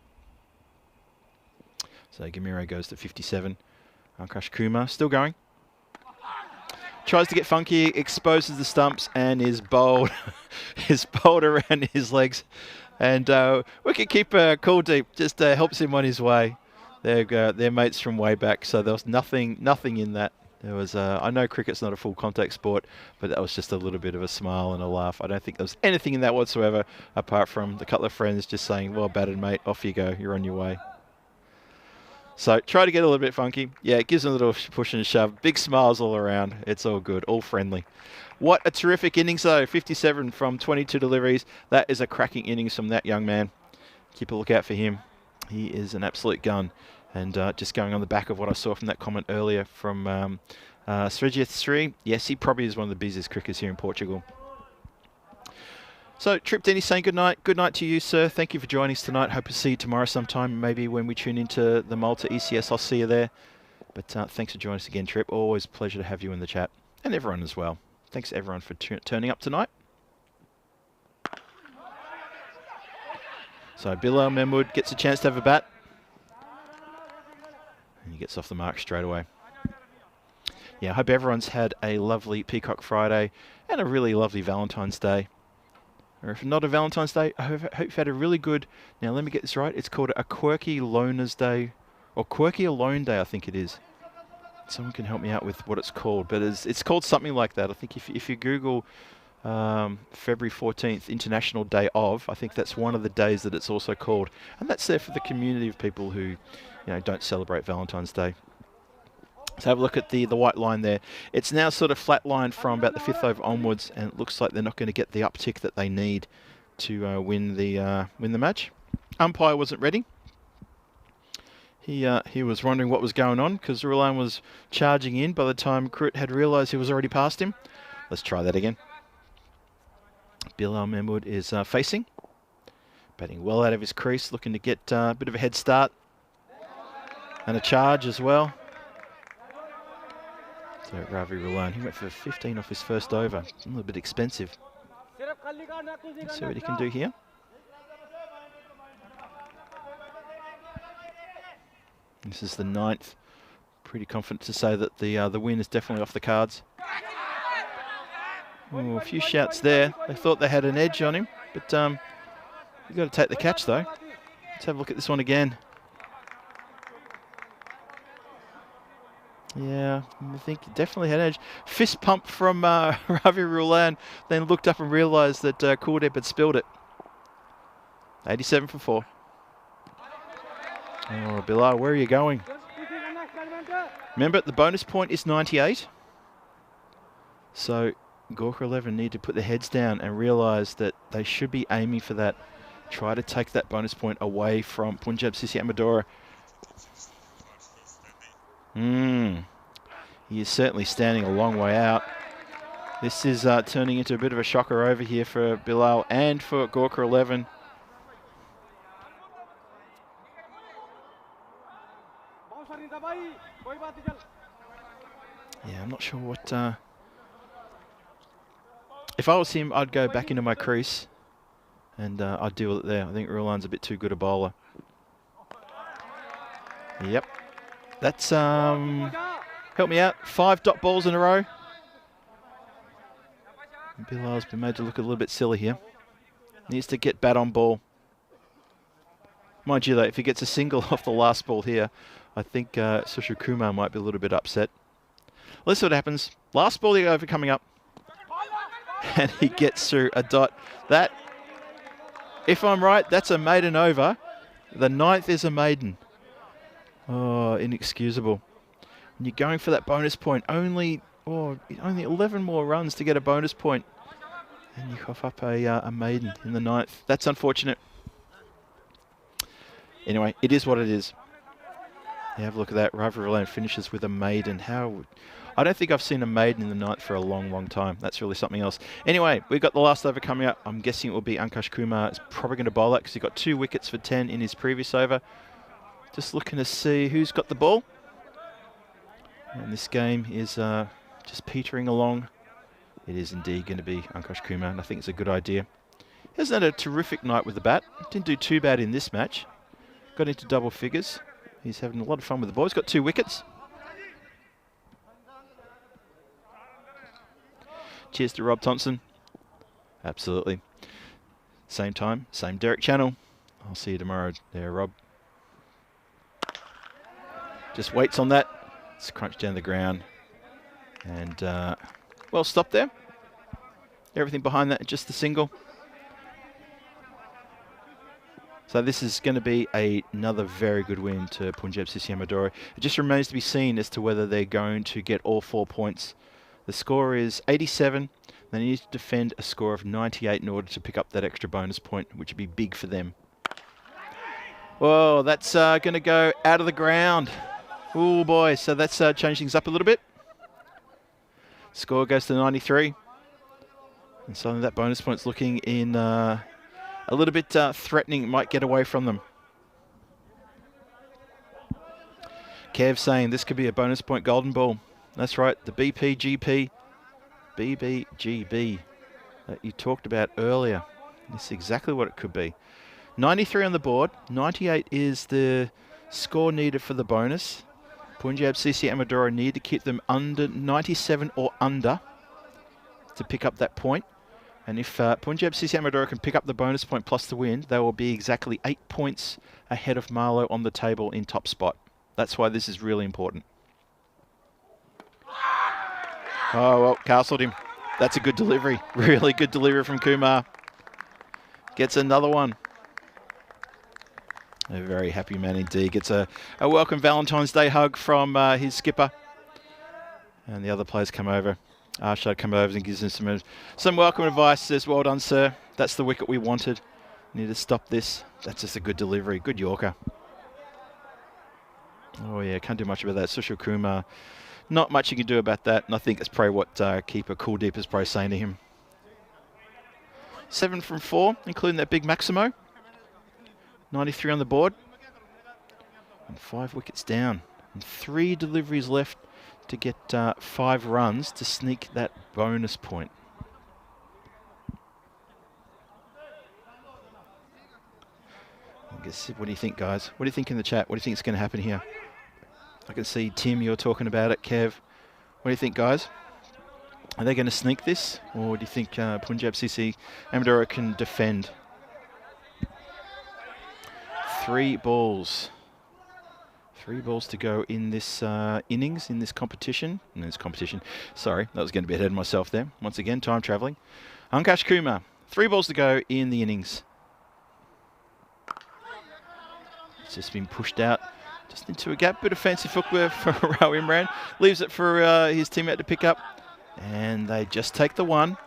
A: So Gamiro goes to 57. Crush Kuma still going. Tries to get funky, exposes the stumps, and is bowled. is bowled around his legs. And wicketkeeper Kuldeep just helps him on his way. They're mates from way back, so there was nothing in that. There was, I know cricket's not a full contact sport, but that was just a little bit of a smile and a laugh. I don't think there was anything in that whatsoever, apart from the couple of friends just saying, well batted, mate, off you go, you're on your way. So try to get a little bit funky. Yeah, it gives them a little push and shove. Big smiles all around. It's all good, all friendly. What a terrific innings, though. 57 from 22 deliveries. That is a cracking innings from that young man. Keep a lookout for him. He is an absolute gun. And just going on the back of what I saw from that comment earlier from Srijith Sri, yes, he probably is one of the busiest cricketers here in Portugal. So, Trip Denny saying good night. Good night to you, sir. Thank you for joining us tonight. Hope to see you tomorrow sometime. Maybe when we tune into the Malta ECS, I'll see you there. But thanks for joining us again, Trip. Always a pleasure to have you in the chat. And everyone as well. Thanks, everyone, for turning up tonight. So, Bilal Mahmood gets a chance to have a bat. And he gets off the mark straight away. Yeah, I hope everyone's had a lovely Peacock Friday and a really lovely Valentine's Day. Or if not a Valentine's Day, I hope you've had a really good... Now, let me get this right. It's called a Quirky Loners Day. Or Quirky Alone Day, I think it is. Someone can help me out with what it's called. But it's called something like that. I think if you Google February 14th, International Day of, I think that's one of the days that it's also called. And that's there for the community of people who... don't celebrate Valentine's Day. So have a look at the white line there. It's now sort of flatlined from about the 5th over onwards, and it looks like they're not going to get the uptick that they need to win the match. Umpire wasn't ready. He was wondering what was going on because Rulan was charging in by the time Krut had realised he was already past him. Let's try that again. Bilal Mahmood is facing. Batting well out of his crease, looking to get a bit of a head start. And a charge as well. So Ravi Rulan, he went for 15 off his first over. A little bit expensive. Let's see what he can do here. This is the 9th. Pretty confident to say that the win is definitely off the cards. Oh, a few shouts there. They thought they had an edge on him, but you've got to take the catch though. Let's have a look at this one again. Yeah, I think he definitely had an edge. Fist pump from Ravi Rulan, then looked up and realised that Kuldeep had spilled it. 87 for 4. Oh, Bilal, where are you going? Remember, the bonus point is 98. So Gorkha 11 need to put their heads down and realise that they should be aiming for that. Try to take that bonus point away from Punjab CC Amadora. He is certainly standing a long way out. This is turning into a bit of a shocker over here for Bilal and for Gorkha 11. Yeah, I'm not sure what... If I was him, I'd go back into my crease and I'd deal with it there. I think Rulan's a bit too good a bowler. Yep. That's, help me out, 5 dot balls in a row. Bilal's been made to look a little bit silly here. Needs to get bat on ball. Mind you though, if he gets a single off the last ball here, I think Sushil Kumar might be a little bit upset. Let's see what happens. Last ball over coming up. And he gets through a dot. That, if I'm right, that's a maiden over. The 9th is a maiden. Oh, inexcusable. And you're going for that bonus point. Only 11 more runs to get a bonus point. And you cough up a maiden in the 9th. That's unfortunate. Anyway, it is what it is. Yeah, have a look at that. Rivalry finishes with a maiden. I don't think I've seen a maiden in the ninth for a long, long time. That's really something else. Anyway, we've got the last over coming up. I'm guessing it will be Ankush Kumar. Is probably going to bowl that because he got 2 wickets for 10 in his previous over. Just looking to see who's got the ball. And this game is just petering along. It is indeed going to be Ankush Kumar, and I think it's a good idea. He hasn't had a terrific night with the bat. Didn't do too bad in this match. Got into double figures. He's having a lot of fun with the ball. He's got 2 wickets. Cheers to Rob Thompson. Absolutely. Same time, same Derek channel. I'll see you tomorrow there, Rob. Just waits on that. It's crunched down the ground. And, well stopped there. Everything behind that, just the single. So this is going to be another very good win to Punjab CC Amadora. It just remains to be seen as to whether they're going to get all 4 points. The score is 87. They need to defend a score of 98 in order to pick up that extra bonus point, which would be big for them. Whoa, that's going to go out of the ground. Oh boy, so that's changed things up a little bit. Score goes to 93. And so that bonus point's looking in a little bit threatening. It might get away from them. Kev saying this could be a bonus point golden ball. That's right, the BBGB that you talked about earlier. That's exactly what it could be. 93 on the board. 98 is the score needed for the bonus. Punjab CC Amadora need to keep them under 97 or under to pick up that point. And if Punjab CC Amadora can pick up the bonus point plus the win, they will be exactly 8 points ahead of Marlow on the table in top spot. That's why this is really important. Oh, well, castled him. That's a good delivery. Really good delivery from Kumar. Gets another one. A very happy man indeed. Gets a welcome Valentine's Day hug from his skipper. And the other players come over. Arshad comes over and gives him some welcome advice. Says, well done, sir. That's the wicket we wanted. Need to stop this. That's just a good delivery. Good Yorker. Oh, yeah, can't do much about that. Sushil Kumar. Not much you can do about that. And I think that's probably what keeper Kuldeep is probably saying to him. 7 from 4, including that big Maximo. 93 on the board. And 5 wickets down. And 3 deliveries left to get 5 runs to sneak that bonus point. What do you think, guys? What do you think in the chat? What do you think is going to happen here? I can see Tim, you're talking about it. Kev, what do you think, guys? Are they going to sneak this? Or do you think Punjab CC Amadora can defend? 3 balls. 3 balls to go in this innings, in this competition. Sorry, that was going to be ahead of myself there. Once again, time travelling. Ankush Kumar, 3 balls to go in the innings. It's just been pushed out just into a gap. Bit of fancy footwear for Rao Imran. Leaves it for his teammate to pick up. And they just take the 1.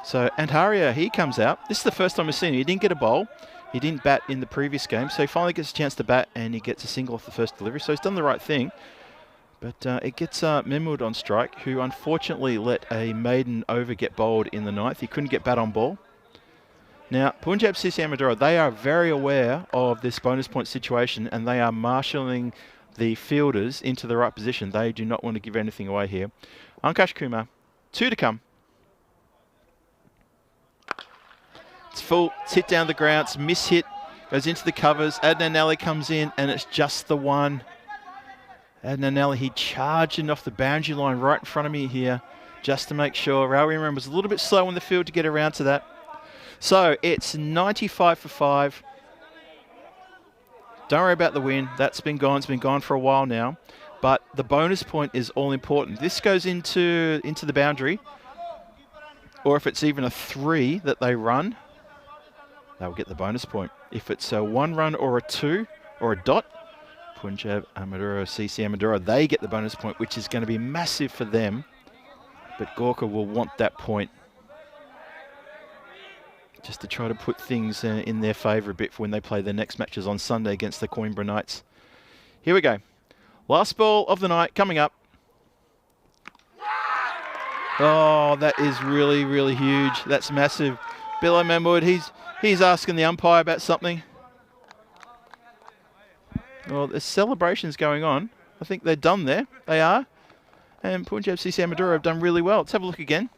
A: So Antaria, he comes out. This is the first time we've seen him. He didn't get a bowl. He didn't bat in the previous game. So he finally gets a chance to bat and he gets a single off the first delivery. So he's done the right thing. But it gets Mahmood on strike, who unfortunately let a maiden over get bowled in the 9th. He couldn't get bat on ball. Now, Punjab CC Amadora, they are very aware of this bonus point situation and they are marshalling the fielders into the right position. They do not want to give anything away here. Ankush Kumar, 2 to come. It's full, it's hit down the ground, it's miss-hit, goes into the covers. Adnan Ali comes in and it's just the 1. Adnan Ali, he charged in off the boundary line right in front of me here just to make sure. Rao Imran was a little bit slow in the field to get around to that. So it's 95 for 5. Don't worry about the win. That's been gone. It's been gone for a while now. But the bonus point is all important. This goes into the boundary. Or if it's even a 3 that they run, they'll get the bonus point. If it's a 1 run or a 2 or a dot, Punjab Amadora, CC Amadora, they get the bonus point, which is going to be massive for them. But Gorkha will want that point. just to try to put things in their favour a bit for when they play their next matches on Sunday against the Coimbra Knights. Here we go. Last ball of the night coming up. Oh, that is really, really huge. That's massive. Bilal Mahmood, he's asking the umpire about something. Well, there's celebrations going on. I think they're done there. They are. And Punjab CC Amadora have done really well. Let's have a look again.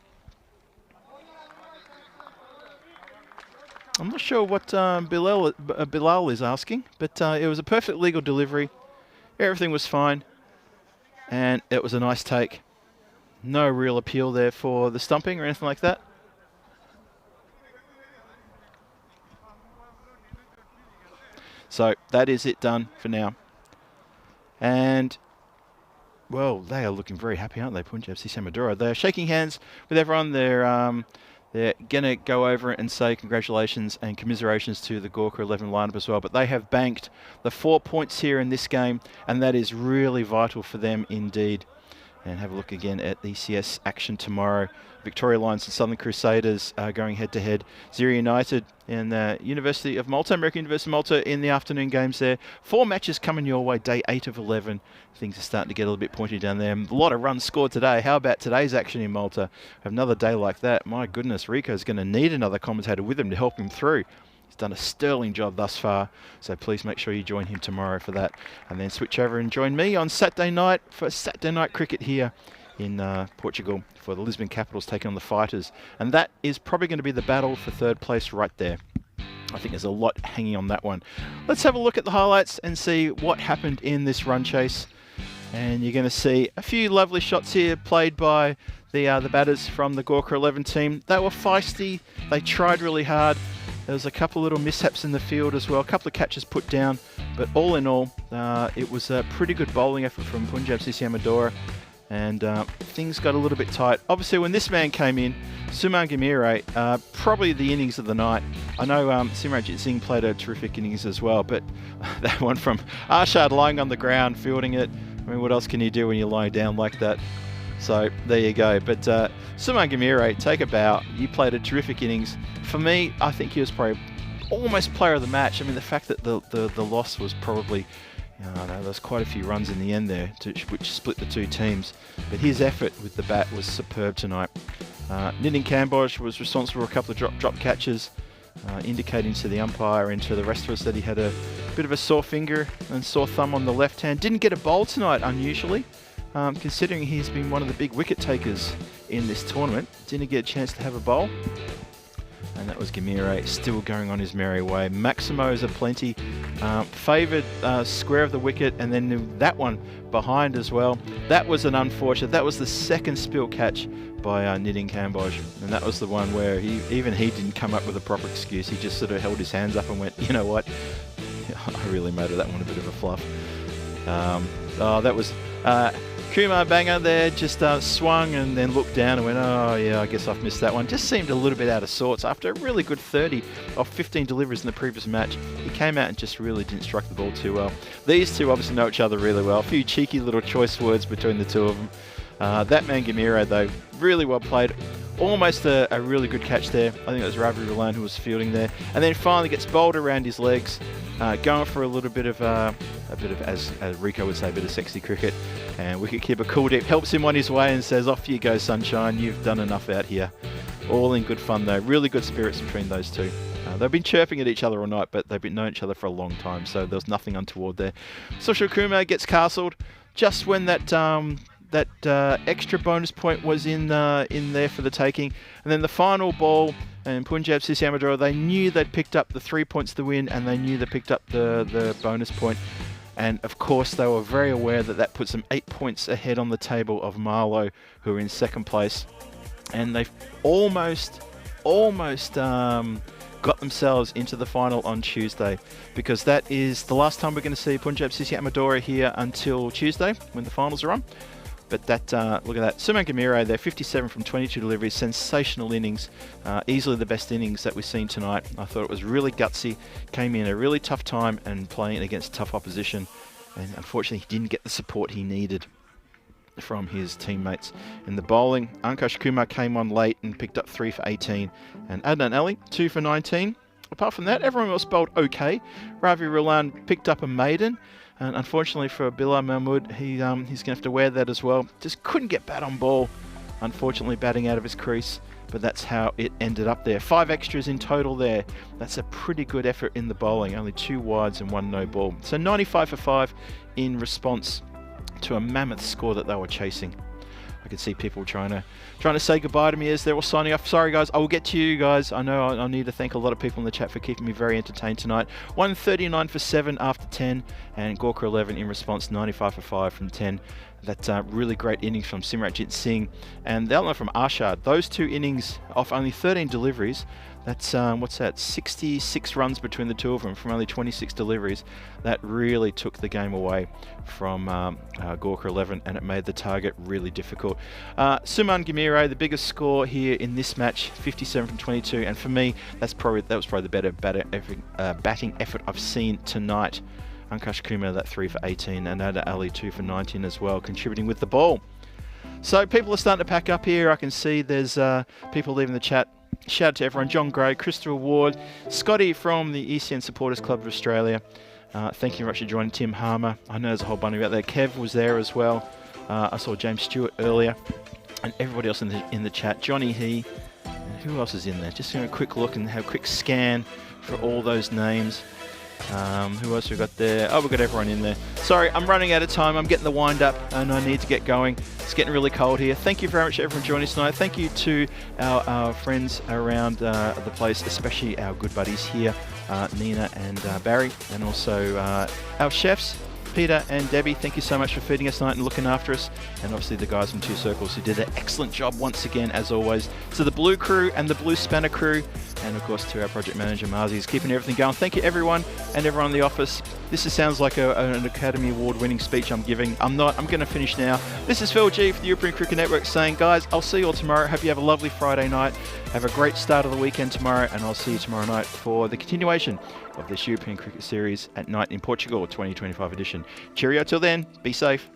A: I'm not sure what Bilal is asking, but it was a perfect legal delivery. Everything was fine. And it was a nice take. No real appeal there for the stumping or anything like that. So that is it done for now. And, well, they are looking very happy, aren't they, Punjab CC Amadora? They're shaking hands with everyone. They're going to go over and say congratulations and commiserations to the Gorkha 11 lineup as well. But they have banked the 4 points here in this game, and that is really vital for them indeed. And have a look again at ECS action tomorrow. Victoria Lions and Southern Crusaders going head-to-head. Zira United and University of Malta, American University of Malta in the afternoon games there. 4 matches coming your way, day 8 of 11. Things are starting to get a little bit pointy down there. A lot of runs scored today. How about today's action in Malta? Have another day like that. My goodness, Rico's going to need another commentator with him to help him through. He's done a sterling job thus far, so please make sure you join him tomorrow for that. And then switch over and join me on Saturday night for Saturday night cricket here in Portugal for the Lisbon Capitals taking on the Fighters. And that is probably going to be the battle for third place right there. I think there's a lot hanging on that one. Let's have a look at the highlights and see what happened in this run chase. And you're going to see a few lovely shots here played by the batters from the Gorkha 11 team. They were feisty. They tried really hard. There was a couple of little mishaps in the field as well, a couple of catches put down, but all in all, it was a pretty good bowling effort from Punjab CC Amadora, and things got a little bit tight. Obviously, when this man came in, Suman Gamire, probably the innings of the night. I know Simranjit Singh played a terrific innings as well, but that one from Arshad lying on the ground, fielding it, I mean, what else can you do when you're lying down like that? So there you go. But Suman Gamire, take a bow. You played a terrific innings. For me, I think he was probably almost player of the match. I mean, the fact that the loss was probably, there's quite a few runs in the end there, which split the two teams. But his effort with the bat was superb tonight. Nitin Kamboj was responsible for a couple of drop catches, indicating to the umpire and to the rest of us that he had a bit of a sore finger and sore thumb on the left hand. Didn't get a bowl tonight, unusually. Considering he's been one of the big wicket takers in this tournament, didn't get a chance to have a bowl. And that was Gamire still going on his merry way. Maximo's aplenty, favoured square of the wicket, and then that one behind as well. That was an unfortunate, that was the second spill catch by Nitin Kamboj. And that was the one where even he didn't come up with a proper excuse. He just sort of held his hands up and went, you know what, I really made that one a bit of a fluff. That was... Kumar Banger there just swung and then looked down and went, oh yeah, I guess I've missed that one. Just seemed a little bit out of sorts. After a really good 30 of 15 deliveries in the previous match, he came out and just really didn't strike the ball too well. These two obviously know each other really well. A few cheeky little choice words between the two of them. That man Gamire though, really well played. Almost a really good catch there. I think it was Ravi Rulan who was fielding there. And then finally gets bowled around his legs, going for a little bit of, as Rico would say, a bit of sexy cricket. And wicketkeeper Kuldeep helps him on his way and says, off you go, sunshine. You've done enough out here. All in good fun though. Really good spirits between those two. They've been chirping at each other all night, but they've been knowing each other for a long time. So there was nothing untoward there. Sushil Kumar gets castled just when that extra bonus point was in there for the taking. And then the final ball, and Punjab CC Amadora, they knew they'd picked up the 3 points to win, and they knew they picked up the bonus point. And of course, they were very aware that puts them 8 points ahead on the table of Marlow, who are in second place. And they've almost got themselves into the final on Tuesday, because that is the last time we're going to see Punjab CC Amadora here until Tuesday when the finals are on. But that, look at that. Suman Gamire there, 57 from 22 deliveries, sensational innings, easily the best innings that we've seen tonight. I thought it was really gutsy, came in a really tough time and playing against tough opposition, and unfortunately he didn't get the support he needed. from his teammates in the bowling. Ankush Kumar came on late and picked up 3 for 18, and Adnan Ali 2 for 19. Apart from that, everyone else bowled okay. Ravi Rulan picked up a maiden, and unfortunately for Bilal Mahmood, he's going to have to wear that as well. Just couldn't get bat on ball, unfortunately batting out of his crease, but that's how it ended up there. 5 extras in total there. That's a pretty good effort in the bowling, only 2 wides and 1 no ball. So 95 for 5 in response to a mammoth score that they were chasing. I can see people trying to say goodbye to me as they're all signing off. Sorry guys, I will get to you guys. I know I need to thank a lot of people in the chat for keeping me very entertained tonight. 139 for 7 after 10, and Gorkha 11 in response, 95 for 5 from 10. That's really great innings from Simratjit Singh and the other one from Arshad. Those 2 innings off only 13 deliveries. That's, what's that, 66 runs between the 2 of them from only 26 deliveries. That really took the game away from Gorkha 11, and it made the target really difficult. Suman Gamire, the biggest score here in this match, 57 from 22, and for me, that was probably the better batting effort I've seen tonight. Ankush Kumar, that 3 for 18, and Ada Ali 2 for 19 as well, contributing with the ball. So people are starting to pack up here. I can see there's people leaving the chat. Shout out to everyone. John Gray, Christopher Ward, Scotty from the ECN Supporters Club of Australia. Thank you very much for joining. Tim Harmer. I know there's a whole bunch out there. Kev was there as well. I saw James Stewart earlier. And everybody else in the chat. Johnny He. And who else is in there? Just going to a quick look and have a quick scan for all those names. Who else we got there? Oh, we've got everyone in there. Sorry, I'm running out of time. I'm getting the wind up and I need to get going. It's getting really cold here. Thank you very much everyone joining us tonight. Thank you to our friends around the place, especially our good buddies here, Nina and Barry, and also our chefs, Peter and Debbie. Thank you so much for feeding us tonight and looking after us, and obviously the guys from Two Circles who did an excellent job once again as always. To the Blue crew and the Blue Spanner crew, and of course to our project manager Marzi, who's keeping everything going. Thank you everyone and everyone in the office. This sounds like an Academy Award winning speech I'm giving. I'm not. I'm going to finish now. This is Phil G for the European Cricket Network saying, guys, I'll see you all tomorrow. Hope you have a lovely Friday night. Have a great start of the weekend tomorrow, and I'll see you tomorrow night for the continuation of this European Cricket Series at night in Portugal 2025 edition. Cheerio till then. Be safe.